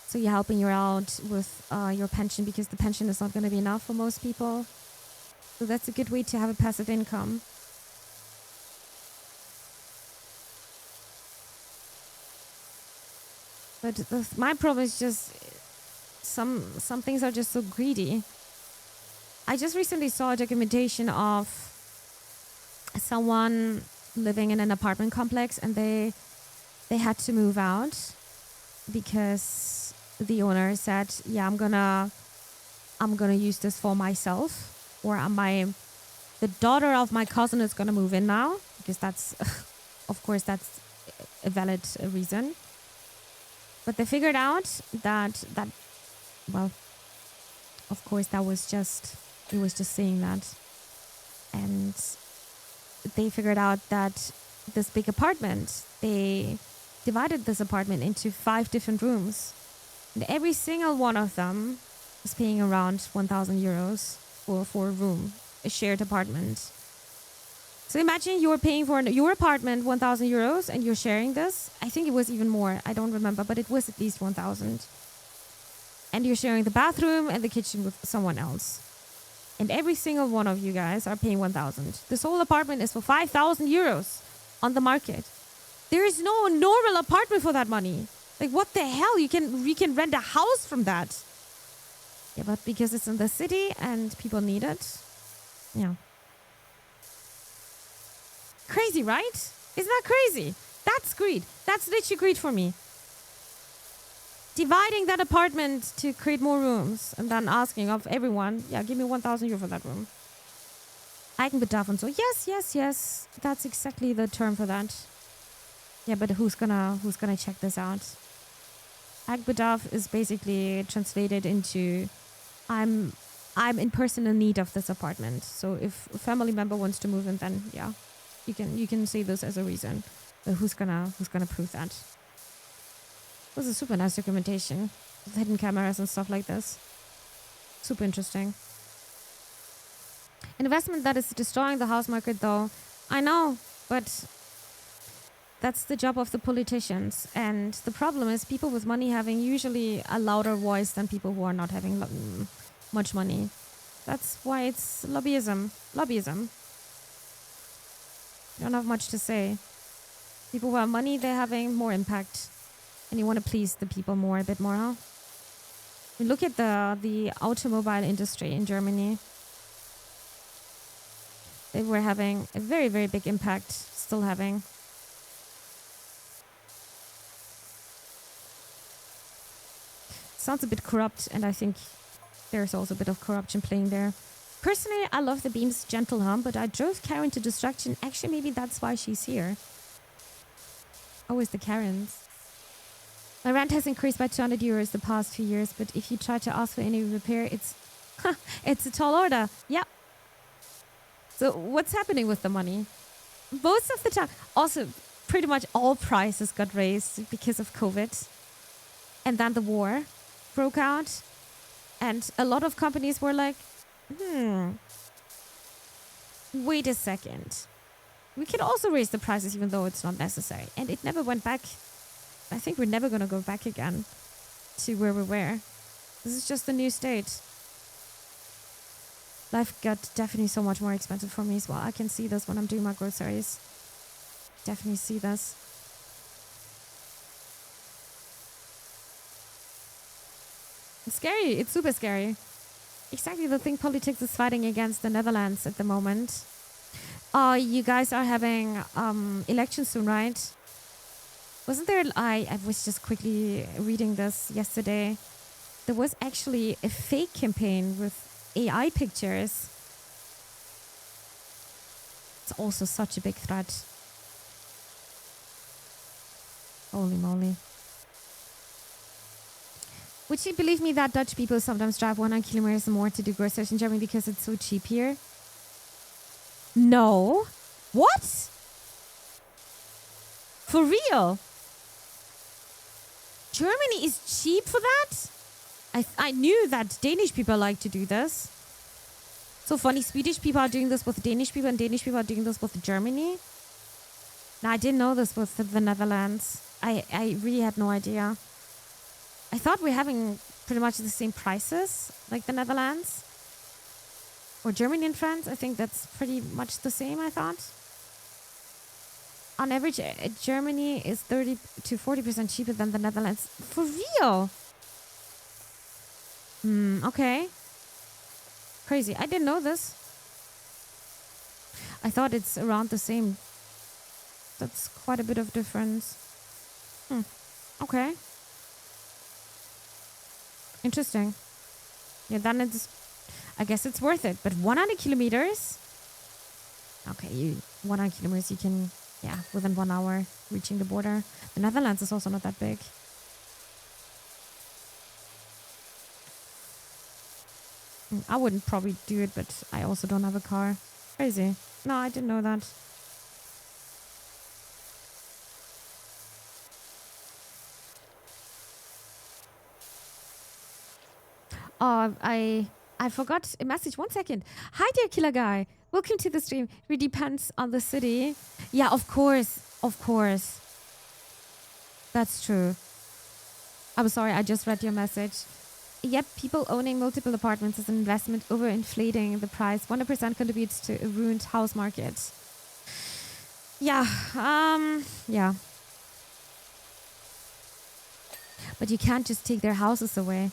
Speaker 1: So you're helping you out with your pension, because the pension is not going to be enough for most people. So that's a good way to have a passive income. But my problem is just some things are just so greedy. I just recently saw a documentation of someone living in an apartment complex, and they had to move out because the owner said, "Yeah, I'm gonna use this for myself, or the daughter of my cousin is gonna move in now," because that's, of course, that's a valid reason. But they figured out that well, of course, it was just saying that, and they figured out that this big apartment, they divided this apartment into 5 different rooms, and every single one of them was paying around 1,000 euros for a room, a shared apartment. So imagine you're paying for your apartment 1,000 euros and you're sharing this. I think it was even more. I don't remember, but it was at least 1,000. And you're sharing the bathroom and the kitchen with someone else. And every single one of you guys are paying 1,000. This whole apartment is for 5,000 euros on the market. There is no normal apartment for that money. Like, what the hell? You can rent a house from that. Yeah, but because it's in the city and people need it. Yeah. Crazy, right? Isn't that crazy? That's greed. That's literally greed for me. Dividing that apartment to create more rooms and then asking of everyone, yeah, give me 1,000 euro for that room. Eigenbedarf and so. Yes. That's exactly the term for that. Yeah, but who's gonna check this out? Eigenbedarf is basically translated into I'm in personal need of this apartment. So if a family member wants to move in, then yeah, you can say this as a reason. But who's gonna prove that? It was a super nice documentation with hidden cameras and stuff like this. Super interesting. An investment that is destroying the house market, though. I know, but that's the job of the politicians. And the problem is people with money having usually a louder voice than people who are not having much money. That's why it's lobbyism. Lobbyism. You don't have much to say. People who have money, they're having more impact. And you want to please the people a bit more, huh? You look at the automobile industry in Germany. They were having a very, very big impact. Still having. Sounds a bit corrupt, and I think there's also a bit of corruption playing there. Personally, I love the Beam's gentle hum, but I drove Karen to distraction. Actually, maybe that's why she's here. Always the Karens. My rent has increased by 200 euros the past few years, but if you try to ask for any repair, it's a tall order. Yeah. So what's happening with the money? Most of the time, also pretty much all prices got raised because of COVID. And then the war broke out. And a lot of companies were like, wait a second. We can also raise the prices even though it's not necessary. And it never went back. I think we're never going to go back again to where we were. This is just the new state. Life got definitely so much more expensive for me as well. I can see this when I'm doing my groceries. Definitely see this. It's scary. It's super scary. Exactly the thing politics is fighting against the Netherlands at the moment. You guys are having elections soon, right? Wasn't there... I was just quickly reading this yesterday. there was actually a fake campaign with AI pictures. It's also such a big threat. Holy moly. Would you believe me that Dutch people sometimes drive 100 kilometers more to do groceries in Germany because it's so cheap here? No. What? For real? Germany is cheap for that? I knew that Danish people like to do this. So funny, Swedish people are doing this with Danish people and Danish people are doing this with Germany. No, I didn't know this with the Netherlands. I really had no idea. I thought we're having pretty much the same prices like the Netherlands. Or Germany and France. I think that's pretty much the same, I thought. On average, Germany is 30 to 40% cheaper than the Netherlands. For real? Okay. Crazy. I didn't know this. I thought it's around the same. That's quite a bit of difference. Okay. Interesting. Yeah, then it's... I guess it's worth it. But 100 kilometers? Okay, 100 kilometers you can... Yeah, within 1 hour reaching the border. The Netherlands is also not that big. I wouldn't probably do it, but I also don't have a car. Crazy. No, I didn't know that. Oh, I forgot a message. 1 second. Hi there, killer guy. Welcome to the stream. It depends on the city. Yeah, of course. Of course. That's true. I'm sorry, I just read your message. Yep, people owning multiple apartments is an investment overinflating the price. 100% contributes to a ruined house market. Yeah, yeah. But you can't just take their houses away.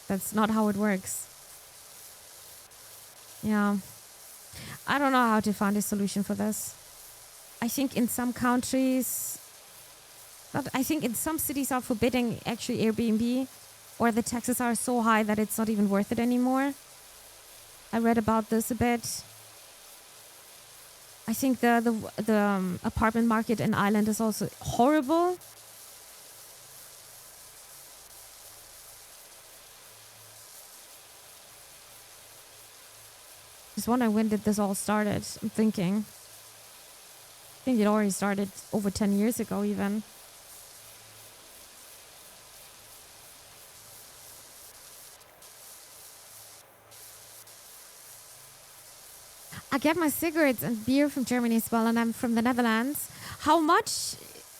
Speaker 1: That's not how it works. Yeah. I don't know how to find a solution for this. I think in some countries... I think in some cities are forbidding actually Airbnb, or the taxes are so high that it's not even worth it anymore. I read about this a bit. I think the apartment market in Ireland is also horrible. Just wondering, when did this all started? I'm thinking. I think it already started over 10 years ago even. I get my cigarettes and beer from Germany as well, and I'm from the Netherlands. How much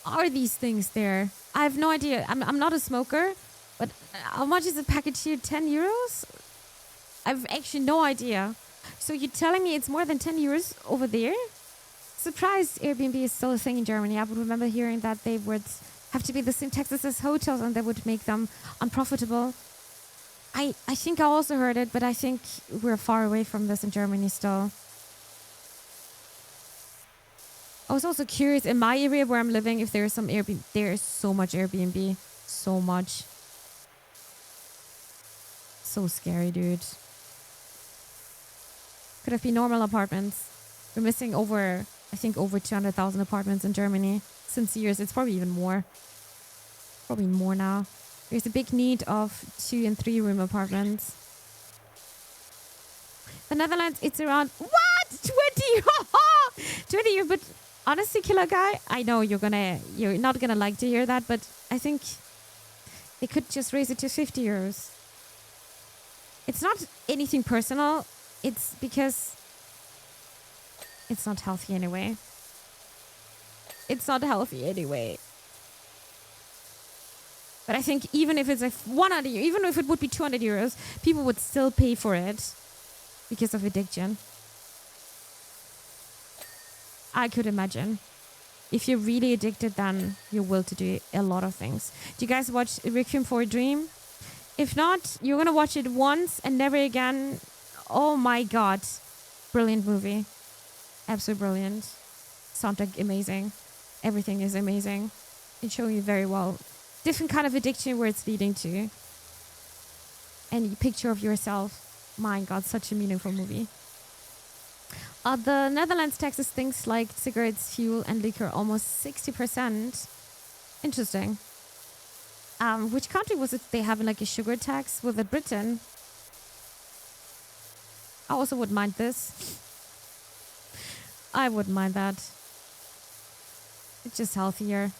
Speaker 1: are these things there? I have no idea. I'm not a smoker, but how much is a package here? 10 euros? I've actually no idea. So you're telling me it's more than 10 euros over there? Surprised Airbnb is still a thing in Germany. I would remember hearing that they would have to pay the same taxes as hotels and that would make them unprofitable. I think I also heard it, but I think we're far away from this in Germany still. I was also curious in my area where I'm living if there's some Airbnb. There is so much Airbnb. So much. So scary, dude. Could have been normal apartments. We're missing over 200,000 apartments in Germany since years. It's probably even more. Probably more now. There's a big need of 2 and 3 room apartments. The Netherlands, it's around... What? 20? 20, but honestly, killer guy, I know you're not gonna like to hear that, but I think they could just raise it to 50 euros. It's not anything personal. It's because it's not healthy anyway. It's not healthy anyway. But I think even if it's 100, even if it would be 200 euros, people would still pay for it because of addiction. I could imagine. If you're really addicted, then you're will to do a lot of things. Do you guys watch Requiem for a Dream? If not, you're going to watch it once and never again. Oh my God. Brilliant movie. Absolutely brilliant. Soundtrack amazing. Everything is amazing. It's showing you very well. Different kind of addiction where it's leading to. and a picture of yourself. My God, such a meaningful movie. The Netherlands taxes things like cigarettes, fuel, and liquor almost 60%. Interesting. Which country was it they have like a sugar tax? Was it Britain? I also wouldn't mind this. I wouldn't mind that. It's just healthier.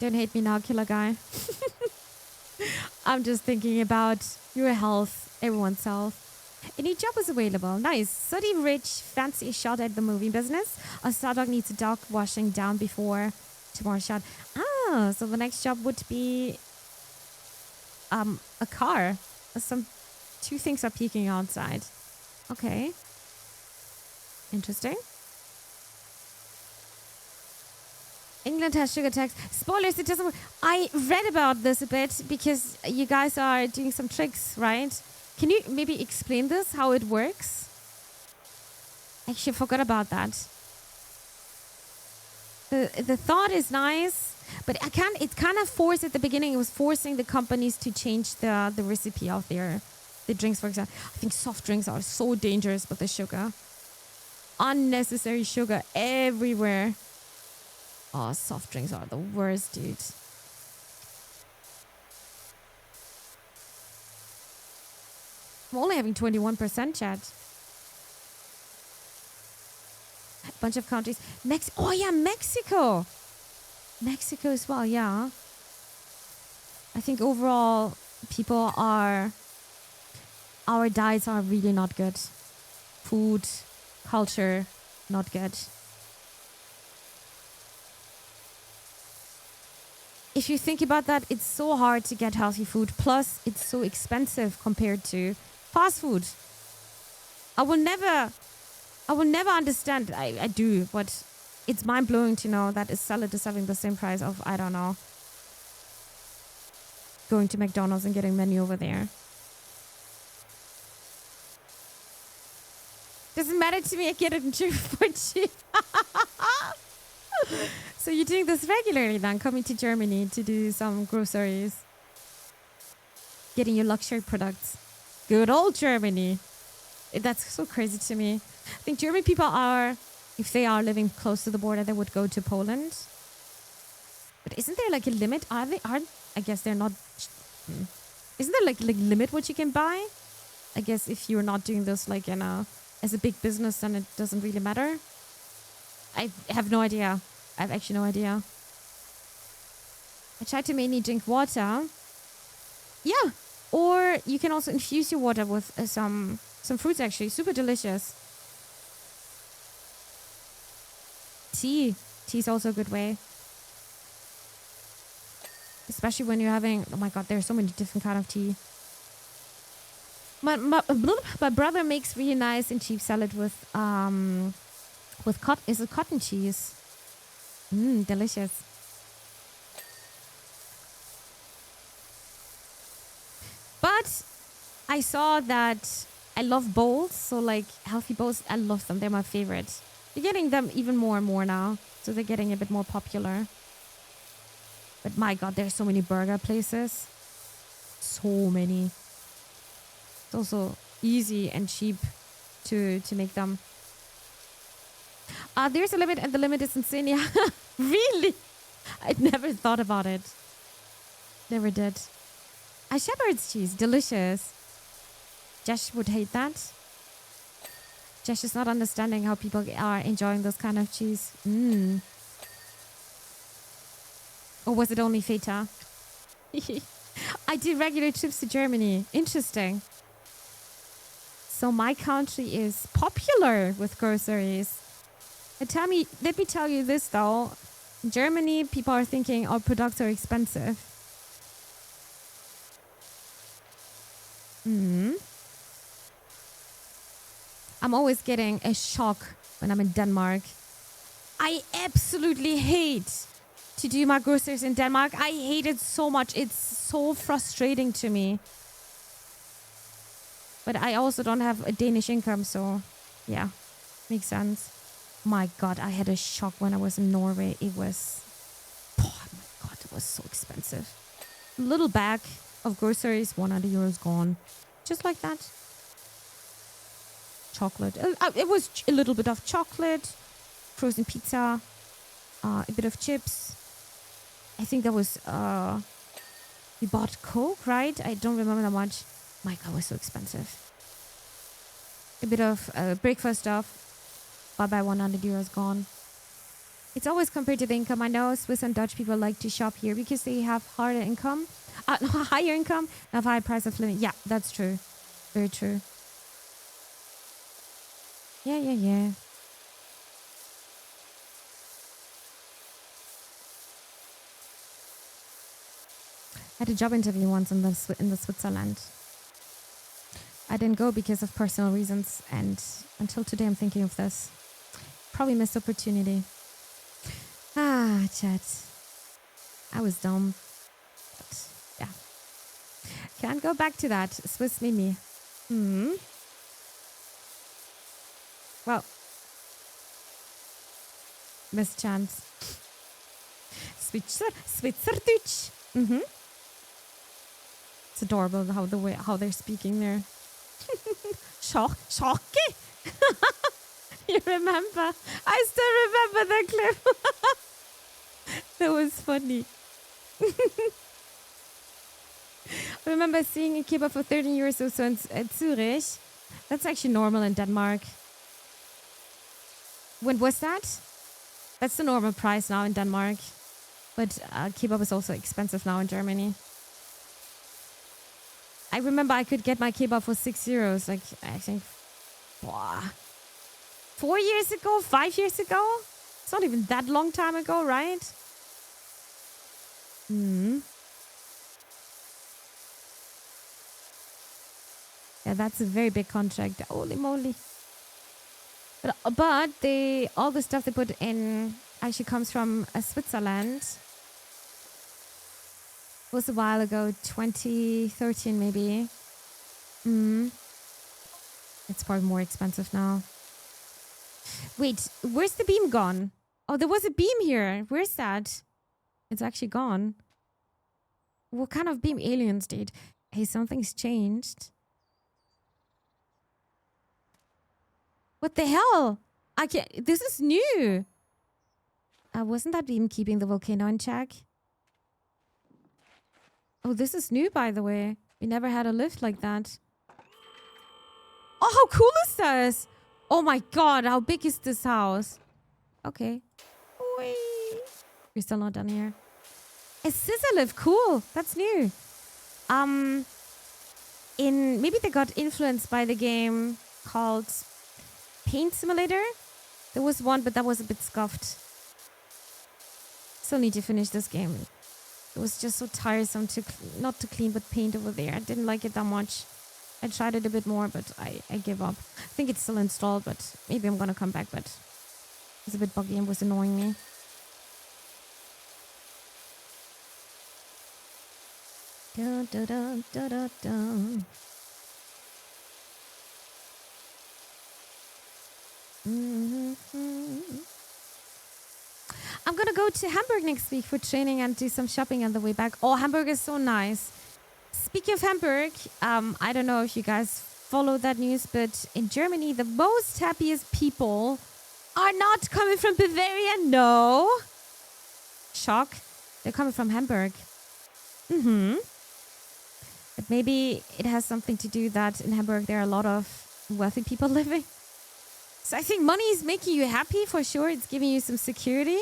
Speaker 1: Don't hate me now, killer guy. I'm just thinking about your health, everyone's health. A new job was available. Nice. Sooty rich, fancy shot at the movie business. A star dog needs a dog washing down before tomorrow's shot. Ah, so the next job would be a car. Some two things are peeking outside. Okay. Interesting. England has sugar tax. Spoilers, it doesn't work. I read about this a bit because you guys are doing some tricks, right? Can you maybe explain this, how it works? Actually, I forgot about that. The thought is nice, but it's kind of forced at the beginning. It was forcing the companies to change the recipe of the drinks, for example. I think soft drinks are so dangerous with the sugar. Unnecessary sugar everywhere. Oh, soft drinks are the worst, dude. I'm only having 21% chat. A bunch of countries. Oh yeah, Mexico. Mexico as well, yeah. I think overall our diets are really not good. Food, culture, not good. If you think about that, it's so hard to get healthy food. Plus, it's so expensive compared to fast food. I will never understand. I do, but it's mind blowing to know that a salad is having the same price of, I don't know, going to McDonald's and getting menu over there. Doesn't matter to me. I get it in cheap for cheap. So you're doing this regularly then, coming to Germany to do some groceries, getting your luxury products. Good old Germany. That's so crazy to me. I think German people are, if they are living close to the border, they would go to Poland. But isn't there like a limit? I guess they're not. Isn't there like a limit what you can buy? I guess if you're not doing this like as a big business, then it doesn't really matter. I have no idea. I have actually no idea. I try to mainly drink water. Yeah. Or you can also infuse your water with some fruits, actually. Super delicious. Tea. Tea is also a good way. Especially when you're having... Oh my God, there's so many different kind of tea. My brother makes really nice and cheap salad with cotton cheese. Delicious. But I saw that I love bowls, so like healthy bowls, I love them. They're my favorite. You're getting them even more and more now, so they're getting a bit more popular. But my God, there's so many burger places. So many. It's also easy and cheap to make them. There's a limit, and the limit is insane. Yeah. Really? I'd never thought about it. Never did. A shepherd's cheese. Delicious. Josh would hate that. Josh is not understanding how people are enjoying this kind of cheese. Or was it only feta? I do regular trips to Germany. Interesting. So my country is popular with groceries. Let me tell you this though. In Germany, people are thinking our products are expensive. I'm always getting a shock when I'm in Denmark. I absolutely hate to do my groceries in Denmark. I hate it so much. It's so frustrating to me. But I also don't have a Danish income, so yeah, makes sense. My God, I had a shock when I was in Norway. It was was so expensive. Little bag of groceries, 100 euros gone. Just like that. Chocolate. It was a little bit of chocolate, frozen pizza, a bit of chips. I think that was, we bought Coke, right? I don't remember that much. My God, it was so expensive. A bit of breakfast stuff. Bye-bye, 100 euros gone. It's always compared to the income. I know Swiss and Dutch people like to shop here because they have higher income, higher income, have higher price of living. Yeah, that's true. Very true. Yeah. I had a job interview once in the Switzerland. I didn't go because of personal reasons, and until today I'm thinking of this. Probably missed opportunity. Chat. I was dumb. But, yeah. Can't go back to that. Swiss Mimi. Well. Missed chance. Schweizerdeutsch. It's adorable how they're speaking there. Schocke. You remember? I still remember that clip. That was funny. I remember seeing a kebab for 13 euros or so in Zurich. That's actually normal in Denmark. When was that? That's the normal price now in Denmark. But kebab is also expensive now in Germany. I remember I could get my kebab for 6 euros. Like, I think, 4 years ago, 5 years ago? It's not even that long time ago, right? Yeah, that's a very big contract. Holy moly. But all the stuff they put in actually comes from Switzerland. It was a while ago, 2013 maybe. It's probably more expensive now. Wait, where's the beam gone? Oh, there was a beam here. Where's that? It's actually gone. What kind of beam? Aliens did. Hey, something's changed. What the hell? I can't. This is new. Wasn't that beam keeping the volcano in check? Oh, this is new, by the way. We never had a lift like that. Oh, how cool is this? Oh my God, how big is this house? Okay. Whee. We're still not done here. A scissor lift, cool. That's new. Maybe they got influenced by the game called Paint Simulator. There was one, but that was a bit scuffed. Still need to finish this game. It was just so tiresome not to clean but paint over there. I didn't like it that much. I tried it a bit more, but I gave up. I think it's still installed, but maybe I'm gonna come back, but it's a bit buggy and was annoying me. Dun, dun, dun, dun, dun, dun. I'm gonna go to Hamburg next week for training and do some shopping on the way back. Oh, Hamburg is so nice. Speaking of Hamburg, I don't know if you guys follow that news, but in Germany, the most happiest people are not coming from Bavaria. No. Shock. They're coming from Hamburg. But maybe it has something to do that in Hamburg there are a lot of wealthy people living. So I think money is making you happy for sure. It's giving you some security.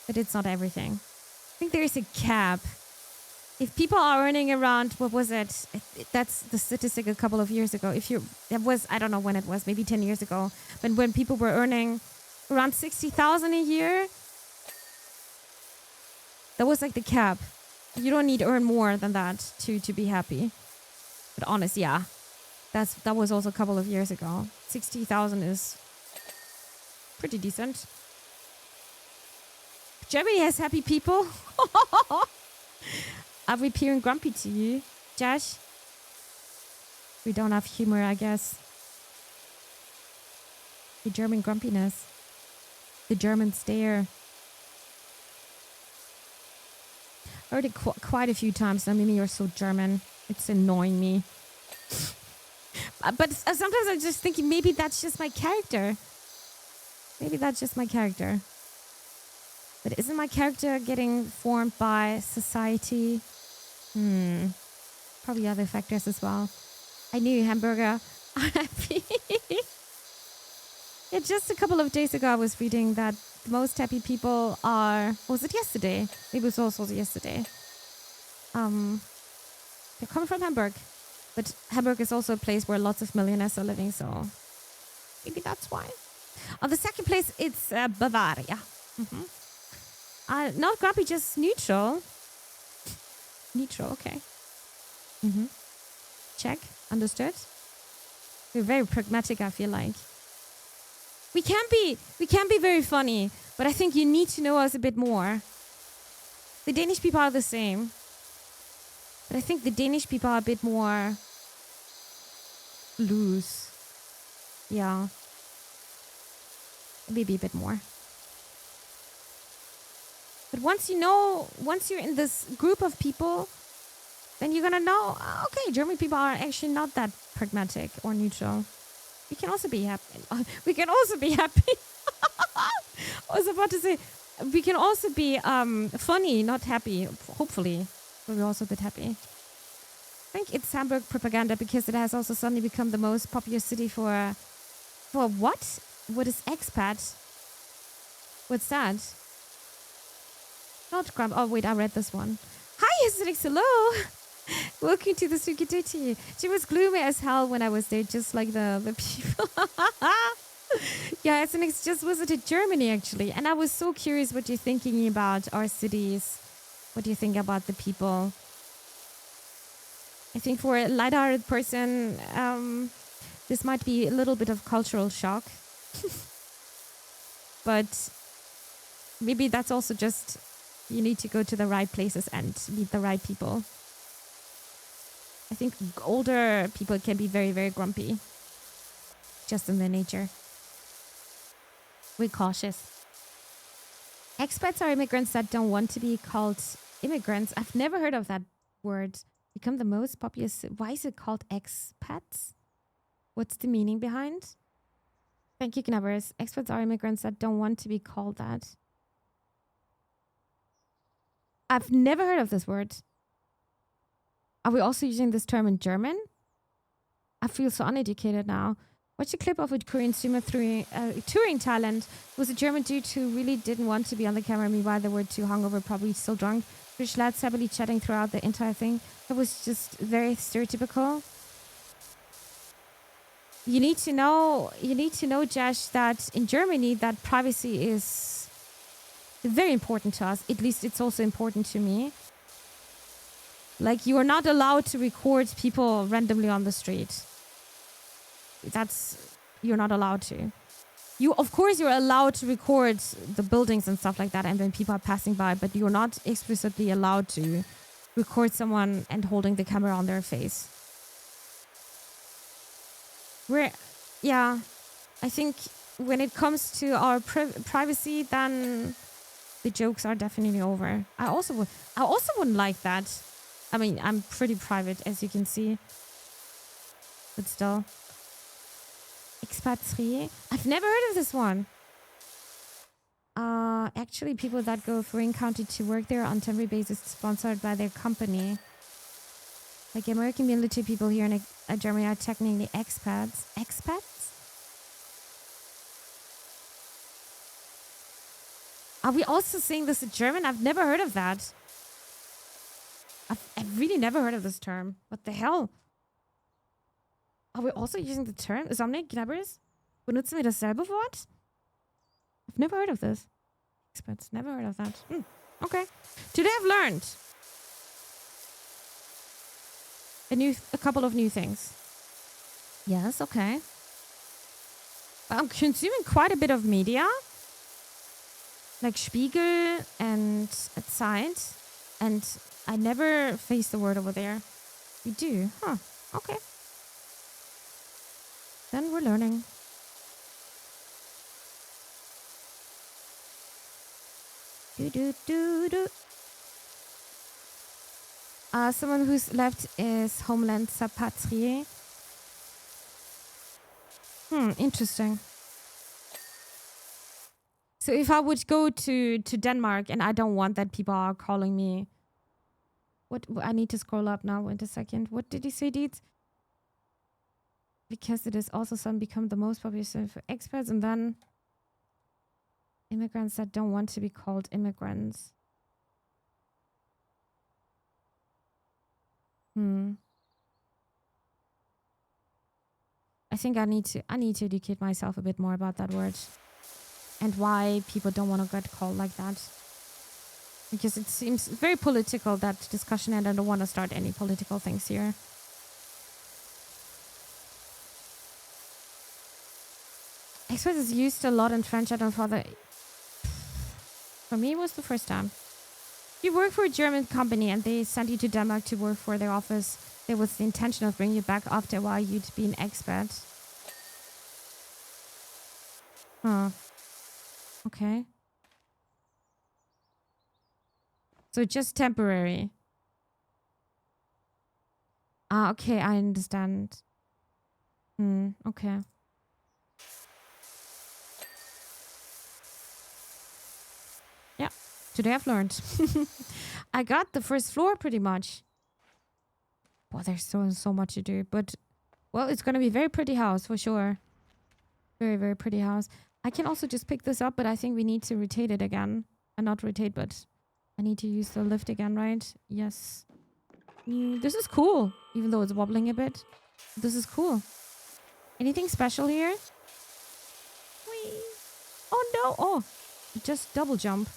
Speaker 1: But it's not everything. I think there is a cap. If people are earning around, what was it? That's the statistic a couple of years ago. I don't know when it was, maybe 10 years ago. But when people were earning around 60,000 a year, that was like the cap. You don't need to earn more than that to be happy. But honest, yeah. That was also a couple of years ago. 60,000 is pretty decent. Germany has happy people. Are we appearing grumpy to you, Josh? We don't have humor, I guess. The German grumpiness. The German stare. Heard it quite a few times. I mean, you're so German. It's annoying me. But sometimes I'm just thinking maybe that's just my character. Maybe that's just my character. But isn't my character getting formed by society? Probably other factors as well. I knew hamburger are happy. Yeah, just a couple of days ago I was reading that the most happy people are... Was it yesterday? It was also yesterday. They're coming from Hamburg. But Hamburg is also a place where lots of millionaires are living, so maybe that's why. On the second place, it's Bavaria. Not grumpy, just neutral. Neutral, okay. Check, understood. We're very pragmatic, I feel like. We can be very funny, but I think you need to know us a bit more. The Danish people are the same. But I think the Danish people are a bit more loose. Yeah. Maybe a bit more. But once you're in this group of people, then you're gonna know, okay, German people are actually not that pragmatic or neutral. We can also be happy. We can also be happy. I was about to say, we can also be funny, not happy. Hopefully, but we're also a bit happy. I think it's Hamburg propaganda because it has also suddenly become the most popular city for what? What is expat? What's that? Not Grump. Oh wait, I read this one. Hi, Asterix. Hello. Welcome to the Sukiditi. She was gloomy as hell when I was there, just like the people. Yeah, Asterix just visited Germany actually, and I was so curious what you're thinking about our cities. What do you think about the people? I think for a lighthearted person, this might be a little bit of cultural shock. But maybe that's also just you need to go to the right places and meet the right people. I think older people can be very, very grumpy. Just in their nature. We're cautious. Expats are immigrants that don't want to be called immigrants. I've never heard of that word. Become the most popular. Why is it called expats? What's the meaning behind? Thank you, Knabbers. Expats are immigrants that don't want to be called that. I've never heard of this word. Are we also using this term in German? I feel so uneducated now. Watched a clip of a Korean streamer touring Thailand. It was a German dude who really didn't want to be on the camera. Meanwhile, they were too hungover, probably still drunk. British lads happily chatting throughout the entire thing. It was just very stereotypical. You need to know, Josh, that in Germany, that privacy is very important to us. At least it's also important to me. Like, you are not allowed to record people randomly on the street. You're not allowed to. Of course, you're allowed to record the buildings and stuff like that, and when people are passing by, but you're not explicitly allowed to record someone and holding the camera on their face. I think when it comes to our privacy, then the jokes are definitely over. I also wouldn't like that. I mean, I'm pretty private, as you can see. But still. Expatrié? I've never heard of this one. Actually, people that go from county to work there on temporary basis sponsored by their company. Like American military people here in Germany are technically expats. Expats? Are we also saying this in German? I've never heard of that. I've really never heard of this term. What the hell? Are we also using the term? Somnic Knabbers? Benutzen wir dasselbe Wort? I've never heard of this. Expats. Never heard of that. Okay. Today I've learned a couple of new things. Yes, okay. I'm consuming quite a bit of media. Like Spiegel and Zeit. And I never face the word over there. You do? Huh. Okay. Then we're learning. Do do do do. Someone who's left is homeland Sapatrie. Interesting. So if I would go to Denmark and I don't want that people are calling me... What I need to scroll up now. Wait a second. What did you say, Deeds? Because it is also some become the most popular for experts, and then immigrants that don't want to be called immigrants. I think I need to educate myself a bit more about that word and why people don't want to get called like that. Because it seems very political, that discussion, and I don't want to start any political things here. Express is used a lot in French. I don't know. For me, it was the first time. You work for a German company and they send you to Denmark to work for their office. There was the intention of bringing you back after a while. You'd be an expat. Huh. Okay. So just temporary. Okay, I understand. Okay. Yeah, today I've learned. I got the first floor pretty much. Well, there's so much to do, but well, it's gonna be a very pretty house for sure. Very, very pretty house. I can also just pick this up, but I think we need to rotate it again. Not rotate, but I need to use the lift again, right? Yes. This is cool, even though it's wobbling a bit. This is cool. Anything special here? Whee. Oh no! Oh, just double jump.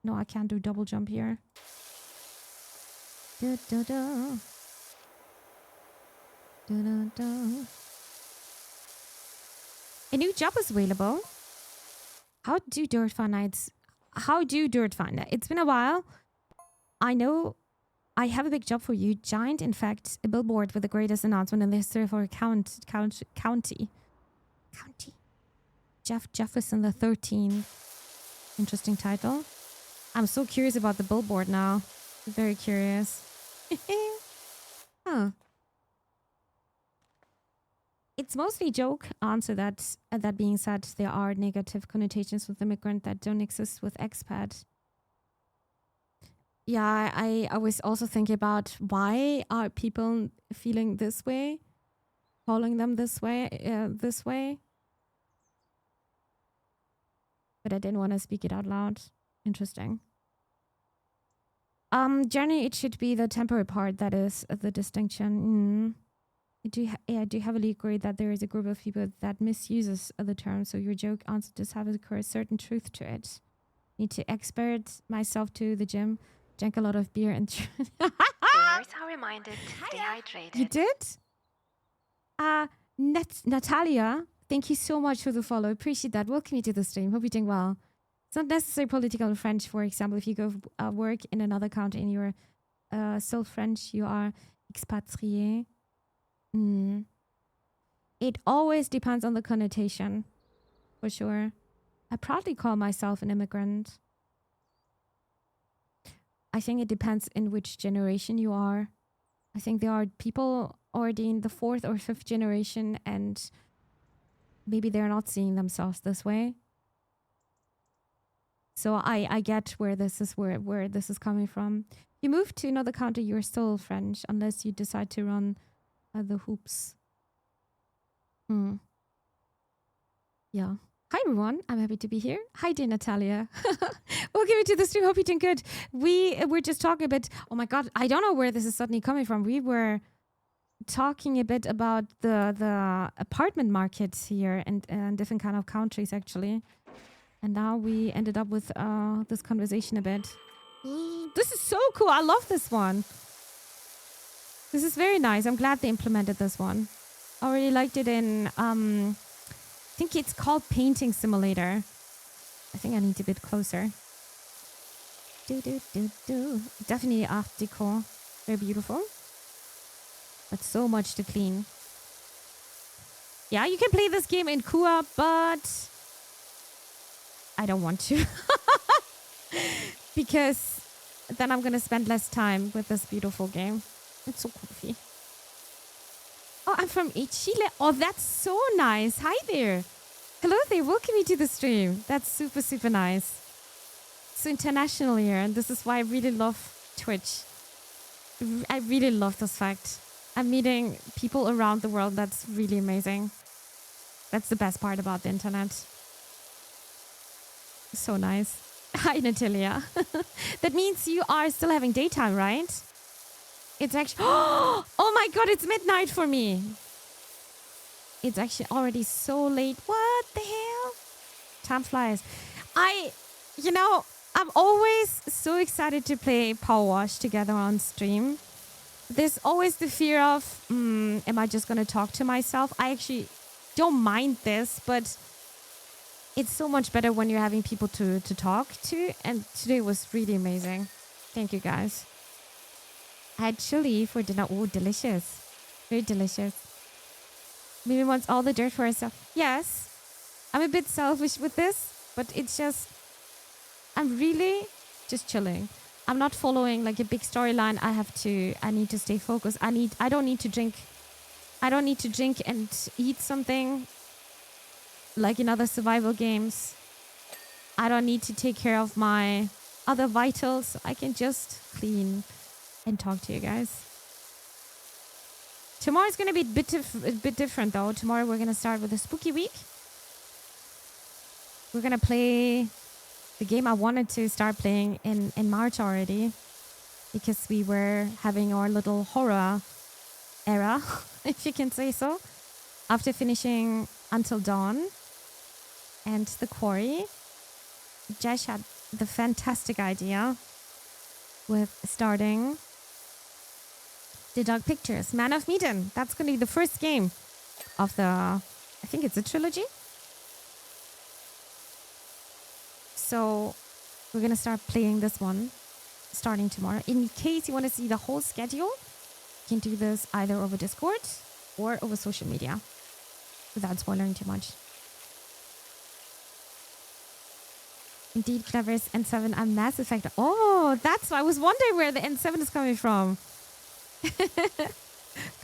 Speaker 1: No, I can't do double jump here. Da, da, da. Da, da, da. A new job is available. How do dirt find nights? How do dirt find? It's been a while. I know I have a big job for you. Giant, in fact, a billboard with the greatest announcement in the history of our county. Jeff Jefferson the 13th. Interesting title. I'm so curious about the billboard now. Very curious. Huh. It's mostly a joke. Answer that. That being said, there are negative connotations with immigrant that don't exist with expat. Yeah, I was also thinking about why are people feeling this way, calling them this way. But I didn't want to speak it out loud. Interesting. Generally, it should be the temporary part that is the distinction. I do heavily agree that there is a group of people that misuses the term. So your joke answer does have a certain truth to it. Need to expert myself to the gym, drink a lot of beer and.
Speaker 2: Viewers are reminded to stay hydrated.
Speaker 1: You did? Natalia, thank you so much for the follow. Appreciate that. Welcome you to the stream. Hope you're doing well. It's not necessarily political in French. For example, if you go work in another country and you're still French, you are expatrié. It always depends on the connotation, for sure. I proudly call myself an immigrant. I think it depends in which generation you are. I think there are people already in the 4th or 5th generation and maybe they're not seeing themselves this way. So I get where this is where this is coming from. You move to another country, you're still French unless you decide to run the hoops. Yeah. Hi everyone, I'm happy to be here. Hi dear Natalia. Welcome to the stream. Hope you're doing good. We were just talking a bit. Oh my god, I don't know where this is suddenly coming from. We were talking a bit about the apartment markets here and different kind of countries actually. And now we ended up with this conversation a bit. This is so cool. I love this one. This is very nice. I'm glad they implemented this one. I really liked it in, I think it's called Painting Simulator. I think I need to be a bit closer. Definitely Art Deco. Very beautiful. But so much to clean. Yeah, you can play this game in Kua, but I don't want to. Because then I'm gonna spend less time with this beautiful game. It's so comfy. Oh, I'm from Chile. Oh, that's so nice. Hi there. Hello there. Welcome you to the stream. That's super, super nice. So international here, and this is why I really love Twitch. I really love this fact. I'm meeting people around the world. That's really amazing. That's the best part about the internet. So nice. Hi, Natalia. That means you are still having daytime, right? It's actually... Oh my god, it's midnight for me. It's actually already so late. What the hell? Time flies. I'm always so excited to play PowerWash together on stream. There's always the fear of, am I just going to talk to myself? I actually don't mind this, but it's so much better when you're having people to talk to. And today was really amazing. Thank you, guys. I had chili for dinner. Oh, delicious. Very delicious. Mimi wants all the dirt for herself. Yes, I'm a bit selfish with this, but it's just, I'm really just chilling. I'm not following like a big storyline. I need to stay focused. I don't need to drink and eat something like in other survival games. I don't need to take care of my other vitals. I can just clean and talk to you guys. Tomorrow's going to be a bit different though. Tomorrow we're going to start with a spooky week. We're going to play the game I wanted to start playing in March already, because we were having our little horror era, if you can say so, after finishing Until Dawn and The Quarry. Josh had the fantastic idea with starting The Dark Pictures, Man of Medan. That's going to be the first game of the, I think it's a trilogy. So we're going to start playing this one starting tomorrow. In case you want to see the whole schedule, you can do this either over Discord or over social media without spoiling too much. Indeed, Clever's N7 and Mass Effect. Oh, that's why I was wondering where the N7 is coming from.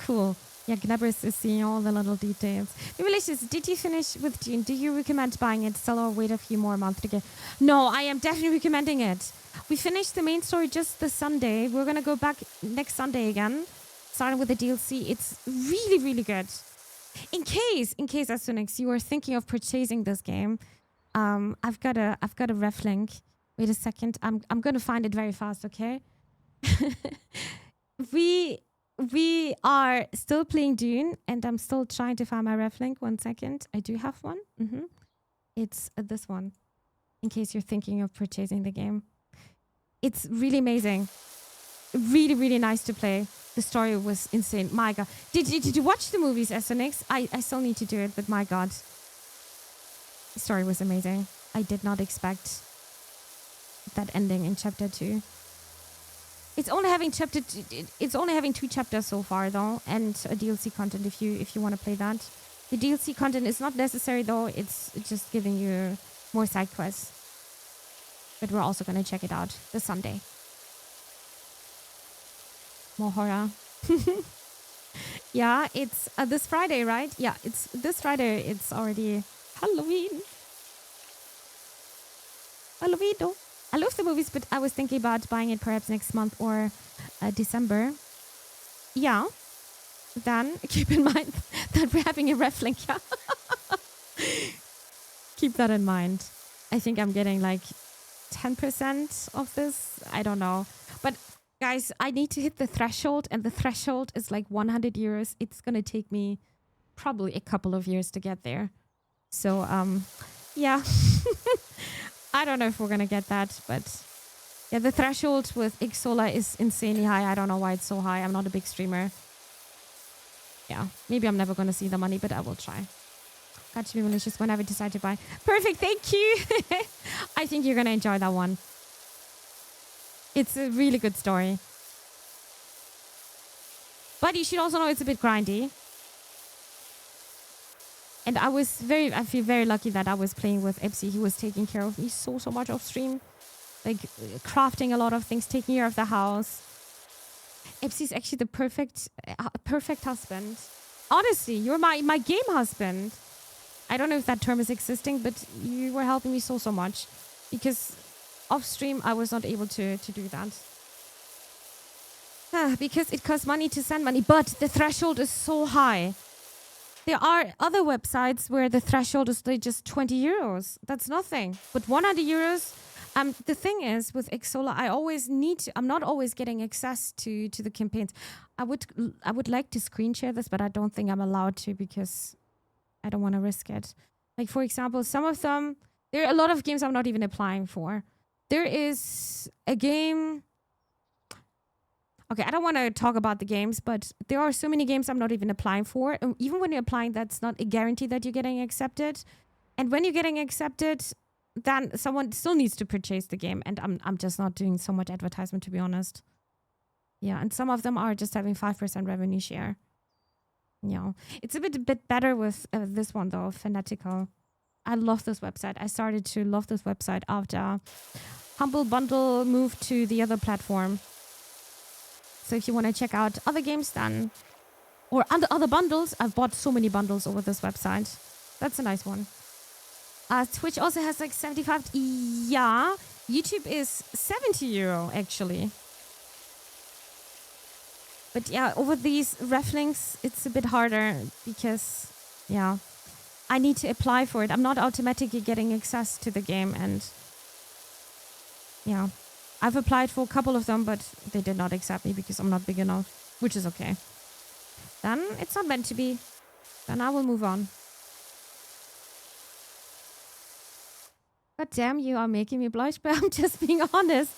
Speaker 1: Cool. Yeah, Gnabbers is seeing all the little details. Delicious. Did you finish with Dune? Do you recommend buying it, sell, or wait a few more months to get? No, I am definitely recommending it. We finished the main story just this Sunday. We're going to go back next Sunday again, starting with the DLC. It's really, really good. In case, Asunix, you are thinking of purchasing this game, I've got a ref link. Wait a second. I'm going to find it very fast, okay? We are still playing Dune, and I'm still trying to find my ref link. 1 second. I do have one. It's this one, in case you're thinking of purchasing the game. It's really amazing. Really, really nice to play. The story was insane. My God. Did you watch the movies, SNX? I still need to do it, but my God. The story was amazing. I did not expect that ending in chapter 2. It's only having 2 chapters so far though, and a DLC content if you want to play that. The DLC content is not necessary though, it's just giving you more side quests. But we're also going to check it out this Sunday. More horror. Yeah, it's this Friday, right? Yeah, it's this Friday. It's already Halloween. Halloween though. I love the movies, but I was thinking about buying it perhaps next month or December. Yeah. Then keep in mind that we're having a ref link. Yeah. Keep that in mind. I think I'm getting like 10% of this. I don't know. But guys, I need to hit the threshold, and the threshold is like 100 euros. It's going to take me probably a couple of years to get there. So, yeah. I don't know if we're going to get that, but yeah, the threshold with Xsola is insanely high. I don't know why it's so high. I'm not a big streamer. Yeah, maybe I'm never going to see the money, but I will try. Got to be malicious whenever I decide to buy. Perfect, thank you. I think you're going to enjoy that one. It's a really good story. But you should also know it's a bit grindy. And I feel very lucky that I was playing with Epsi. He was taking care of me so much off stream. like crafting a lot of things, taking care of the house. Ipsy's actually the perfect husband. Honestly, you're my game husband. I don't know if that term is existing, but you were helping me so much. Because off stream, I was not able to do that. Because it costs money to send money, but the threshold is so high. There are other websites where the threshold is like just 20 euros. That's nothing. But 100 euros... the thing is, with Xsola, I'm not always getting access to the campaigns. I would like to screen share this, but I don't think I'm allowed to because I don't want to risk it. Like, for example, some of them, there are a lot of games I'm not even applying for. There is a game... Okay, I don't want to talk about the games, but there are so many games I'm not even applying for. And even when you're applying, that's not a guarantee that you're getting accepted. And when you're getting accepted, then someone still needs to purchase the game. And I'm just not doing so much advertisement, to be honest. Yeah, and some of them are just having 5% revenue share. Yeah, it's a bit better with this one, though, Phenexa. I love this website. I started to love this website after Humble Bundle moved to the other platform. So if you want to check out other games then, or other bundles, I've bought so many bundles over this website. That's a nice one. Twitch also has like 75. Yeah, YouTube is 70 euro actually. But yeah, over these ref links, it's a bit harder because, yeah, I need to apply for it. I'm not automatically getting access to the game and, yeah. I've applied for a couple of them, but they did not accept me because I'm not big enough, which is okay. Then it's not meant to be. Then I will move on. But damn, you are making me blush, but I'm just being honest.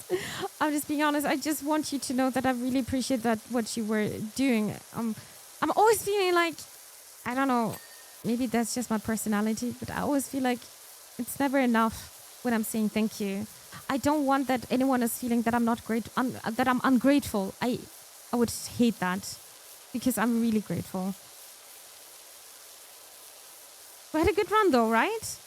Speaker 1: I just want you to know that I really appreciate that what you were doing. I'm always feeling like, I don't know, maybe that's just my personality, but I always feel like it's never enough when I'm saying thank you. I don't want that anyone is feeling that I'm not that I'm ungrateful. I would hate that because I'm really grateful. We had a good run though, right?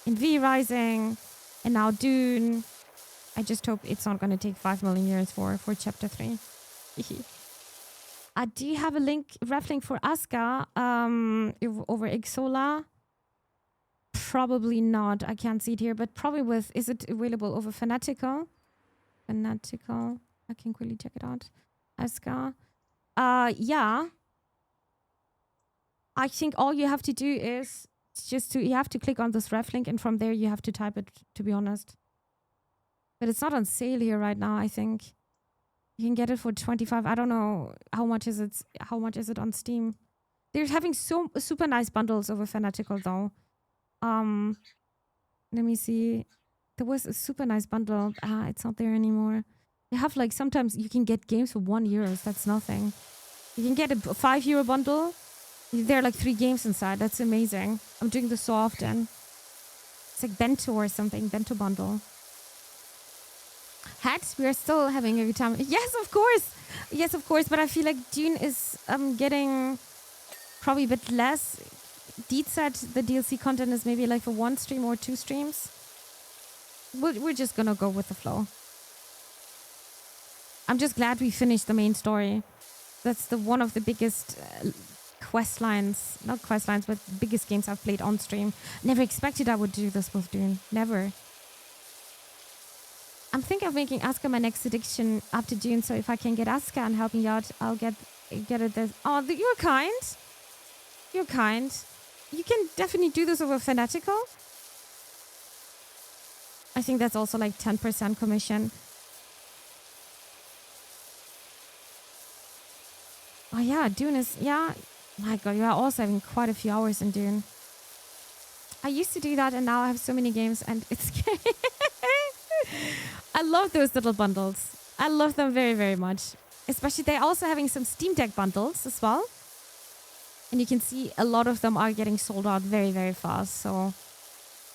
Speaker 1: In V Rising and now Dune. I just hope it's not going to take 5 million years for chapter 3. Do you have a ref link for Asuka over Xsola? Probably not. I can't see it here, but probably is it available over Phenexa? Phenexa. I can quickly check it out. Asuka. Yeah. I think all you have to do is you have to click on this ref link and from there you have to type it, to be honest. But it's not on sale here right now, I think. You can get it for 25. I don't know how much is it on Steam. They're having super nice bundles over Phenexa though. Let me see. There was a super nice bundle. It's not there anymore. They have like sometimes you can get games for €1. That's nothing. You can get a €5 bundle. There are like 3 games inside. That's amazing. I'm doing this so often. It's like Bento or something. Bento bundle. Hats, we are still having a good time. Yes, of course. Yes, of course. But I feel like Dune is getting probably a bit less. Deed said the DLC content is maybe like for 1 stream or 2 streams. We're just gonna go with the flow. I'm just glad we finished the main story. That's one of the biggest not quest lines, but biggest games I've played on stream. Never expected I would do this with Dune. Never. I'm thinking of making Asuka my next addiction after Dune, so if I can get Asuka and helping you out, I'll get it there. Oh, you're kind. You're kind. You can definitely do this over Phenexa. I think that's also like 10% commission. Oh yeah, Dune is, yeah. My God, you are also having quite a few hours in Dune. I used to do that and now I have so many games and it's scary. I love those little bundles. I love them very, very much. Especially they're also having some Steam Deck bundles as well. And you can see a lot of them are getting sold out very, very fast. So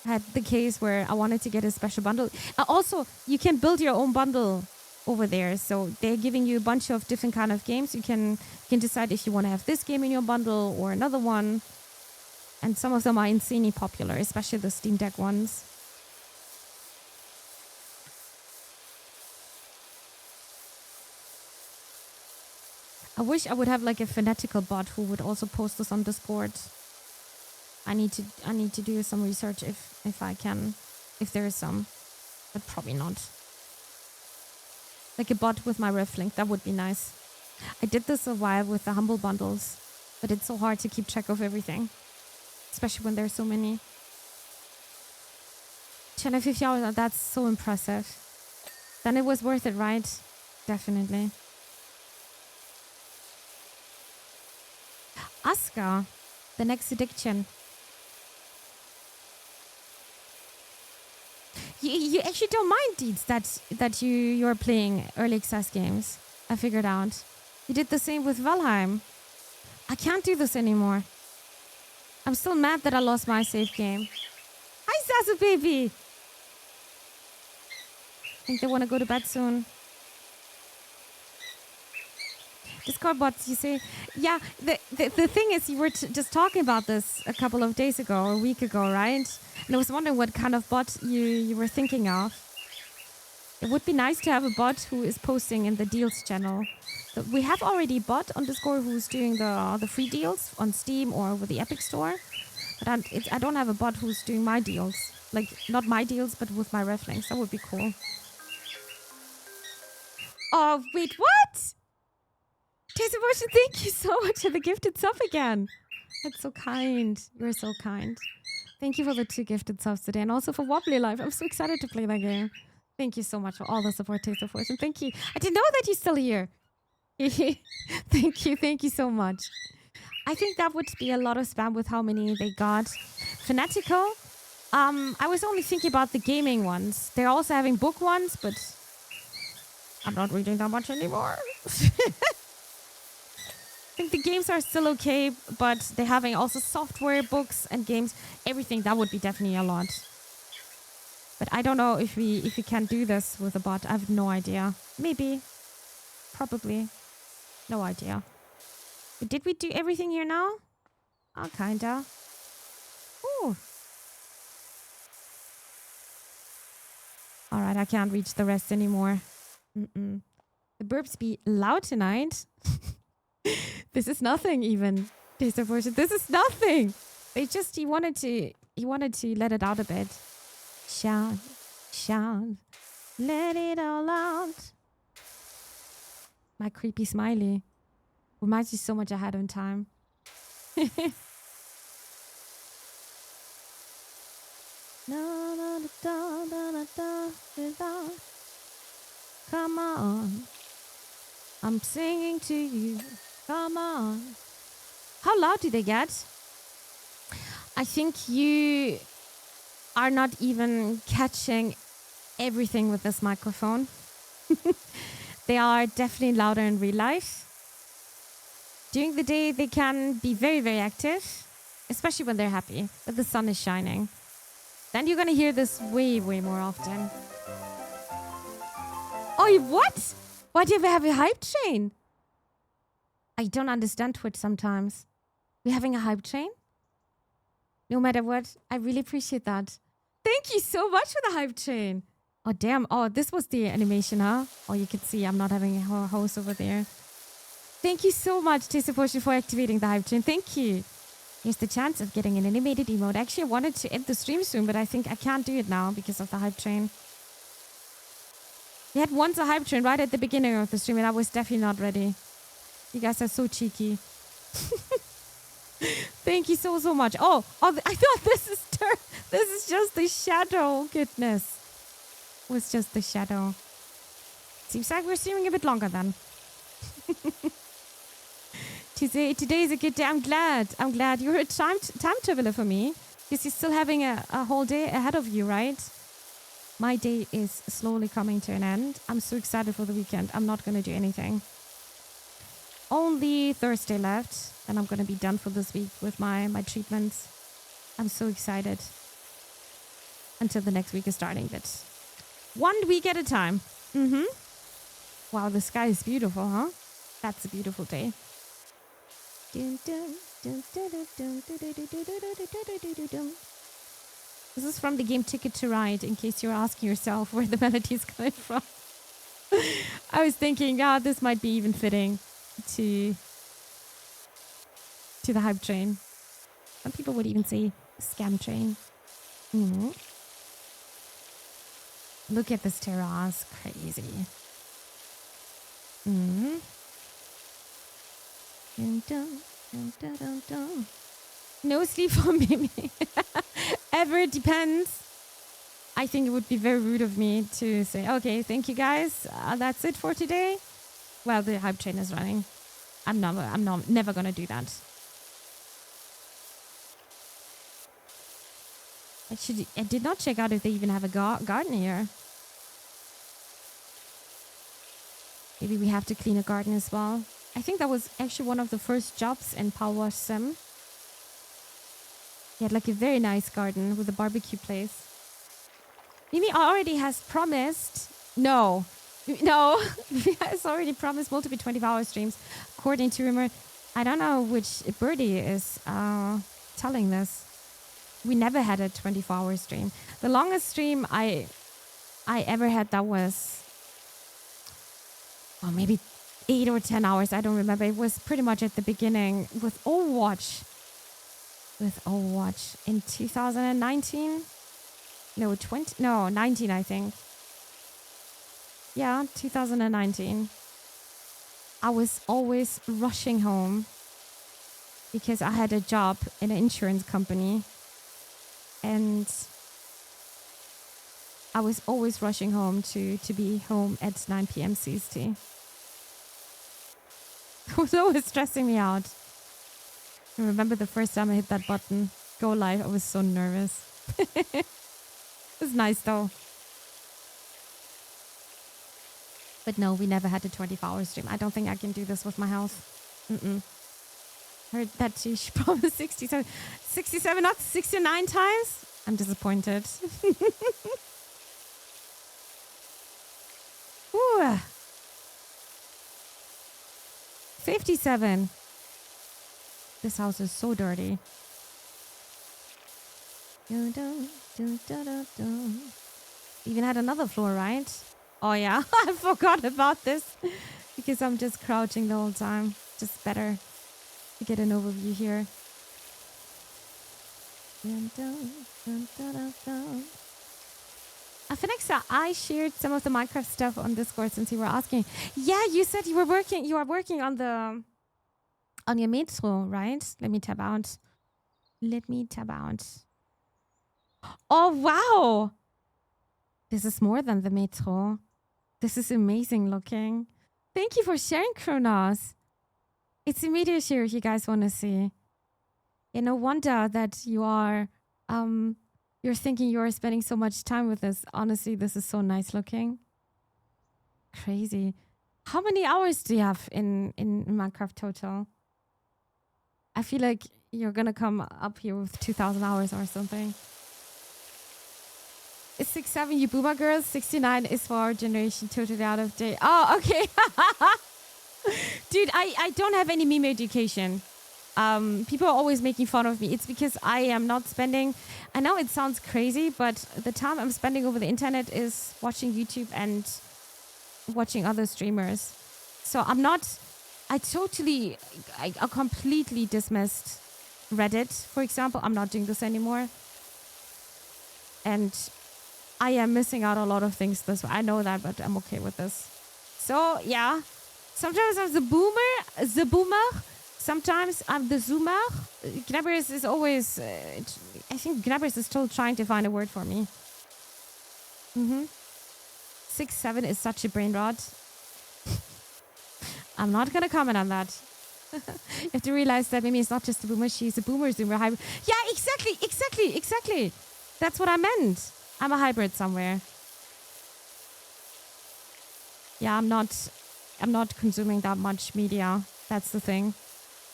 Speaker 1: I had the case where I wanted to get a special bundle. Also, you can build your own bundle over there. So they're giving you a bunch of different kind of games. You can decide if you want to have this game in your bundle or another one. And some of them are insanely popular, especially the Steam Deck ones. I wish I would have like a phonetical bot who would also post this on Discord. I need to do some research if I can, if there is some, but probably not. Like a bot with my ref link, that would be nice. I did this a while with the Humble bundles, but it's so hard to keep track of everything, especially when there's so many. 250 hours, that's so impressive. Then it was worth it, right? Definitely. Asuka, the next addiction. You actually don't mind, Deeds, that you're playing early access games. I figured out. You did the same with Valheim. I can't do this anymore. I'm still mad that I lost my save game. Hi, Sasu baby. I think they want to go to bed soon. Discord bots, you say, yeah. The thing is, you were just talking about this a couple of days ago, or a week ago, right? And I was wondering what kind of bot you were thinking of. It would be nice to have a bot who is posting in the deals channel. But we have already a bot on Discord who's doing the free deals on Steam or with the Epic Store. But I don't have a bot who's doing my deals. Like, not my deals, but with my ref links. That would be cool. Oh, wait, what? Taste Emotion, thank you so much for the gifted sub again. That's so kind. You're so kind. Thank you for the 2 gifted subs today, and also for Wobbly Life. I'm so excited to play that game. Thank you so much for all the support, Taste of Fortune. Thank you. I didn't know that you're still here. Thank you so much. I think that would be a lot of spam with how many they got. Fanatical. I was only thinking about the gaming ones. They're also having book ones, but I'm not reading that much anymore. I think the games are still okay, but they're having also software, books, and games. Everything, that would be definitely a lot. But I don't know if we can do this with a bot. I have no idea. Maybe. Probably. No idea. But did we do everything here now? Oh, kinda. Ooh. Alright, I can't reach the rest anymore. The burps be loud tonight. This is nothing even. This is nothing. He wanted to let it out a bit. Shout, let it all out. My creepy smiley reminds me so much ahead in time. Come on, I'm singing to you. Come on. How loud do they get? I think you are not even catching everything with this microphone. They are definitely louder in real life. During the day, they can be very, very active, especially when they're happy, but the sun is shining. Then you're going to hear this way, way more often. Oh, what? Why do you have a hype train? I don't understand Twitch sometimes. We're having a hype train? No matter what, I really appreciate that. Thank you so much for the hype train. Oh, damn. Oh, this was the animation, huh? Oh, you can see I'm not having a host over there. Thank you so much, Taste Potion, for activating the hype train. Thank you. Here's the chance of getting an animated emote. Actually, I wanted to end the stream soon, but I think I can't do it now because of the hype train. We had once a hype train right at the beginning of the stream, and I was definitely not ready. You guys are so cheeky. Thank you so, so much. Oh, I thought this is just the shadow. Goodness. It was just the shadow. Seems like we're streaming a bit longer then. Today is a good day. I'm glad. You're a time traveler for me. Because you're still having a whole day ahead of you, right? My day is slowly coming to an end. I'm so excited for the weekend. I'm not going to do anything. Only Thursday left. And I'm going to be done for this week with my treatments. I'm so excited. Until the next week is starting. But 1 week at a time. Wow, the sky is beautiful, huh? That's a beautiful day. This is from the game Ticket to Ride, in case you're asking yourself where the melody is coming from. I was thinking, this might be even fitting. to the hype train. Some people would even say scam train. Mhm. Look at this terrace. Crazy. Mhm. Dun, dun, dun, dun, dun, dun. No sleep for me. Ever depends. I think it would be very rude of me to say, okay, thank you guys. That's it for today. Well, the hype train is running. I'm never gonna do that. I did not check out if they even have a garden here. Maybe we have to clean a garden as well. I think that was actually one of the first jobs in PowerWash Sim. He had like a very nice garden with a barbecue place. Mimi already has promised. No. He has already promised multiple 24-hour streams. According to rumor, I don't know which birdie is telling this. We never had a 24-hour stream. The longest stream I ever had, that was, well, maybe 8 or 10 hours. I don't remember. It was pretty much at the beginning with Overwatch. In 2019. No, 19, I think. Yeah, 2019. I was always rushing home because I had a job in an insurance company. And I was always rushing home to be home at 9 p.m. CST. It was always stressing me out. I remember the first time I hit that button, go live, I was so nervous. It was nice though. But no, we never had a 24-hour stream. I don't think I can do this with my house. Heard that she promised 67, not 69 times? I'm disappointed. Ooh. 57. This house is so dirty. Dun, dun, dun, dun, dun, dun. Even had another floor, right? Oh yeah, I forgot about this because I'm just crouching the whole time. Just better to get an overview here. Dun, dun, dun, dun, dun, dun. Phenexa, I shared some of the Minecraft stuff on Discord since you were asking. Yeah, you said you are working on your metro, right? Let me tab out. Oh wow! This is more than the metro. This is amazing looking. Thank you for sharing, Kronos. It's a meteor share if you guys want to see. Yeah, no wonder that you're thinking you're spending so much time with this. Honestly, this is so nice looking. Crazy. How many hours do you have in Minecraft total? I feel like you're gonna come up here with 2,000 hours or something. It's 67, you boomer girls. 69 is for our generation, totally out of date. Oh, okay. Dude, I don't have any meme education. People are always making fun of me. It's because I am not spending... I know it sounds crazy, but the time I'm spending over the internet is watching YouTube and watching other streamers. So I'm not... I completely dismissed Reddit, for example. I'm not doing this anymore. And I am missing out a lot of things this way. I know that, but I'm okay with this. So, yeah. Sometimes I'm the boomer. Sometimes I'm the zoomer. Gnabbers is always... I think Gnabbers is still trying to find a word for me. 6'7" is such a brain rot. I'm not going to comment on that. You have to realize that Mimi is not just a boomer. She's a boomer, zoomer, hybrid. Yeah, exactly. That's what I meant. I'm a hybrid somewhere. Yeah, I'm not consuming that much media. That's the thing.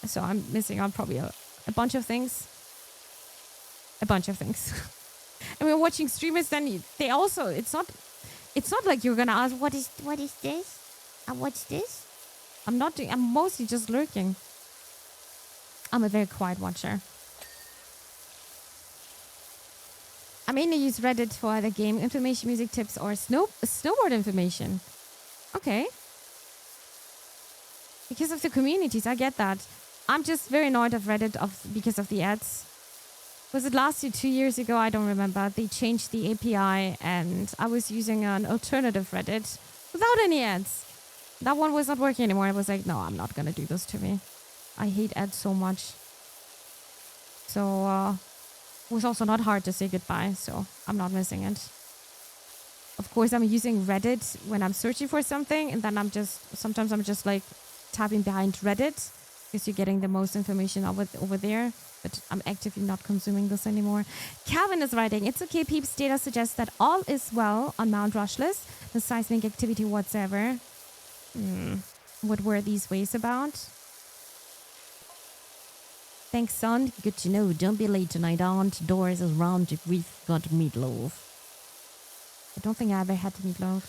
Speaker 1: So I'm missing out probably a bunch of things. And we're watching streamers, then they also, it's not like you're gonna ask, what is this? What's this? I'm mostly just lurking. I'm a very quiet watcher. I mainly use Reddit for either game information, music tips, or snowboard information. Okay. Because of the communities, I get that. I'm just very annoyed of Reddit because of the ads. Was it last year, 2 years ago? I don't remember. They changed the API and I was using an alternative Reddit without any ads. That one was not working anymore. I was like, no, I'm not going to do this to me. I hate ads so much. So it was also not hard to say goodbye. So I'm not missing it. Of course, I'm using Reddit when I'm searching for something. And then sometimes I'm just like tapping behind Reddit because you're getting the most information over there. But I'm actively not consuming this anymore. Calvin is writing, it's okay, peeps. Data suggests that all is well on Mount Rushless. No seismic activity whatsoever. What were these waves about? Thanks, son. Good to know. Don't be late tonight. Aunt Doris is round if we've got meatloaf. I don't think I ever had meatloaf.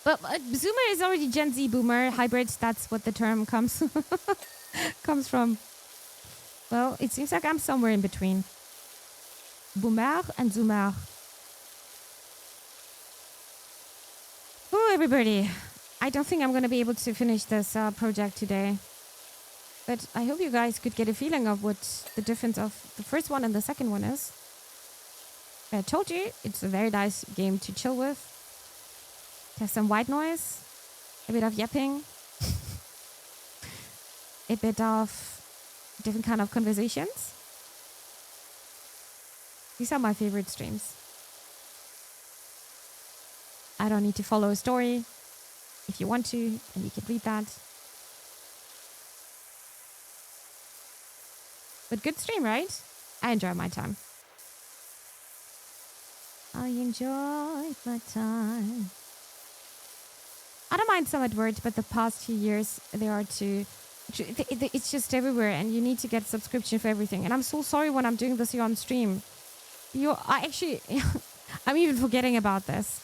Speaker 1: But Zoomer is already Gen Z boomer. Hybrid, that's what the term comes from. Well, it seems like I'm somewhere in between. Boomer and Zoomer. Oh, everybody. I don't think I'm going to be able to finish this project today. But I hope you guys could get a feeling of what the difference of the first one and the second one is. I told you, it's a very nice game to chill with. There's some white noise, a bit of yapping, a bit of different kind of conversations. These are my favorite streams. I don't need to follow a story. If you want to, and you can read that. But good stream, right? I enjoy my time. I enjoy my time. I don't mind some at work, but the past few years, there are two. It's just everywhere, and you need to get subscription for everything. And I'm so sorry when I'm doing this here on stream. I'm even forgetting about this.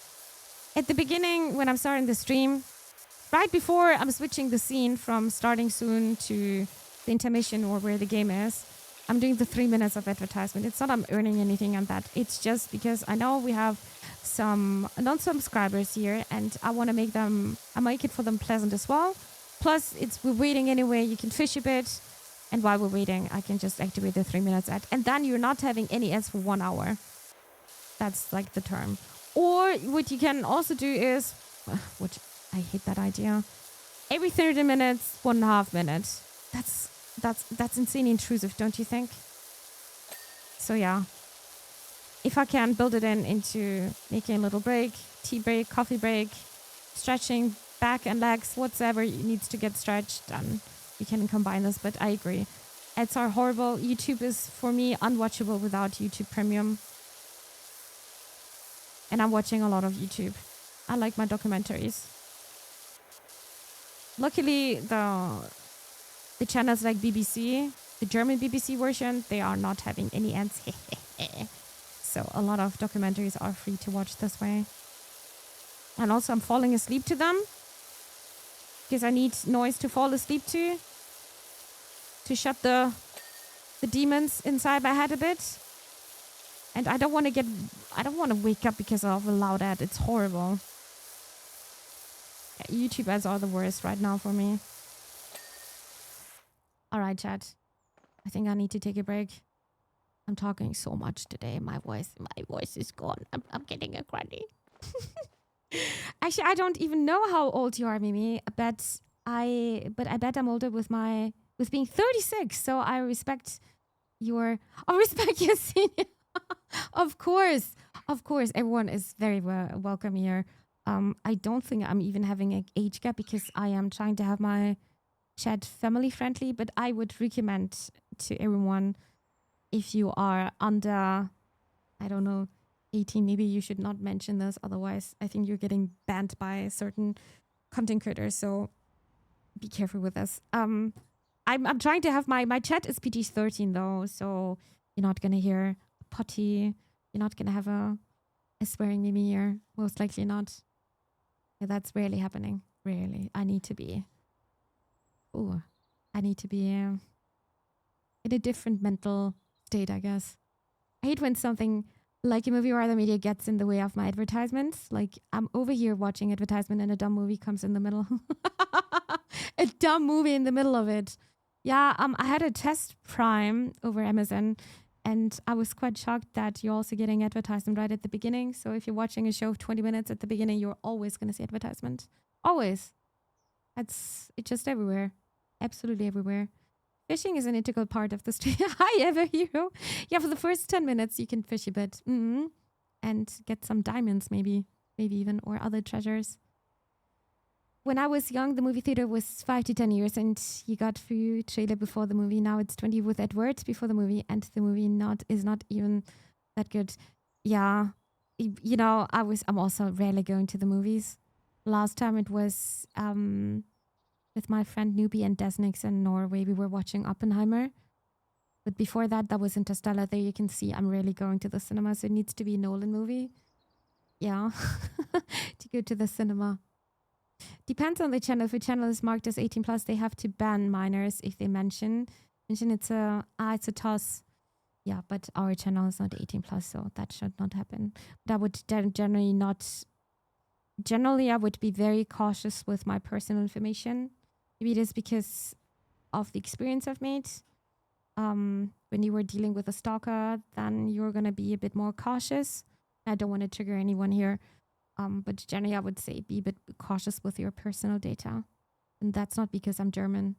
Speaker 1: At the beginning, when I'm starting the stream, right before I'm switching the scene from starting soon to the intermission or where the game is, I'm doing the 3 minutes of advertisement. It's not I'm earning anything on that. It's just because I know we have some non-subscribers here and I want to make it for them pleasant as well. Plus, we're waiting anyway. You can fish a bit. And while we're waiting, I can just activate the 3 minutes ad. And then you're not having any ads for 1 hour. That's like the term. Or what you can also do is, which I hate that idea, every 30 minutes, 1.5 minutes. That's insanely intrusive, don't you think? So yeah, if I can build it into making a little break, tea break, coffee break, stretching back and legs, whatsoever needs to get stretched, then we can combine this. But I agree, ads are horrible. YouTube is for me unwatchable without YouTube Premium, and I'm watching a lot of YouTube. I like my documentaries. Luckily, the channels like BBC, the German BBC version, they are not having any ads. So a lot of documentaries are free to watch this way. And also I'm falling asleep to them because I need noise to fall asleep to shut the demons inside my head a bit. And I don't want to wake up because of a loud ad. It's horrible. YouTube ads are the worst right now for me. All right, chat. I think I need to take a break. I'm talking so much today. My voice is gone. I'm getting a cruddy. Actually, I don't even know how old you are, Mimi. But I bet I'm older with being 36. So I respect your senior. Of course. Everyone is very welcome here. I don't think I'm even having an age gap because I am trying to have my chat family friendly, but I would recommend to everyone, if you are under, I don't know, 18, maybe you should not mention this. Otherwise, I think you're getting banned by certain content creators. So be careful with this. I'm trying to have my chat is PG-13 though, so you're not gonna hear a potty. You're not gonna have a swearing Mimi here. Most likely not. Yeah, that's rarely happening. Rarely. I need to be in a different mental state, I guess. I hate when something like a movie or other media gets in the way of my advertisements. Like, I'm over here watching advertisement and a dumb movie comes in the middle. a dumb movie in the middle of it. Yeah, I had a test Prime over Amazon, and I was quite shocked that you're also getting advertisement right at the beginning. So if you're watching a show of 20 minutes at the beginning, you're always going to see advertisement. Always. It's just everywhere. Absolutely everywhere. Fishing is an integral part of the stream. Hi, Everhero. Yeah, for the first 10 minutes, you can fish a bit. And get some diamonds, maybe even, or other treasures. When I was young, the movie theater was 5 to 10 years, and you got through trailer before the movie. Now it's 20 with Edward before the movie, and the movie is not even that good. Yeah, you know, I'm also rarely going to the movies. Last time it was with my friend Newbie and Desnix in Norway. We were watching Oppenheimer. But before that was Interstellar. There you can see I'm really going to the cinema, so it needs to be a Nolan movie. Yeah, to go to the cinema. Depends on the channel. If a channel is marked as 18 plus, they have to ban minors if they mention it's a toss. Yeah, but our channel is not 18 plus, so that should not happen. But I would generally I would be very cautious with my personal information. Maybe it is because of the experience I've made. When you were dealing with a stalker, then you're going to be a bit more cautious. I don't want to trigger anyone here. But generally, I would say be a bit cautious with your personal data. And that's not because I'm German.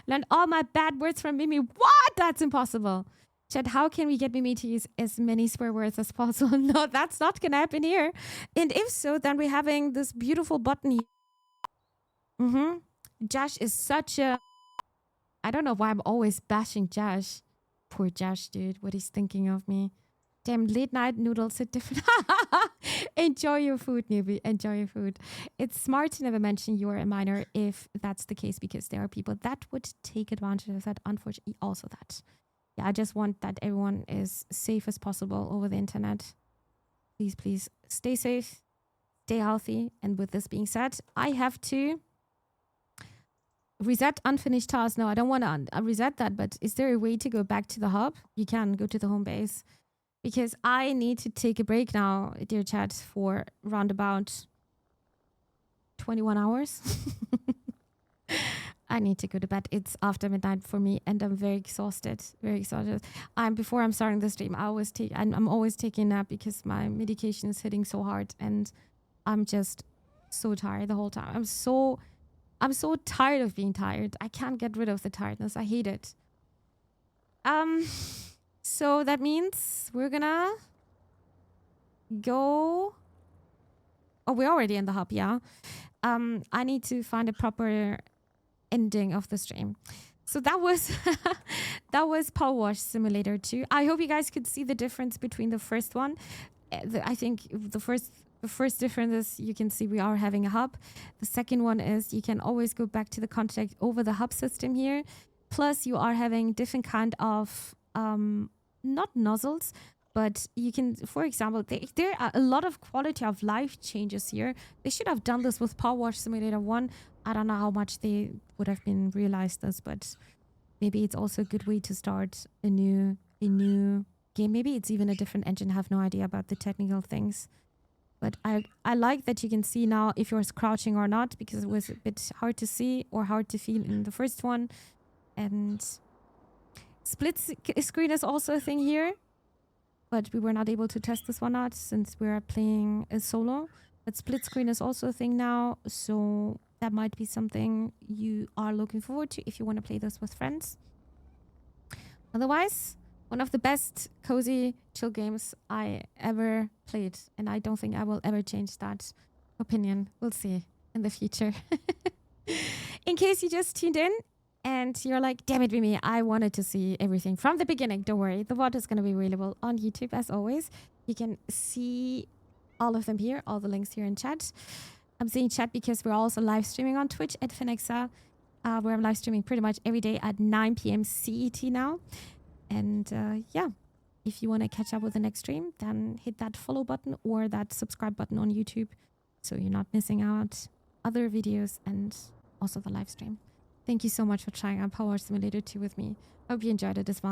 Speaker 1: Learned all my bad words from Mimi. What? That's impossible. Chat, how can we get Mimi to use as many swear words as possible? No, that's not going to happen here. And if so, then we're having this beautiful button here. Josh is such a... I don't know why I'm always bashing Josh. Poor Josh, dude. What he's thinking of me. Damn, late night noodles hit different. Enjoy your food, newbie. Enjoy your food. It's smart to never mention you're a minor if that's the case, because there are people that would take advantage of that. Unfortunately, also that. Yeah, I just want that everyone is safe as possible over the internet. Please, please stay safe, stay healthy. And with this being said, I have to reset unfinished tasks. No, I don't want to reset that, but is there a way to go back to the hub? You can go to the home base. Because I need to take a break now, dear chat, for roundabout 21 hours. I need to go to bed. It's after midnight for me, and I'm very exhausted. Very exhausted. Before I'm starting the stream, I'm always taking a nap because my medication is hitting so hard, and I'm just so tired the whole time. I'm so tired of being tired. I can't get rid of the tiredness. I hate it. So that means we're gonna go... Oh, we're already in the hub, yeah. I need to find a proper ending of the stream. So that was that was PowerWash Simulator 2. I hope you guys could see the difference between the first one. I think the first difference is you can see we are having a hub. The second one is you can always go back to the contact over the hub system here. Plus you are having different kind of... not nozzles, but you can, for example, there are a lot of quality of life changes here. They should have done this with PowerWash Simulator 1. I don't know how much they would have been realized this, but maybe it's also a good way to start a new game. Maybe it's even a different engine. I have no idea about the technical things. But I like that you can see now if you're crouching or not, because it was a bit hard to see or hard to feel in the first one. And... split screen is also a thing here, but we were not able to test this one out since we are playing a solo. But split screen is also a thing now, so that might be something you are looking forward to if you want to play this with friends. Otherwise, one of the best cozy chill games I ever played, and I don't think I will ever change that opinion. We'll see in the future. In case you just tuned in, and you're like, damn it, Mimi, I wanted to see everything from the beginning. Don't worry. The VOD is going to be available on YouTube as always. You can see all of them here, all the links here in chat. I'm saying chat because we're also live streaming on Twitch at Phenexa, where I'm live streaming pretty much every day at 9 p.m. CET now. And yeah, if you want to catch up with the next stream, then hit that follow button or that subscribe button on YouTube so you're not missing out other videos and also the live stream. Thank you so much for trying out PowerWash Simulator 2 with me. Hope you enjoyed it as well.